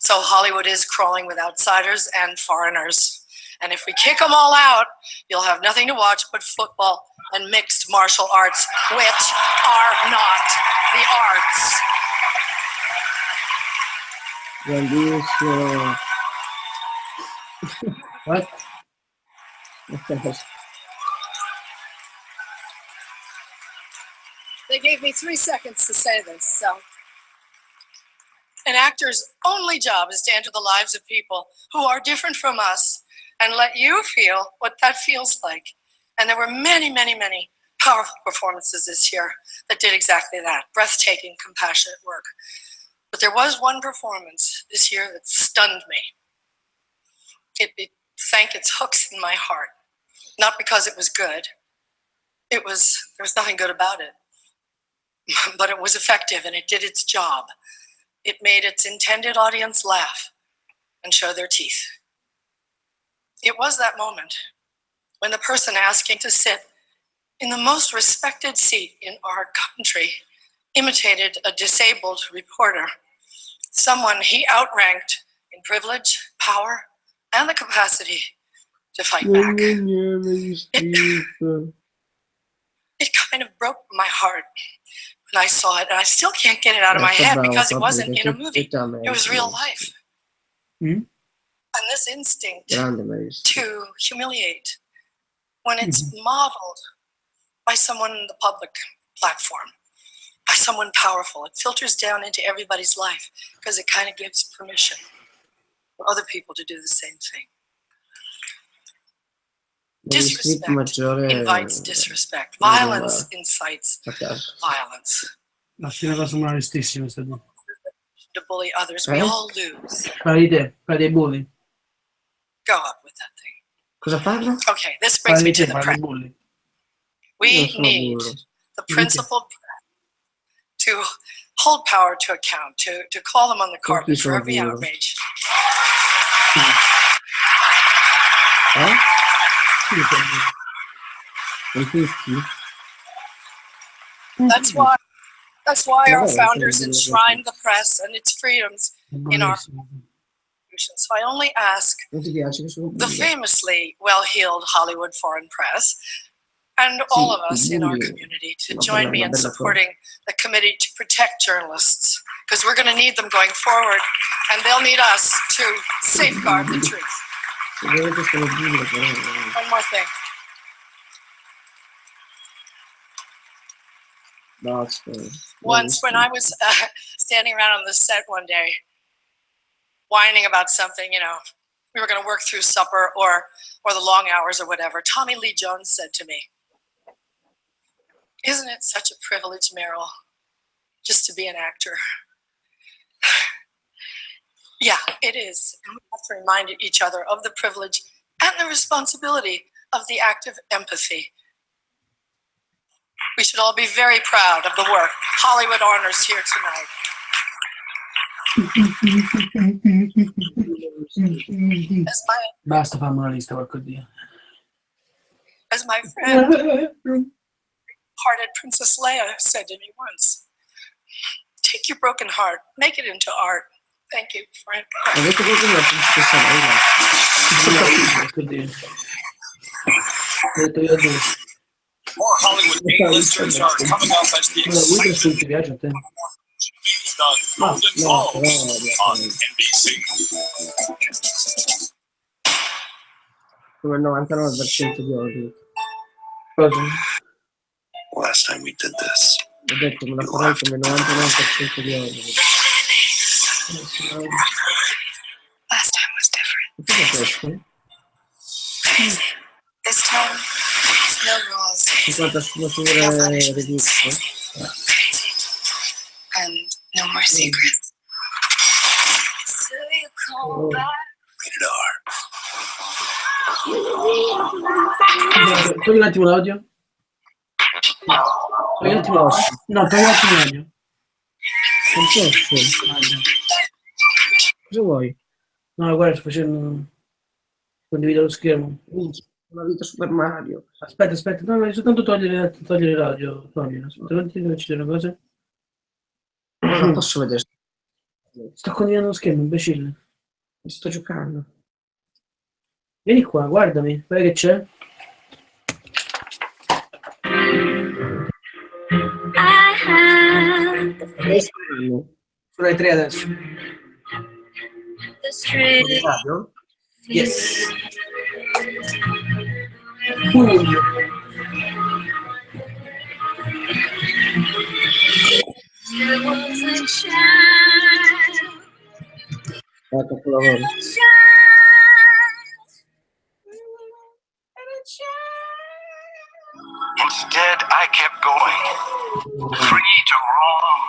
So Hollywood is crawling with outsiders and foreigners. And if we kick them all out, you'll have nothing to watch but football and mixed martial arts, which are not the arts. Grandissimo. What? They gave me 3 seconds to say this, so. An actor's only job is to enter the lives of people who are different from us and let you feel what that feels like. And there were many, many, many powerful performances this year that did exactly that. Breathtaking, compassionate work. But there was one performance this year that stunned me. It sank its hooks in my heart. Not because it was good. There was nothing good about it. But it was effective and it did its job. It made its intended audience laugh and show their teeth. It was that moment when the person asking to sit in the most respected seat in our country imitated a disabled reporter, someone he outranked in privilege, power, and the capacity to fight back. It kind of broke my heart when I saw it, and I still can't get it out of my head because it wasn't in a movie. It was real life. And this instinct to humiliate, when it's modeled by someone in the public platform, by someone powerful, it filters down into everybody's life because it kind of gives permission for other people to do the same thing. Disrespect invites disrespect. Violence incites violence. Ma sì, una cosa moralistissima sta lì. To bully others, we all lose. Fai dei bulli. Go up with that thing. Cosa parla? Okay, this brings me to the Fai press. dei bulli. We need the principled press to hold power to account, to call them on the carpet for every outrage. That's why our founders enshrined the press and its freedoms in our Constitution. So I only ask the famously well-heeled Hollywood Foreign Press and all of us in our community to join me in supporting the Committee to Protect Journalists, because we're going to need them going forward, and they'll need us to safeguard the truth. Ovviamente sono due, però... One more thing. Basta. Once, when I was standing around on the set one day, whining about something, you know, we were going to work through supper or the long hours or whatever, Tommy Lee Jones said to me, "Isn't it such a privilege, Meryl, just to be an actor?" Yeah, it is. And we have to remind each other of the privilege and the responsibility of the act of empathy. We should all be very proud of the work Hollywood honors here tonight. Basta farmi una lista, porco Dio. As my friend, hearted Princess Leia said to me once, "Take your broken heart, make it into art." Thank you, Frank. Ha detto qualcuno la principessa Leia. Porco Dio. Ho detto io due. More Hollywood A-listers are coming up as the Allora, lui exciting non ti piace a te? Golden Globes on NBC. Come il 99% di Hollywood. Cosa? Last time we did this, Ho detto me la farei come il 99% di Hollywood. Last time was different. Cosa è questo? Crazy. This time, there's no rules. 50 sfumature ridicole. Crazy. And no more secrets. So you call back. rated R. Togli un attimo l'audio. Togli un attimo l'audio. No, togli un attimo l'audio. Non posso. Cosa vuoi? No, guarda, sto facendo... Condivido lo schermo. Una vita Super Mario. Aspetta, no, devi soltanto togliere l'audio. Toglielo. Aspetta, avanti che ci sono cose. Non posso vedere. Sto condividendo lo schermo, imbecille. Mi sto giocando. Vieni qua, guardami. Guarda che c'è. Sulle 3 adesso. Radio? Yes. Capolavoro. Instead, I kept going, free to roam,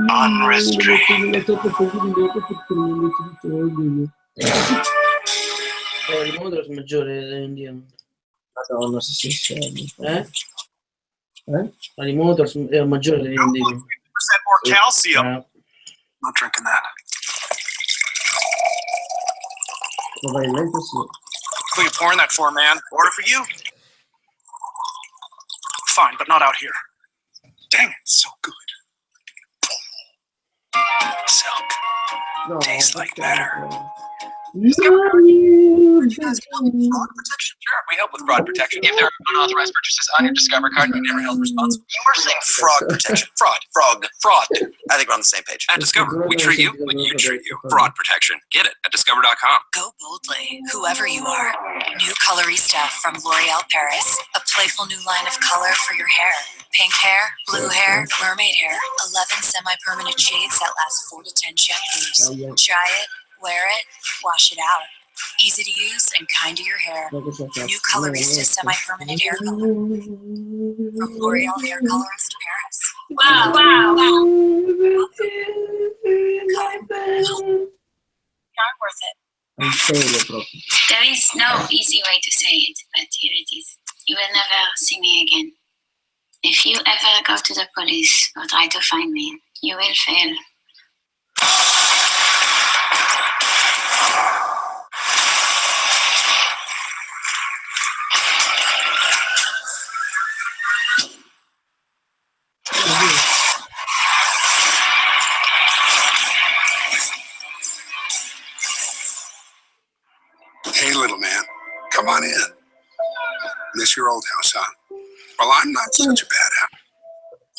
unrestrained. Il modo è maggiore indiano. Madonna, se sei Eh? Il modo è maggiore dell'indiano. Percent more calcium. Not drinking that. Probabilmente sì. Who are you pouring that for, man? Order for you? Fine, but not out here. Dang it, so good. Silk. No, tastes like butter. Sure, we help with fraud protection. If there are unauthorized purchases on your Discover card, you're never held responsible. You were saying frog protection. Fraud. I think we're on the same page. At Discover, we treat you like you treat you. Fraud protection. Get it at discover.com. Go boldly, whoever you are. New Colorista from L'Oreal Paris. A playful new line of color for your hair. Pink hair, blue hair, mermaid hair. 11 semi-permanent shades that last 4 to 10 shampoos. Try it, wear it, wash it out. Easy to use and kind to your hair. New Colorista semi-permanent hair color. From L'Oreal Hair Colorist Paris. Wow. Not worth it. There is no easy way to say it, but here it is. You will never see me again. If you ever go to the police or try to find me, you will fail. Hey, little man, come on in. Miss your old house, huh? Well, I'm not such a bad apple.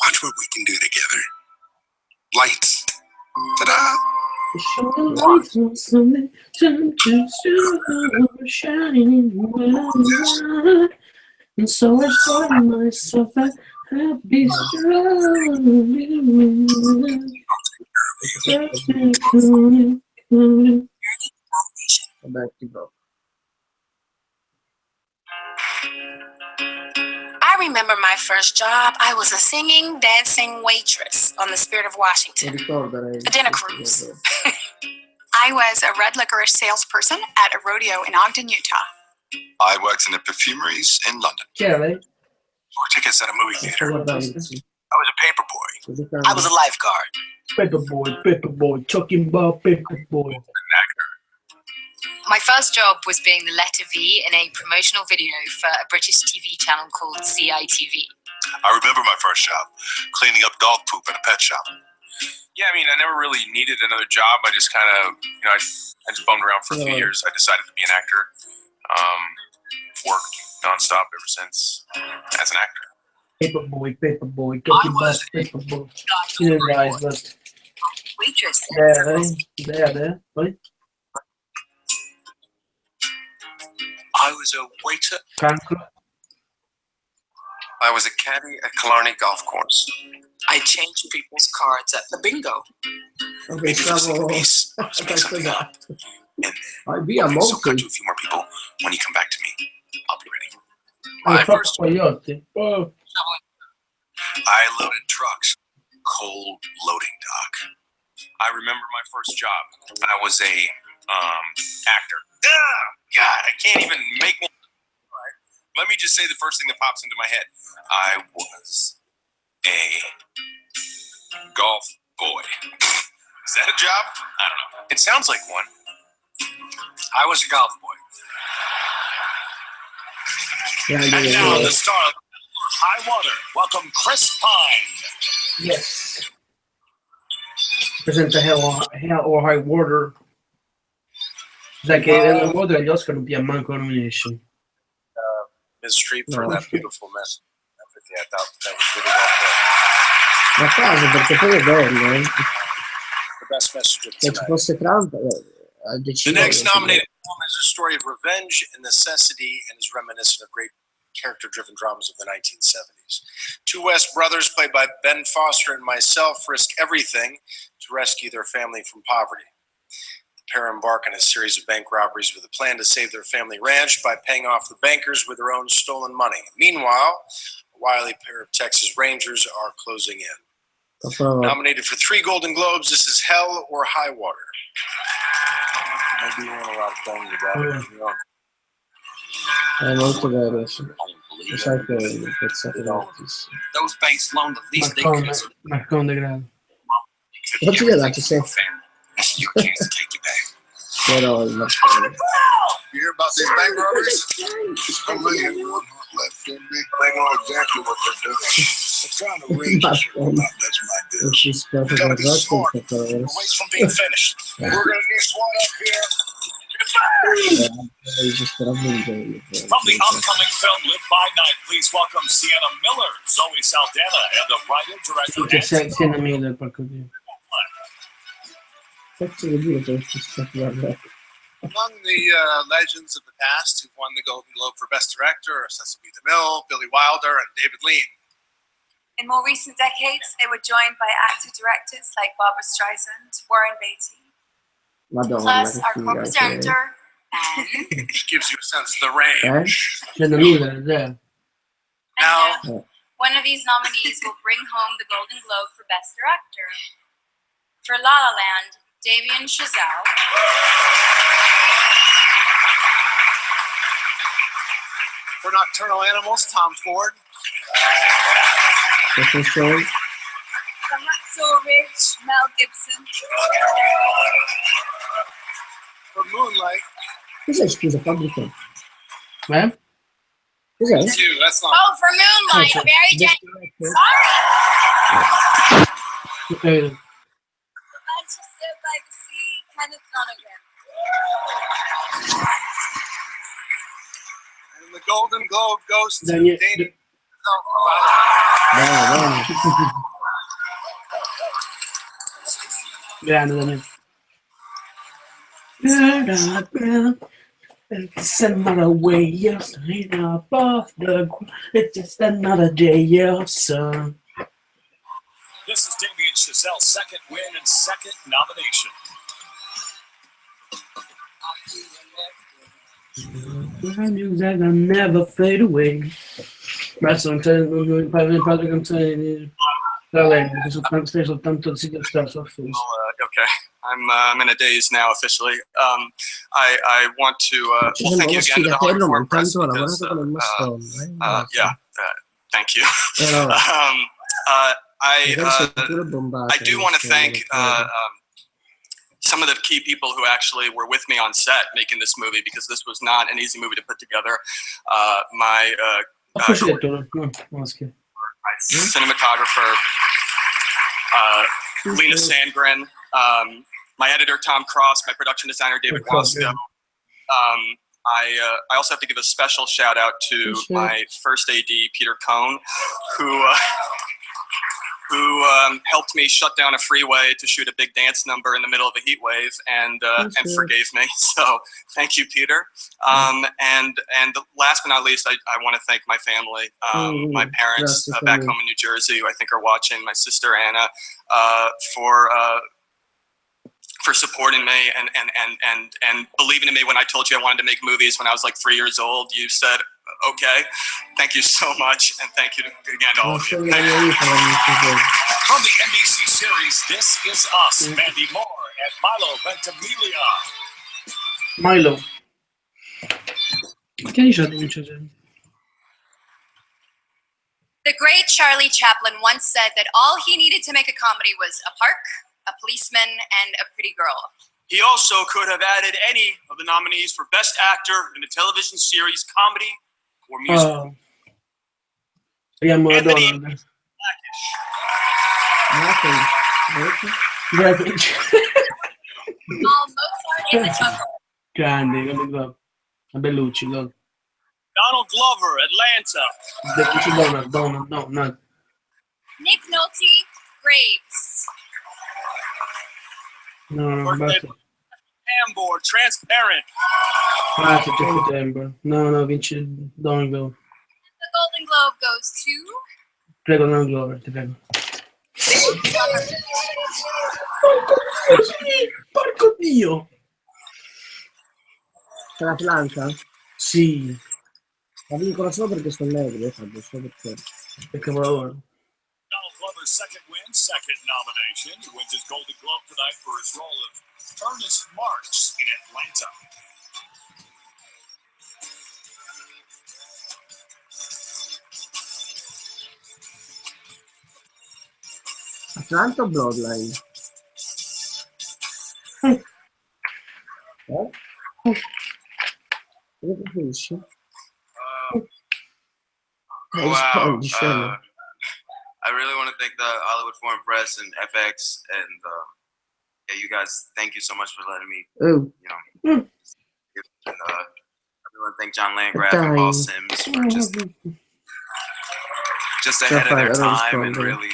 Watch what we can do together. Lights. Ta-da! Shining lights on Sunday, time to shining in the night. And so I find myself a happy Vabbè, tipo. I remember my first job. I was a singing, dancing waitress on the Spirit of Washington, a dinner cruise. I was a red licorice salesperson at a rodeo in Ogden, Utah. I worked in the perfumeries in London. Or tickets at a movie theater. I was a paper boy. I was a lifeguard. Paper boy, talking about paper boy. My first job was being the letter V in a promotional video for a British TV channel called CITV. I remember my first job, cleaning up dog poop in a pet shop. Yeah, I mean, I never really needed another job. I just kind of, I just bummed around for a few years. I decided to be an actor. Worked nonstop ever since as an actor. Paper boy, talking about paper boy. You didn't rise, but Waitress. there. Right? I was a waiter. Cancro. I was a caddy at Killarney Golf Course. I changed people's cards at the bingo. Ok, stavo... via So molto. cut to a few more people. When you come back to me, I'll be ready. Hai fatto Coyote. Oh. I loaded trucks. Cold loading dock. I remember my first job. I was a actor. God, I can't even make one. Let me just say the first thing that pops into my head. I was a golf boy. Is that a job? I don't know. It sounds like one. I was a golf boy. And now the star of High Water. Welcome Chris Pine. Yes. Presenta Hell or High Water. Dai che Hell or Water agli Oscar non pia manco la nomination. Ms. Streep for No. that beautiful message. I thought that was really well put. Ma quasi, perché poi è bello, eh. The best message of Se ci tonight. fosse Trump, ha The deciso. next nominated film is a story of revenge and necessity and is reminiscent of great character-driven dramas of the 1970s. Two West brothers, played by Ben Foster and myself, risk everything to rescue their family from poverty. The pair embark on a series of bank robberies with a plan to save their family ranch by paying off the bankers with their own stolen money. Meanwhile, a wily pair of Texas Rangers are closing in. Nominated for 3 Golden Globes, this is Hell or High Water. Maybe you want a lot of things about it. You know. È molto vero, sì. Lo sai che è un pezzetto bellissimo. Those banks loaned the least they could. Marconde grave. Quanti gli ha dato? Sei. This is your chance to take you back. Però il You hear about these bank robberies? Only one left in me. They know exactly what they're doing. They're trying to raise us. That's my deal. non si scopre per Rossi che We're ways from being finished. We're gonna need SWAT up here. From From the upcoming film Live by Night, please welcome Sienna Miller, Zoe Saldana, and the writer director Che sei una Miller, porco dio. Cazzo vuol dire che ci sta guardando? Among the legends of the past who've won the Golden Globe for Best Director are Cecil B. DeMille, Billy Wilder, and David Lean. In more recent decades, they were joined by actor-directors like Barbara Streisand, Warren Beatty, Madonna, plus che our figa che è. co-presenter, and Which gives you a sense of the range. C'è una Miller, there. now one of these nominees will bring home the Golden Globe for Best Director. For La La Land, Damien Chazelle. For Nocturnal Animals, Tom Ford. Che funziona? For Hacksaw Ridge, Mel Gibson. For Moonlight. Cos'è, scusa, fabbrica? Eh? Cos'è? Two, that's not. Oh, for Moonlight, Okay. Barry Jenkins. Sorry. Manchester by the Sea, Kenneth Lonergan. And the Golden Globe goes to Daniel- Dana. Grande da me. It's another way of staying above the ground. It's just another day of sun. This is Damien Chazelle's second win and second nomination. My music will never fade away. Adesso non c'è il padre canzone da lei, perché stai soltanto zitto stesso. Okay, I'm in a daze now officially. I want to well, thank you again to the Hollywood Foreign Press because thank you. I do want to thank some of the key people who actually were with me on set making this movie, because this was not an easy movie to put together. My cinematographer, Lena Sandgren, my editor, Tom Cross, my production designer, David Wasco. I also have to give a special shout out to my first AD, Peter Cohn, who helped me shut down a freeway to shoot a big dance number in the middle of a heat wave, and forgave me. So thank you, Peter. And last but not least, I want to thank my family, my parents back home in New Jersey, who I think are watching, my sister Anna, for supporting me and believing in me when I told you I wanted to make movies when I was like 3 years old. You said, okay, thank you so much, and thank you again to all of you. From the NBC series This Is Us, Mandy Moore and Milo Ventimiglia. Milo. Che dice The great Charlie Chaplin once said that all he needed to make a comedy was a park, a policeman, and a pretty girl. He also could have added any of the nominees for Best Actor in a television series, comedy, or musical. Abbiamo la Anthony donna. All Mozart in the Jungle. Grande, Bellucci, no. Donald Glover, Atlanta. Donald, no. Nick Nolte, Graves. No, basta. Ambor, Transparent. Basta, c'è tempo. No, vince Donald. The Golden Globe goes to... Prego, Donald Glover, ti prego. Porco Dio! C'è l'Atlanta? Sì. La vincono solo perché sono negri, solo perché. Che capolavoro. Donald Glover's second win, second nomination. He wins his Golden Globe tonight for his role of Ernest Marx in Atlanta. Atlanta o Bloodline? Come preferisci? Wow. I really want to thank the Hollywood Foreign Press and FX, and you guys, thank you so much for letting me, and, I really want to thank John Landgraf and Paul Sims for just ahead of their time and really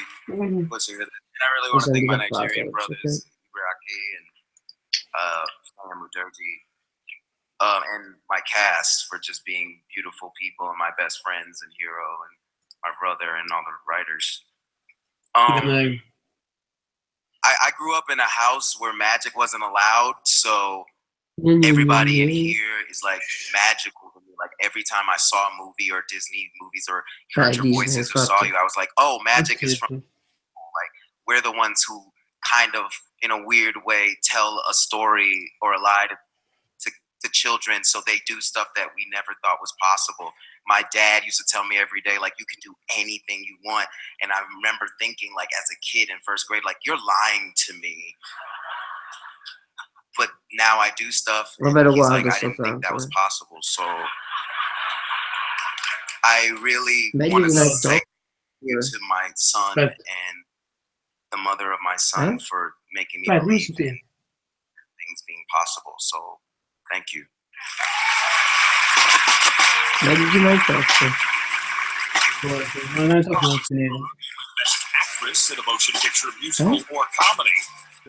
pushing it. And I really want to thank my Nigerian brothers, Iraqi and Sam Muderji, and my cast for just being beautiful people, and my best friends and hero, and my brother, and all the writers. I grew up in a house where magic wasn't allowed, so everybody in here is like magical to me. Like every time I saw a movie or Disney movies or heard your voices or saw you, I was like, oh, magic is from, like, we're the ones who kind of, in a weird way, tell a story or a lie to children, so they do stuff that we never thought was possible. My dad used to tell me every day, like, you can do anything you want. And I remember thinking, like, as a kid in first grade, like, you're lying to me. But now I do stuff. And he's like, I didn't think that was possible. So I really want to say to my son and the mother of my son for making me believe in things being possible. So thank you. Best Actress in a Motion Picture, Musical, or Comedy.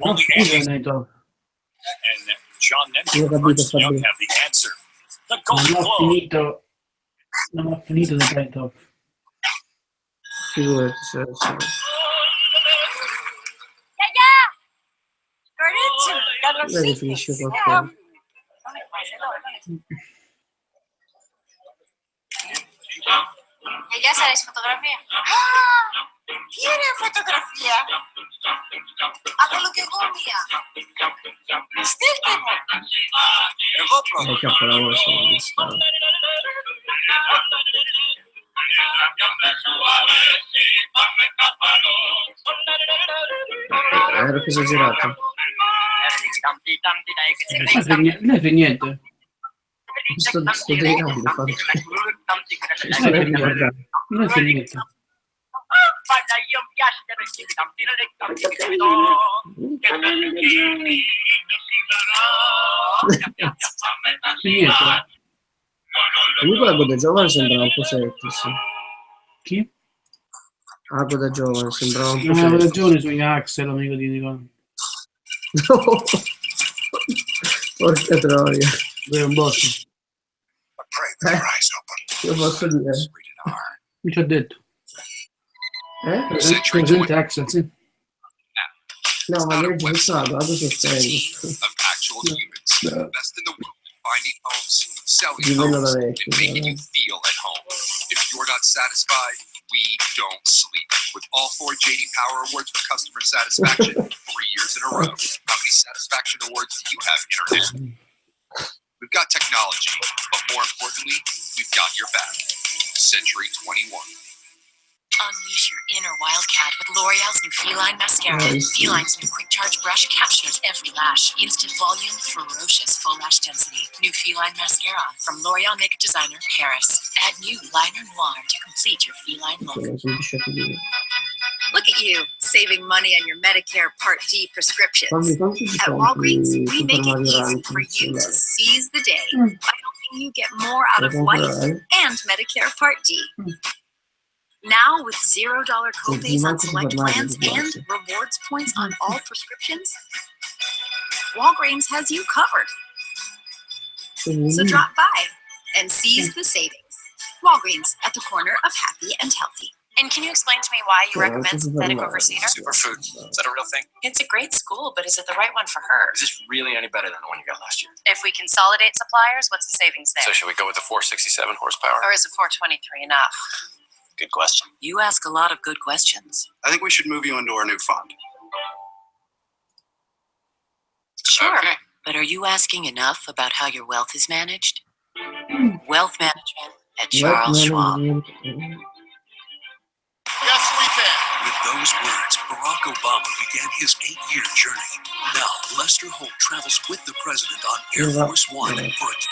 Only Annie and John Io ho Nemco capito, Ernst Young Fabio. have the answer. The Non Golden ho Globe. finito. Non ho finito The Best of. Figurati se... Dai che finisce qualcosa. ¿Ya sabes fotografía? ¿Quiere fotografía? Hazlo que copia. Dai capolavoro sono gli stavi. Ero più esagerato. Non fa niente. Sto delirando, Fabio. Non fa niente. Niente. Comunque Ago da giovane sembrava un po' Settis. Chi? Ago da giovane sembrava un po' Non avevo Settis. ragione sugli Axel, amico di Nicola. No! Porca troia. È un botto. Lo posso dire? Mi ci ha detto. Eh? Presente Axel, sì. No, ma io ho pensato, Ago sostegno. Of actual humans, best in the world, finding homes, selling Livello da homes, vecchio. and making you feel at home. If you're not satisfied, we don't sleep. With all 4 JD Power Awards for customer satisfaction, 3 years in a row. How many satisfaction awards do you have, Internet? We've got technology, but more importantly, we've got your back. Century 21. Unleash your inner wildcat with L'Oreal's new Feline Mascara. Feline's new quick charge brush captures every lash. Instant volume, ferocious full lash density. New Feline Mascara from L'Oreal Makeup Designer, Paris. Add new liner noir to complete your feline look. Look at you, saving money on your Medicare Part D prescriptions. At Walgreens, we make it easy for you to seize the day by helping you get more out of life and Medicare Part D. Now with $0 copays on select plans and rewards points on all prescriptions, Walgreens has you covered. So drop by and seize the savings. Walgreens at the corner of happy and healthy. And can you explain to me why you recommend synthetic over cedar? Superfood. Is that a real thing? It's a great school, but is it the right one for her? Is this really any better than the one you got last year? If we consolidate suppliers, what's the savings there? So should we go with the 467 horsepower? Or is a 423 enough? Good question. You ask a lot of good questions. I think we should move you into our new fund. Sure. But are you asking enough about how your wealth is managed? Wealth management at Charles Schwab. Yes, we can. With those words, Barack Obama began his 8-year journey. Now, Lester Holt travels with the president on Air Force One for a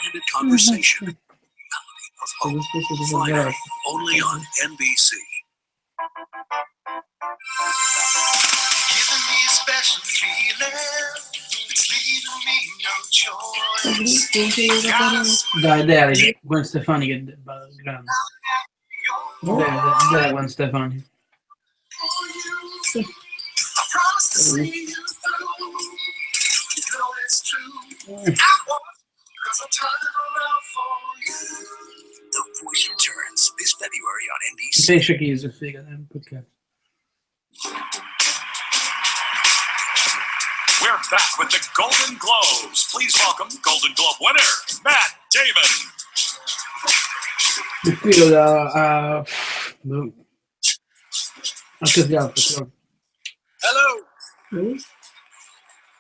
candid conversation. Reality of Hope. Friday, only on NBC. Giving me a special feeling. It's leaving me no choice. Dai, Gwen Stefani che è grande. Dai, Gwen Stefani. I promise to see you through. You know it's true. I want because I'm turning around for you. The Voice returns this February on NBC. Pesce Chiesa, figa, perché? We're back with the Golden Globes. Please welcome Golden Globe winner, Matt Damon. Il filo da... Anche di altro, però. Hello.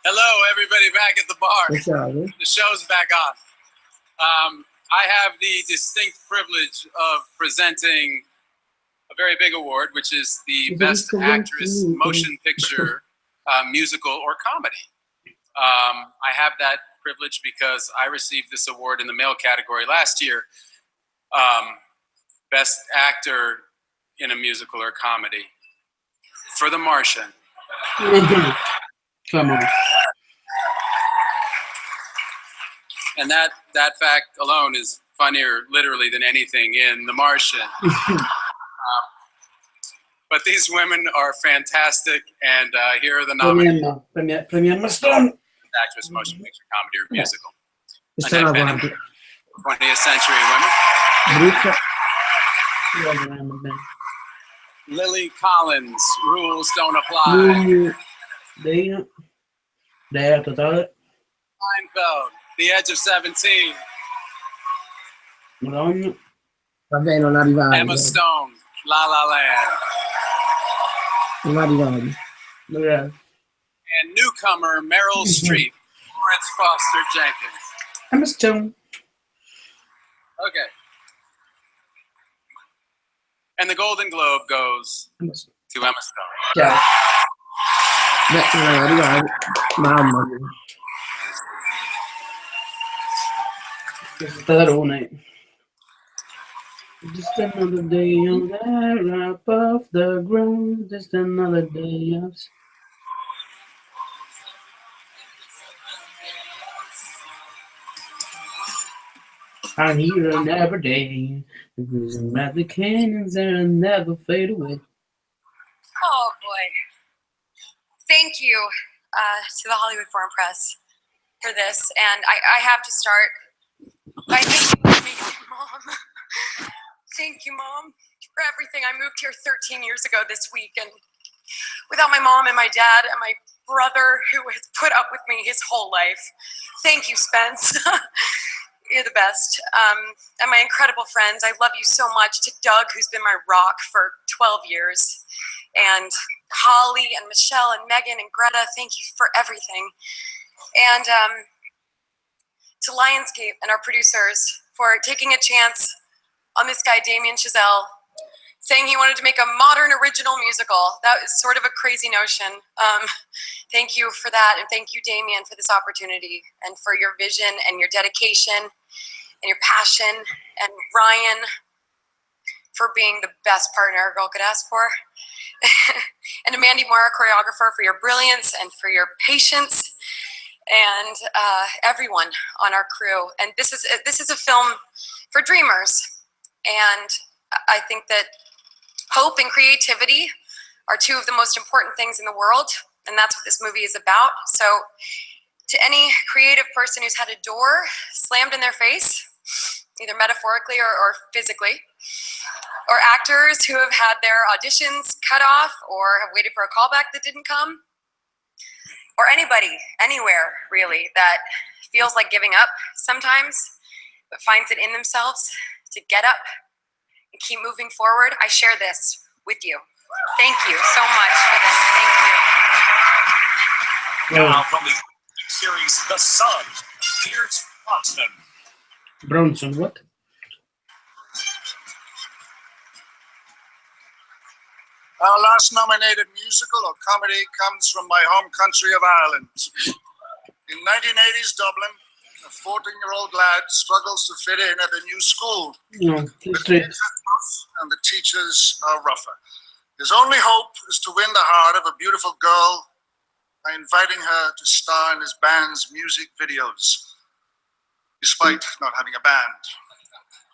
Hello, everybody back at the bar. Pensate? The show's back on. I have the distinct privilege of presenting a very big award, which is the Best Actress Motion Picture Musical or Comedy. I have that privilege because I received this award in the male category last year. Best Actor in a Musical or Comedy for The Martian. Come on. And that fact alone is funnier, literally, than anything in The Martian. But these women are fantastic, and here are the nominees. Premierno Stone. actress, motion picture, comedy, or musical. Questa è una Annette guardia. Bening, 20th Century Women. Brutta. Lily Collins, Rules Don't Apply. Dea totale. Seinfeld, The Edge of 17. Madonna. Vabbè, non arrivavi. Emma Stone, La La Land. Non arrivavi. And newcomer Meryl Streep, Lawrence Foster Jenkins. Emma Stone. Okay. And the Golden Globe goes to Emma Stone. Chiaro. Beh, non arrivavi. Mamma mia. Stradone. Just another day on there above the ground. Just another day of... I'm here on every day. The blues and the canyons that never fade away. Oh boy. Thank you to the Hollywood Foreign Press for this. And I have to start by thanking my amazing mom. Thank you, Mom, for everything. I moved here 13 years ago this week, and without my mom and my dad and my brother who has put up with me his whole life. Thank you, Spence. You're the best. And my incredible friends, I love you so much. To Doug, who's been my rock for 12 years, and Holly and Michelle and Megan and Greta, thank you for everything. And to Lionsgate and our producers for taking a chance on this guy, Damien Chazelle, saying he wanted to make a modern original musical. That is sort of a crazy notion. Thank you for that, and thank you, Damien, for this opportunity, and for your vision and your dedication and your passion, and Ryan for being the best partner a girl could ask for. And to Mandy Moore, choreographer, for your brilliance and for your patience, and everyone on our crew. And this is a film for dreamers, and I think that hope and creativity are two of the most important things in the world, and that's what this movie is about. So to any creative person who's had a door slammed in their face, either metaphorically or physically, or actors who have had their auditions cut off or have waited for a callback that didn't come, or anybody, anywhere really, that feels like giving up sometimes, but finds it in themselves to get up and keep moving forward, I share this with you. Thank you so much for this. Thank you. Now from the series The Sun, Pierce Brosnan. Bronson, what? Our last nominated musical or comedy comes from my home country of Ireland. In 1980s Dublin, a 14-year-old lad struggles to fit in at a new school. No, The kids are tough and the teachers are rougher. His only hope is to win the heart of a beautiful girl by inviting her to star in his band's music videos, despite not having a band.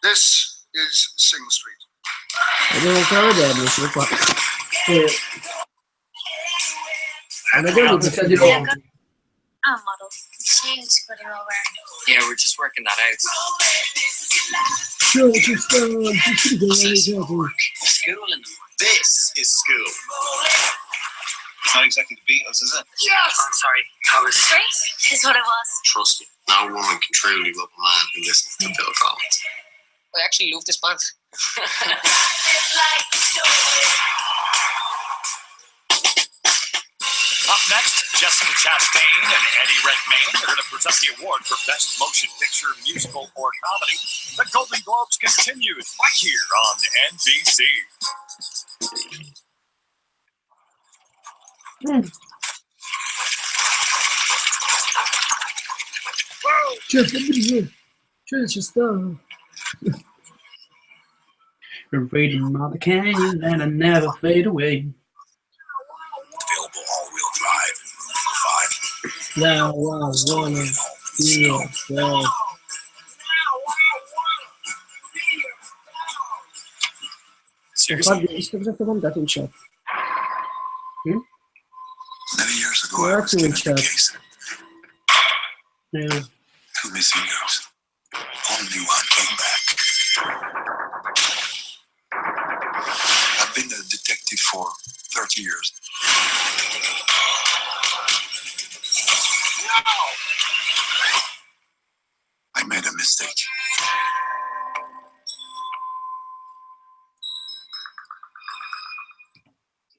This is Sing Street. Devo ancora vederlo, sono qua. I'm model. She's putting over. Yeah, we're just working that out. School in the morning. This is school. It's not exactly the Beatles, is it? Yes! I'm sorry. I was... Great is what it was. Trust me, no woman can truly love a man who listens to Phil Collins. I actually love this band. Up next, Jessica Chastain and Eddie Redmayne are going to present the award for Best Motion Picture, Musical, or Comedy. The Golden Globes continues right here on NBC. C'è sta. We're raiding all the canyons and I never fade away. Available all-wheel drive and room for 5. Now I wanna feel so. Seriously? Visto cosa ti ho mandato in chat? Many years ago, I was given a case. Yeah. Two missing girls. Only one came back. I've been a detective for 30 years. I made a mistake.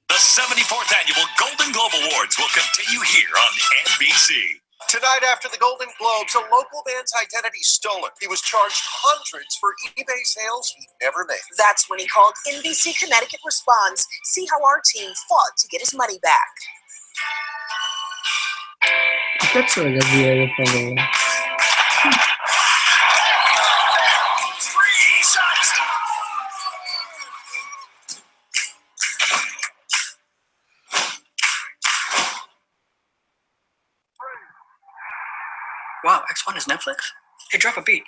The 74th Annual Golden Globe Awards will continue here on NBC. Tonight after the Golden Globes, a local man's identity stolen. He was charged hundreds for eBay sales he never made. That's when he called NBC Connecticut Responds. See how our team fought to get his money back. Cazzo che dire che fa? Wow, X1 is Netflix? Hey, drop a beat.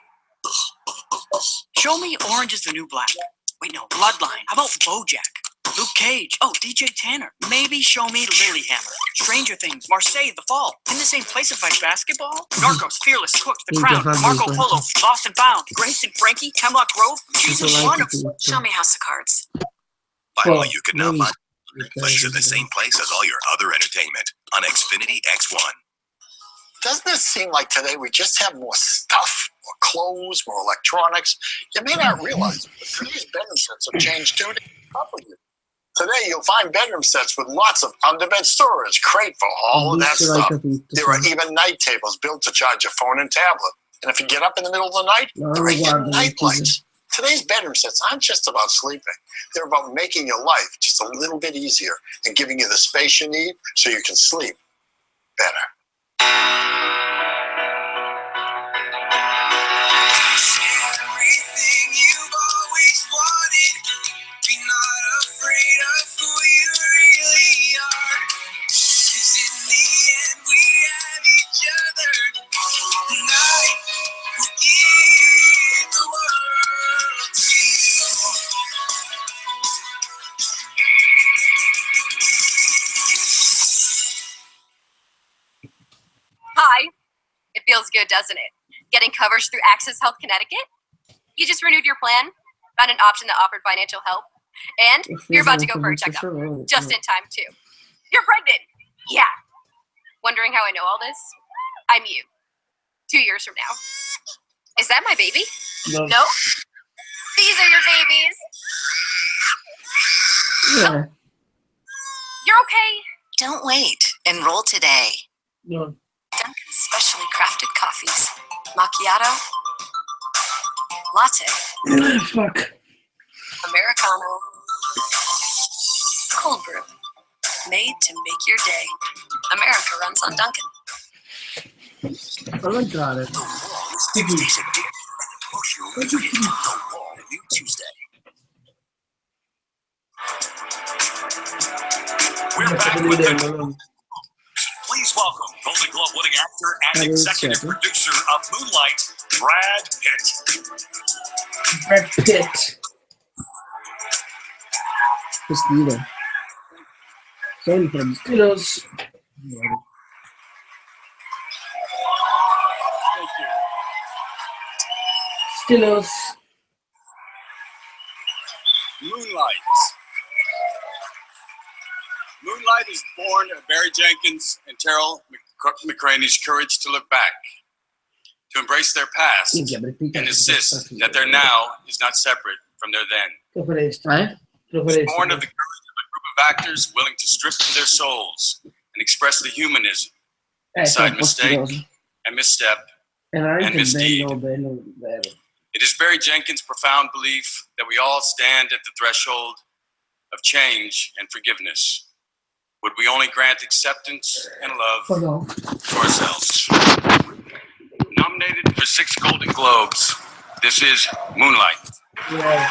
Show me Orange is the New Black. Wait, no, Bloodline. How about BoJack? Luke Cage. Oh, DJ Tanner. Maybe show me Lilyhammer. Stranger Things. Marseille, The Fall. In the same place as my basketball? Narcos, Fearless, Cooked, The Crown, Marco Polo, Lost and Found, Grace and Frankie, Hemlock Grove, season 1 of... Show me House of Cards. Finally, you can now find Netflix in the same place as all your other entertainment on Xfinity X1. Doesn't it seem like today we just have more stuff, more clothes, more electronics? You may not realize it, but today's bedroom sets have changed too to keep up with you. Today you'll find bedroom sets with lots of underbed storage, crate for all of that stuff. There are even night tables built to charge your phone and tablet. And if you get up in the middle of the night, there are even night lights. Today's bedroom sets aren't just about sleeping. They're about making your life just a little bit easier and giving you the space you need so you can sleep better. Everything you've always wanted. Be not afraid of who you really are. 'Cause in the end we have each other. And I will give the world to you. Hi. It feels good, doesn't it? Getting coverage through Access Health Connecticut? You just renewed your plan, found an option that offered financial help, and you're about to go for a checkup. Just in time, too. You're pregnant! Yeah. Wondering how I know all this? I'm you. 2 years from now. Is that my baby? No. No? These are your babies! Yeah. You're okay? Don't wait. Enroll today. No. Dunkin's specially crafted coffees. Macchiato. Latte. Fuck. Americano. Cold brew. Made to make your day. America runs on Dunkin'. Fallo entrare. New Tuesday. We're back with the... Please welcome Golden Globe winning actor and executive producer of Moonlight, Brad Pitt. Brad Pitt. Che stile. Sempre di Stilos. Stilos. Moonlight. Moonlight is born of Barry Jenkins and Terrell McCraney's courage to look back, to embrace their past, and insist that their now is not separate from their then. It's born of the courage of a group of actors willing to strip to their souls and express the humanism inside mistake and misstep and misdeed. It is Barry Jenkins' profound belief that we all stand at the threshold of change and forgiveness. Would we only grant acceptance and love to ourselves? Nominated for 6 Golden Globes, this is Moonlight. Yeah.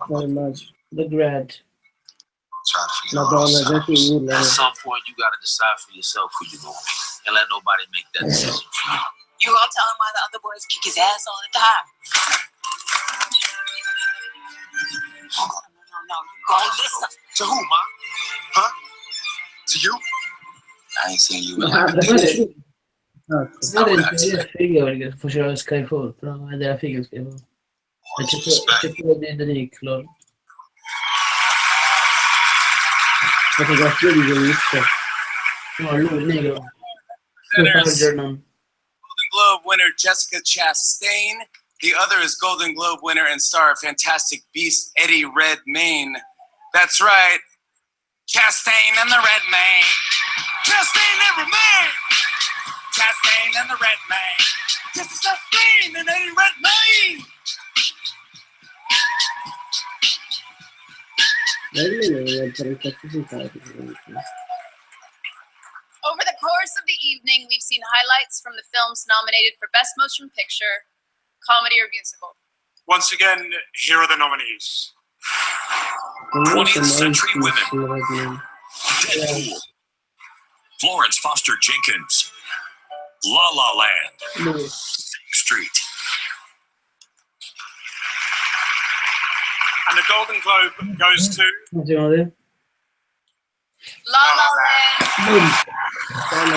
Very much. The Grad. Madonna, at some point, you gotta decide for yourself who you're gonna be, and let nobody make that decision for you. You gonna tell him why the other boys kick his ass all the time? No, you gonna listen. To who, Ma? Huh? To you? I ain't seen you in Ah, like a per decade. me- Madre in teoria è figa perché faceva Skyfall, però ed era figa Skyfall. E c'è quello di Drake, loro. Fotografia di Drake. No, lui è negro. Golden Globe winner Jessica Chastain. The other is Golden Globe winner and star of Fantastic Beasts, Eddie Redmayne. That's right. Chastain and the Redmayne. Chastain and Redmayne. Chastain and the Redmayne. Jessica Chastain and Eddie Redmayne. Over the course of the evening, we've seen highlights from the films nominated for Best Motion Picture, Comedy or Musical. Once again, here are the nominees. 20th Century Women. Deadpool. Florence Foster Jenkins. La La Land. Street. And the Golden Globe goes to... La La Land.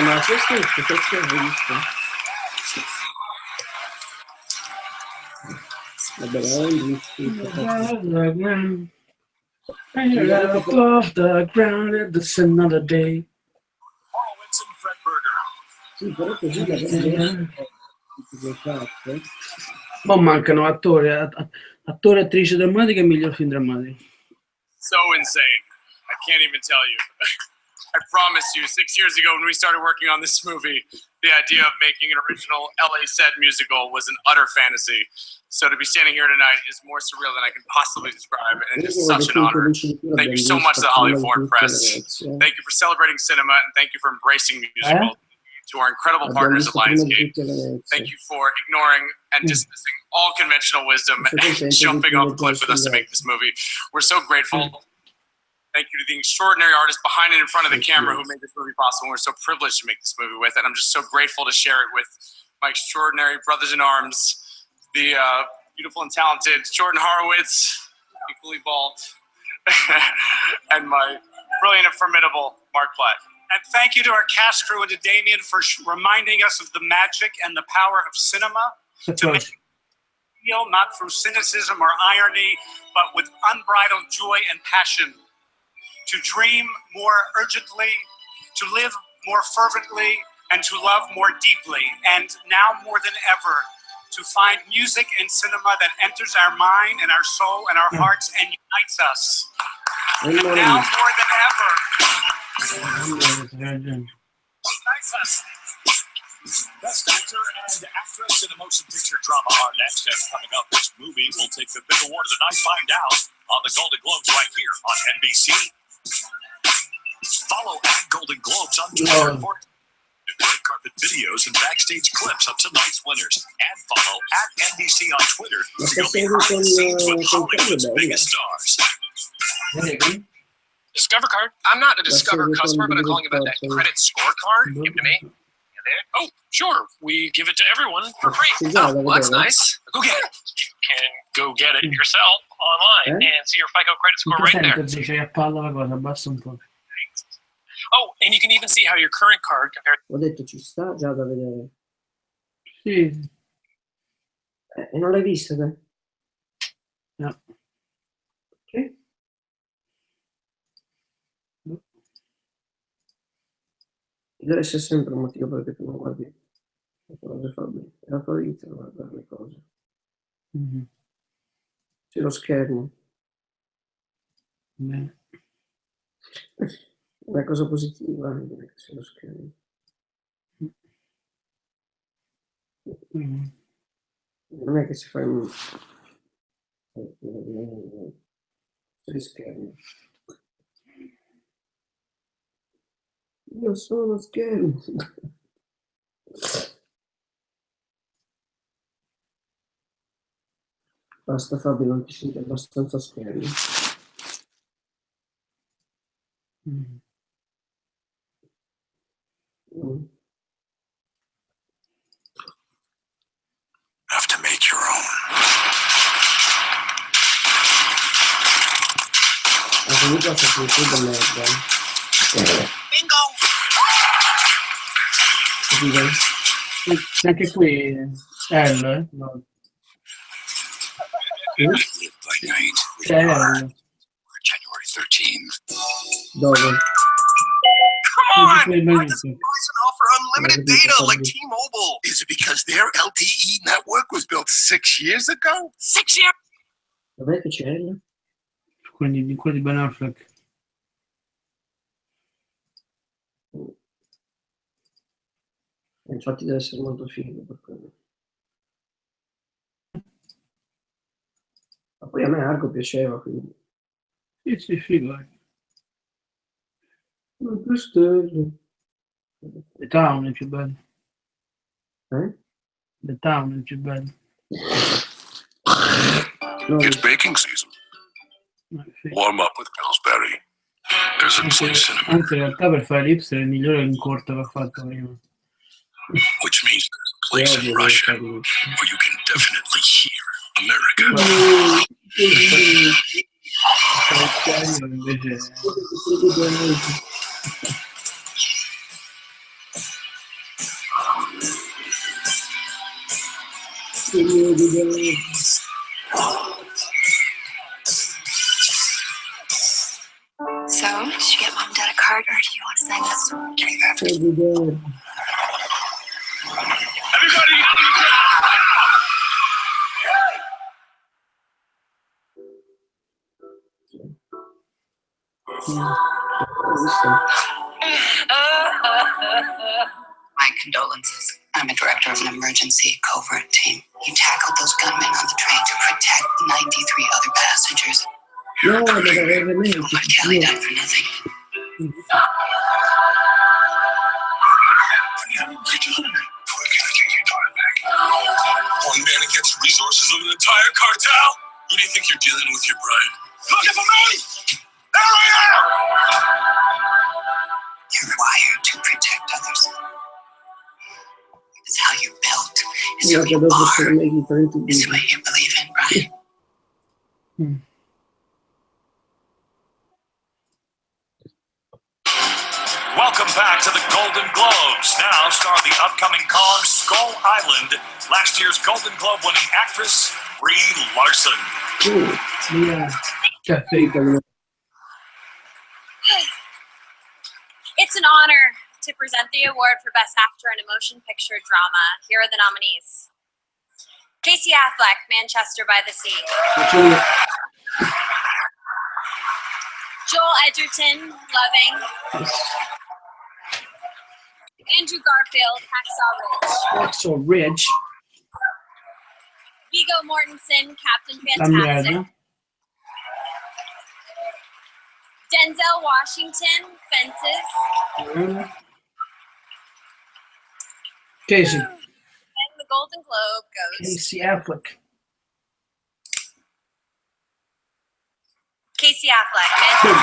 Ma c'è scritto, che ho visto? Vabbè, Above the ground, it's another day. Sì, però così la Ma mancano attori, attore, attrice drammatica e miglior film drammatico. So insane. I can't even tell you. I promise you, 6 years ago when we started working on this movie, the idea of making an original LA set musical was an utter fantasy. So to be standing here tonight is more surreal than I can possibly describe, and it's such an honor. Thank you so much to the Hollywood Foreign Press. Thank you for celebrating cinema, and thank you for embracing musical. To our incredible partners at Lionsgate, thank you for ignoring and dismissing all conventional wisdom and jumping off a cliff with us to make this movie. We're so grateful. Thank you to the extraordinary artists behind and in front of the camera who made this movie possible. We're so privileged to make this movie with, and I'm just so grateful to share it with my extraordinary brothers in arms, the beautiful and talented Jordan Horowitz, equally bald, and my brilliant and formidable Mark Platt. And thank you to our cast crew and to Damien for reminding us of the magic and the power of cinema. To make it feel not through cynicism or irony, but with unbridled joy and passion. To dream more urgently, to live more fervently, and to love more deeply. And now more than ever, to find music and cinema that enters our mind and our soul and our hearts and unites us. And now more than ever, Unites us. Best actor and actress in a motion picture drama are next, and coming up, which movie will take the big award of the night? Find out on the Golden Globes right here on NBC. Follow at Golden Globes on Twitter for red carpet videos and backstage clips of tonight's winners, and follow at NBC on Twitter to go behind the scenes with Hollywood's biggest stars. Discover card? I'm not a Discover customer, but I'm calling about that credit scorecard. Give it to me. Oh, sure. We give it to everyone for free. Oh, well, that's nice. Go get it. You can go get it yourself online and see your FICO credit score right there. Oh, and you can even see how your current card compares. Ho detto ci sta già da vedere. Sì. E non l'hai vista te? No. Ok. Deve essere sempre un motivo perché tu non guardi le cose, Fabio. È la tua vita guardare le cose. C'è lo schermo. È una cosa positiva anche che c'è lo schermo. Non è che si fa gli schermi. Io sono schermo. Basta Fabio, non ti senti abbastanza schermo. Have to make your own. Comunque ha fatto il tuo merda. Bingo! Anche qui L, no. C'è L. January 13th. Dove? Come on! Why doesn't Verizon offer unlimited data like T-Mobile? Is it because their LTE network was built 6 years ago? 6 years? Dov'è che c'è L? Quelli di Ben Affleck. Infatti deve essere molto figo per quello. Ma poi a me Argo piaceva, quindi. Sì, figo. Più stelle. The Town è più bello. Eh? The Town è più bello. It's baking season. Warm up with Pillsbury. There's a place in Anzi, in realtà per fare l'hipster è il migliore in corto che ha fatto prima. which means there's a place in Russia where you can definitely hear America. So, did you get Mom and Dad a card, or do you want to sign this one? My condolences. I'm a director of an emergency covert team. You tackled those gunmen on the train to protect 93 other passengers. No, veramente. But Kelly died for nothing. One man against resources of an entire cartel? Who do you think you're dealing with, your bride? Looking for me! There I am! You're wired to protect others. It's how you're built. It's who you are. It's what you believe in, Brian. Welcome back to the Golden Globes. Now star the upcoming Kong Skull Island, last year's Golden Globe winning actress, Brie Larson. It's an honor to present the award for Best Actor in a Motion Picture Drama. Here are the nominees. Casey Affleck, Manchester by the Sea. Joel Edgerton, Loving. Andrew Garfield, Hacksaw Ridge. Hacksaw Ridge. Viggo Mortensen, Captain La Fantastic. merda. Denzel Washington, Fences. Casey. And the Golden Globe goes Casey Affleck. Casey Affleck, Manchester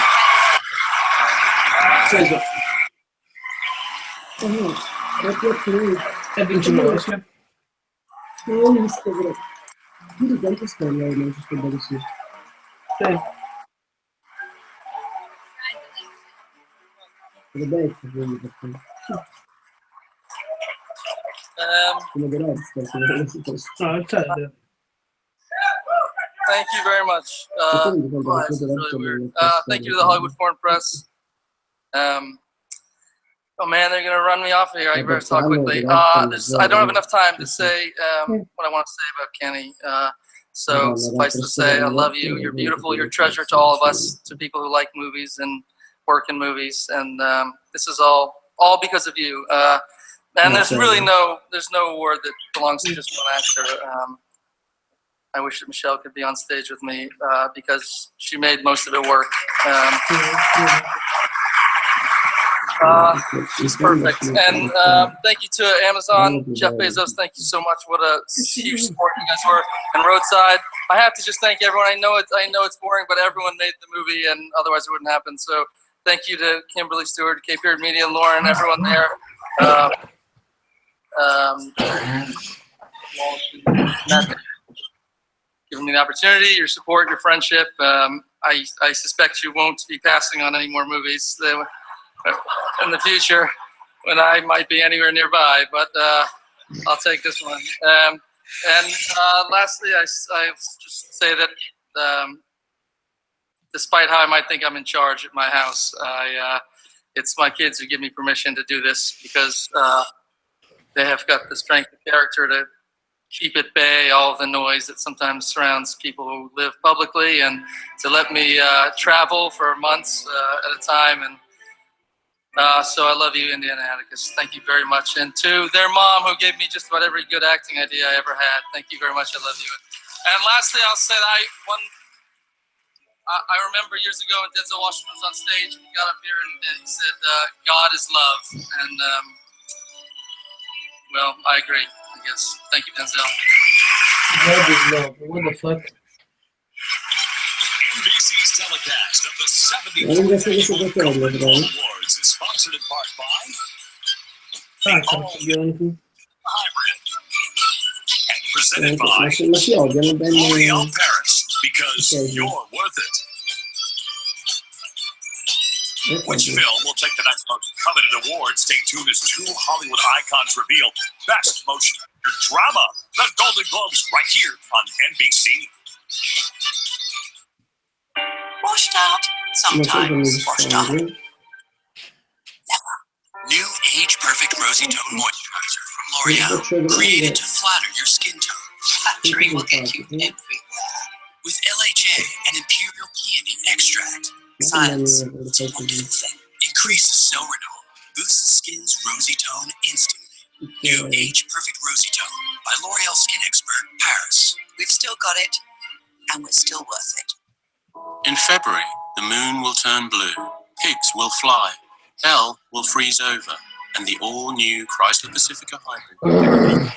by the Sea. E vince l'Oscar. Non ho visto però. Di quanto sta andando su quello sì. Dovrebbe essere quello perché. Come deve essere. Thank you very much. Wow, this is really weird. Thank you to the Hollywood Foreign Press. Oh man, they're gonna run me off of here. I better talk quickly. I don't have enough time to say what I want to say about Kenny. So suffice to say, I love you. You're beautiful. You're a treasure to all of us, to people who like movies and work in movies. And this is all because of you. And there's really no award that belongs to just one actor. I wish that Michelle could be on stage with me because she made most of it work. She's perfect. And thank you to Amazon, Jeff Bezos. Thank you so much. What a huge support you guys were. And Roadside. I have to just thank everyone. I know it's boring, but everyone made the movie, and otherwise it wouldn't happen. So thank you to Kimberly Stewart, Cape Period Media, Lauren, everyone there. Giving me the opportunity, your support, your friendship. I suspect you won't be passing on any more movies in the future. when I might be anywhere nearby, but I'll take this one. Lastly, I just say that despite how I might think I'm in charge at my house, it's my kids who give me permission to do this because they have got the strength of character to keep at bay all of the noise that sometimes surrounds people who live publicly, and to let me travel for months at a time. And so I love you, Indiana Atticus. Thank you very much. And to their mom, who gave me just about every good acting idea I ever had, thank you very much. I love you. And lastly, I'll say that I remember years ago when Denzel Washington was on stage, and he got up here and he said, God is love. And, well, I agree, I guess. Thank you, Denzel. God is love. What the fuck? NBC's telecast of the Non mi piace 74th questo Annual fratello, Golden però. Globe Awards is sponsored in part by Coglioni tu. and presented by Ma si odiano bene. L'Oreal Paris, because Ok. you're worth it. Which film will take the next most coveted award? Stay tuned as two Hollywood icons reveal Best Motion Picture Drama. The Golden Globes right here on NBC. Washed out? Sometimes washed out. New Age Perfect Rosy Tone Moisturizer from L'Oreal, created to flatter your skin tone. Flattering will get you everywhere. With LHA and Imperial Peony Extract. Science. Increases cell renewal, boosts skin's rosy tone instantly. New Age Perfect Rosy Tone by L'Oreal skin expert Paris. We've still got it, and we're still worth it. In February, the moon will turn blue, pigs will fly, hell will freeze over, and the all-new Chrysler Pacifica Hybrid.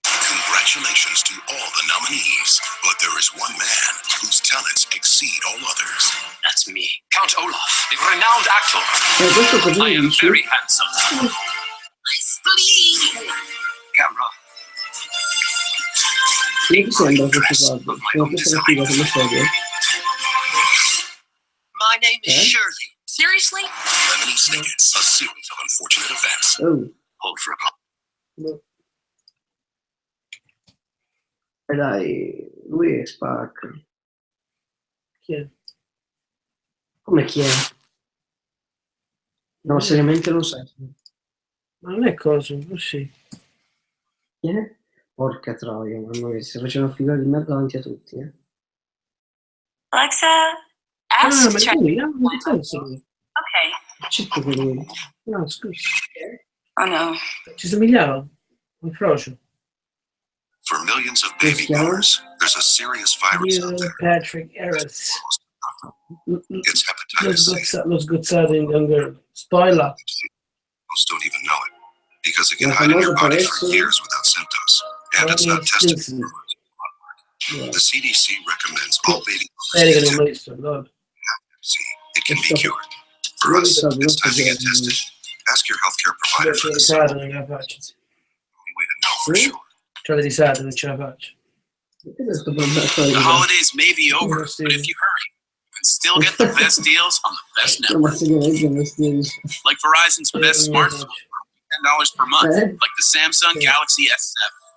Congratulations to all the nominees, but there is one man whose talents exceed all others. That's me, Count Olaf, the renowned actor. Questo cosa I mi am dici? very handsome. Camera. Come ti sembra questo quadro? Come questa cattiva come serie? My name is Shirley. Seriously? Lemony Snicket's a series of unfortunate events. Oh. Hold for a No. Dai, lui è spacca. Chi è? Come chi è? No, seriamente lo sai. Ma non è cosa, sì. Chi è? Porca troia, mamma mia, si facevano figure di merda davanti a tutti, eh. Alexa, Ah, ask ma è check. lui, ah, non penso lui. Okay. Certo che lui. No, scusa. Oh no. Ci somigliava? Un frocio. For millions of baby boomers, there's a serious virus out there. Patrick Harris. It's hepatitis C. Lo sgozzato in Young Girl. Spoiler. Most don't even know it because it can hide in your body for years without symptoms, and it's not tested for blood work. The CDC recommends all baby Speri che non l'ho visto, allora. it can be cured. For us, it's time to get tested. Ask your healthcare provider for C'ho le this. risate, non ce la faccio. C'ho le risate, non ce la faccio. The holidays may be over, but if you hurry, you can still get the best deals on the best network. Like Verizon's best smartphone for $10 per month, like the Samsung Galaxy S7,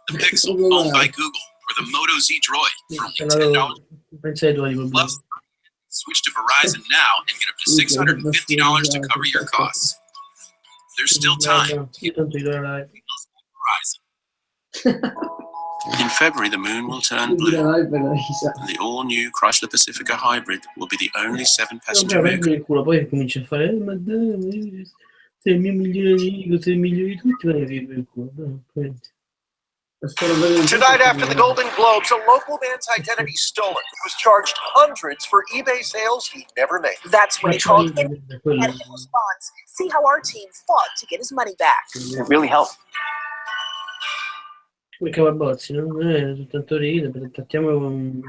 the Pixel owned by Google, or the Moto Z Droid for only $10. Pensai tu ai problemi. Plus, switch to Verizon now and get up to $650 to cover your costs. There's still time. In February, the moon will turn blue, and the all-new Chrysler Pacifica Hybrid will be the only 7-passenger vehicle. Il culo, poi comincia a fare, ma dai, sei il mio migliore amico, sei il migliore di tutti, vai a vivere il culo. Tonight, after the Golden Globes, a local man's identity stolen. He was charged hundreds for eBay sales he never made. That's when he called in and in response, see how our team fought to get his money back. It really helped. Come cavabozzi, no? Tanto ride, perché trattiamo con...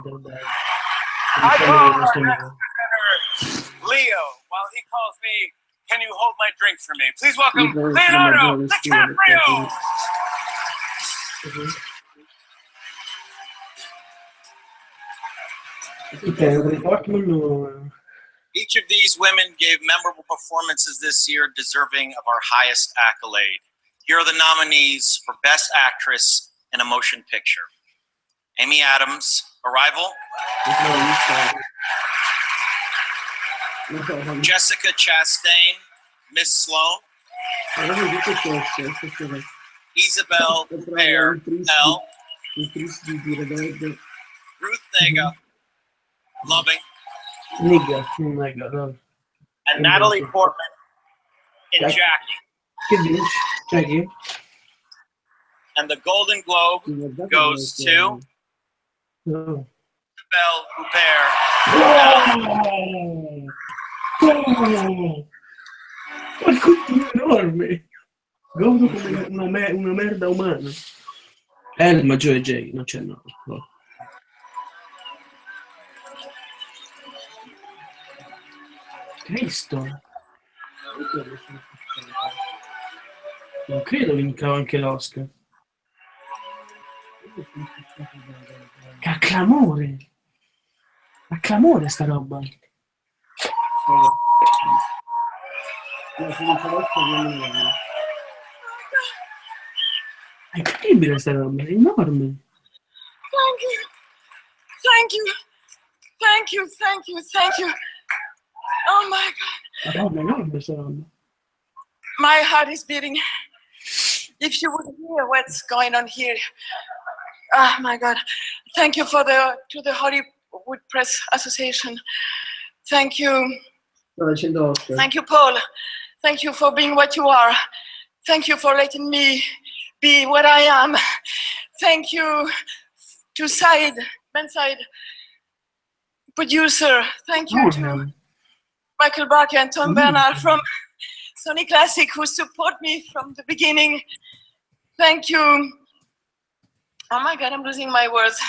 Leo, while he calls me, can you hold my drink for me? Please welcome Leonardo DiCaprio! Each of these women gave memorable performances this year deserving of our highest accolade. Here are the nominees for Best Actress in a Motion Picture. Amy Adams, Arrival. Jessica Chastain, Miss Sloane. Isabelle Huppert, Elle. Ruth Negga, Loving. And Natalie Portman in Jackie. Jackie. And the Golden Globe goes to Isabelle Huppert. Ma il cucchiaio è enorme! Godo come una merda umana. È il maggiore Jay, non c'è no. Cristo! Non credo vinca anche l'Oscar. Che acclamore! Acclamore sta roba! È incredibile sta roba, è enorme! Thank you. Thank you. Thank you. Thank you. Thank you. Oh my God. Madonna, è enorme sta roba! My heart is beating. If you would hear what's going on here. Oh my God. Thank you to the Hollywood Press Association. Thank you. Thank you, Paul. Thank you for being what you are. Thank you for letting me be what I am. Thank you to Ben Said, producer. Thank you to Michael Barker and Tom Bernard from Sony Classic who support me from the beginning. Thank you. Oh my God, I'm losing my words.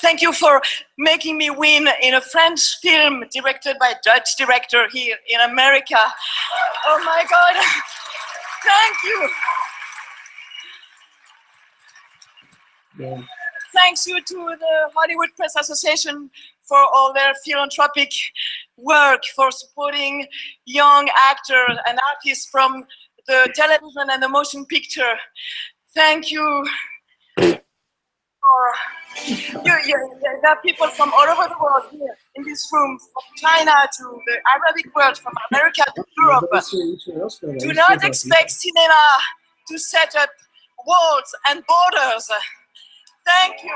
Thank you for making me win in a French film directed by a Dutch director here in America. Oh my God, thank you. Yeah. Thanks you to the Hollywood Press Association for all their philanthropic work, for supporting young actors and artists from the television and the motion picture. Thank you. There are people from all over the world here in this room, from China to the Arabic world, from America to Europe. Do not expect cinema to set up walls and borders. Thank you.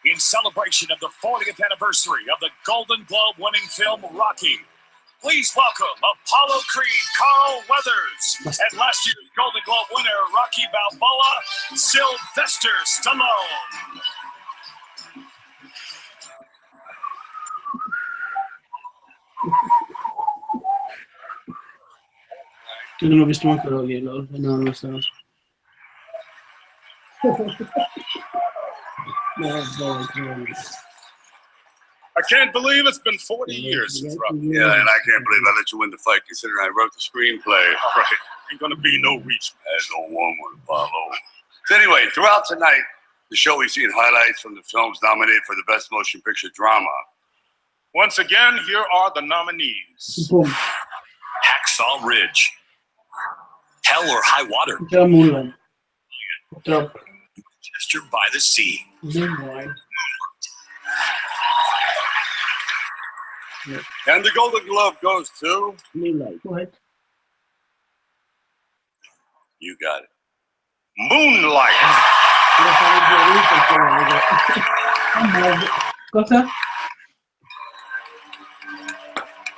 In celebration of the 40th anniversary of the Golden Globe winning film Rocky, please welcome Apollo Creed, Carl Weathers, and last year's Golden Globe winner, Rocky Balboa, Sylvester Stallone. Io non ho visto manco Rocky, no, non sta. I can't believe it's been 40 years since Rocky. Yeah, and I can't believe I let you win the fight, considering I wrote the screenplay. Right. Ain't gonna be no reach, man. No one will follow. So anyway, throughout tonight, the show we've seen highlights from the films nominated for the Best Motion Picture Drama. Once again, here are the nominees. Hacksaw Ridge, Hell or High Water, Manchester by the Sea, And the Golden Glove goes to... What? You got it. Moonlight. Cosa?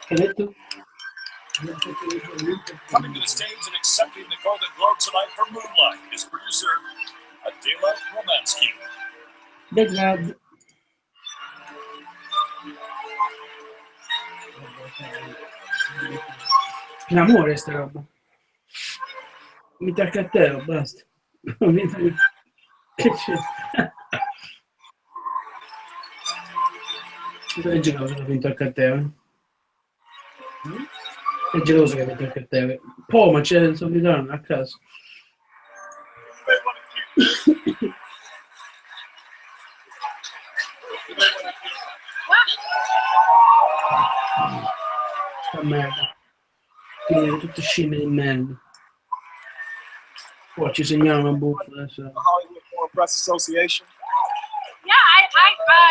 Che hai detto? Coming to the stage and accepting the Golden Globe tonight for Moonlight is producer Adela Romansky. The Glad. L'amore sta roba. Mi tocca a te, basta. Che c'è? È geloso che mi tocca a te, È geloso che mi tocca a te. Ma c'è il solitano a caso. Sta merda. Tutte scimmie di merda. Poi ci segnala una buffa adesso. Hollywood Foreign Press Association. Yeah, I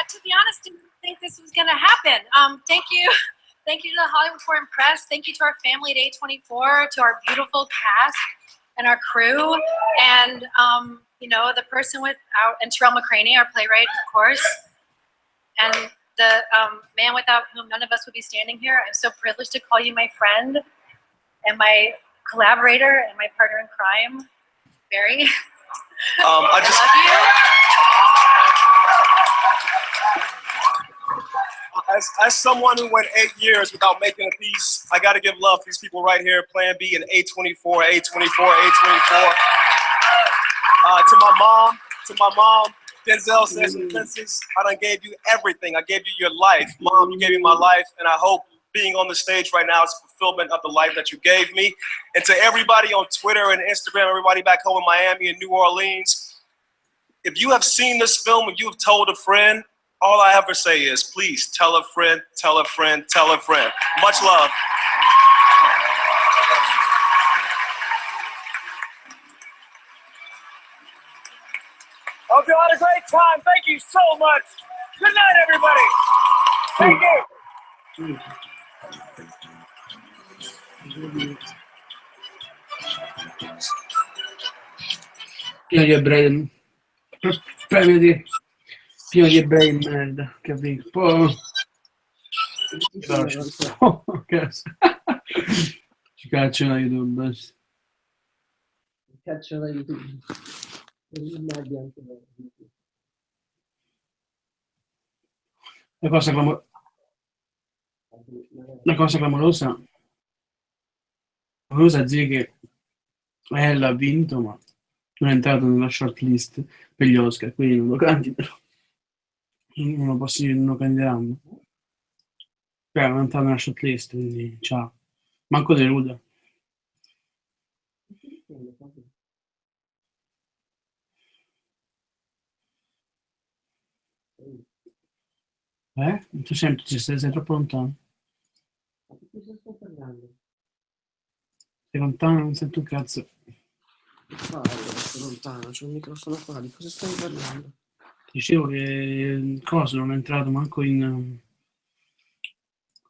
to be honest, didn't think this was gonna happen. Thank you to the Hollywood Foreign Press. Thank you to our family at A24, to our beautiful cast and our crew, and you know, the person and Terrell McCraney, our playwright, of course, and the man without whom none of us would be standing here. I'm so privileged to call you my friend and my collaborator and my partner in crime, Barry. I love you. As someone who went 8 years without making a piece, I got to give love to these people right here, Plan B and A24. To my mom, Denzel says, Princess, I done gave you everything. I gave you your life. Mom, you gave me my life, and I hope being on the stage right now is fulfillment of the life that you gave me. And to everybody on Twitter and Instagram, everybody back home in Miami and New Orleans, if you have seen this film and you have told a friend, all I ever say is, please tell a friend, tell a friend, tell a friend. Much love. Hope you had a great time. Thank you so much. Good night, everybody. Thank you. Pieno di ebrei, premio di pieno di ebrei di merda, capito? Poi ci cacciano da YouTube. Cacciano da YouTube. La cosa clamorosa è dire che Ella ha vinto, ma non è entrato nella shortlist per gli Oscar, quindi non lo candidano. Non lo possono, non lo candideranno. Cioè, non è entrato nella shortlist, quindi ciao. Manco deluda. Non ti sento, sei troppo lontano. Sei lontano, non sento un cazzo. Sono lontano, c'è un microfono qua, di cosa stai parlando? Dicevo che cosa non è entrato manco in...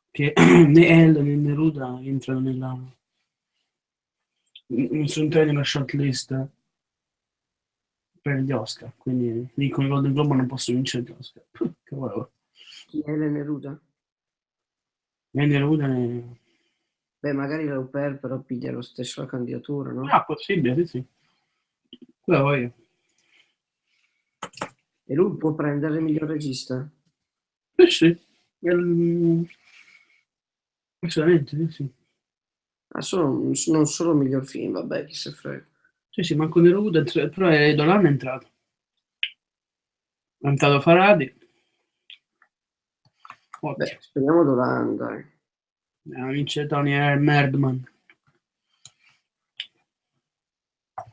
che né Elle né Neruda entrano nella... non sono entrati nella shortlist per gli Oscar, quindi vincono i Golden Globe non posso vincere gli Oscar. Che vuoi? Chi è Neruda? Neruda è... Beh, magari l'Auper però piglia lo stesso la candidatura, no? Ah, possibile, sì. Quella voglio. E lui può prendere il miglior regista? Sì. Assolutamente, sì. Non solo miglior film, vabbè, chi se frega. Sì, manco Neruda, però Dolan è entrato. È entrato Faradi. Beh, speriamo Dolan, dai. Vince Tony Erdmann.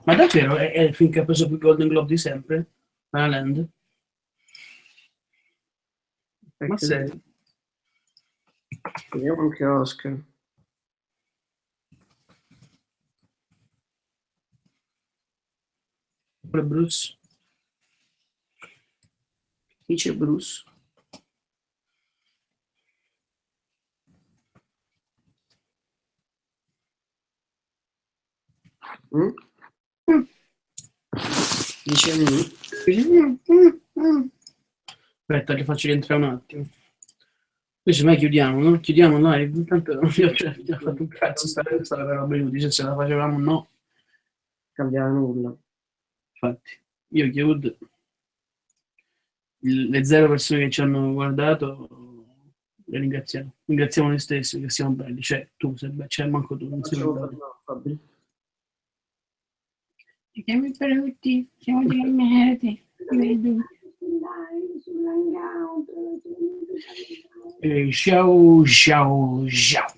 Ma davvero è il film che ha preso più Golden Globe di sempre? La La Land? Ma sei? Speriamo anche Oscar. Bruce? Dice Bruce? Dice Aspetta, che faccio rientrare un attimo. Poi semmai chiudiamo, no? Chiudiamo live. Tanto non vi ho fatto un cazzo stare per minuti. Se la facevamo no. Cambiare nulla. Infatti, io chiudo. Le 0 persone che ci hanno guardato le ringraziamo. Ringraziamo noi stessi che siamo belli. Cioè, tu sei bello, cioè manco tu, non sei bello. Siamo brutti, siamo delle merde. Ciao, ciao, ciao.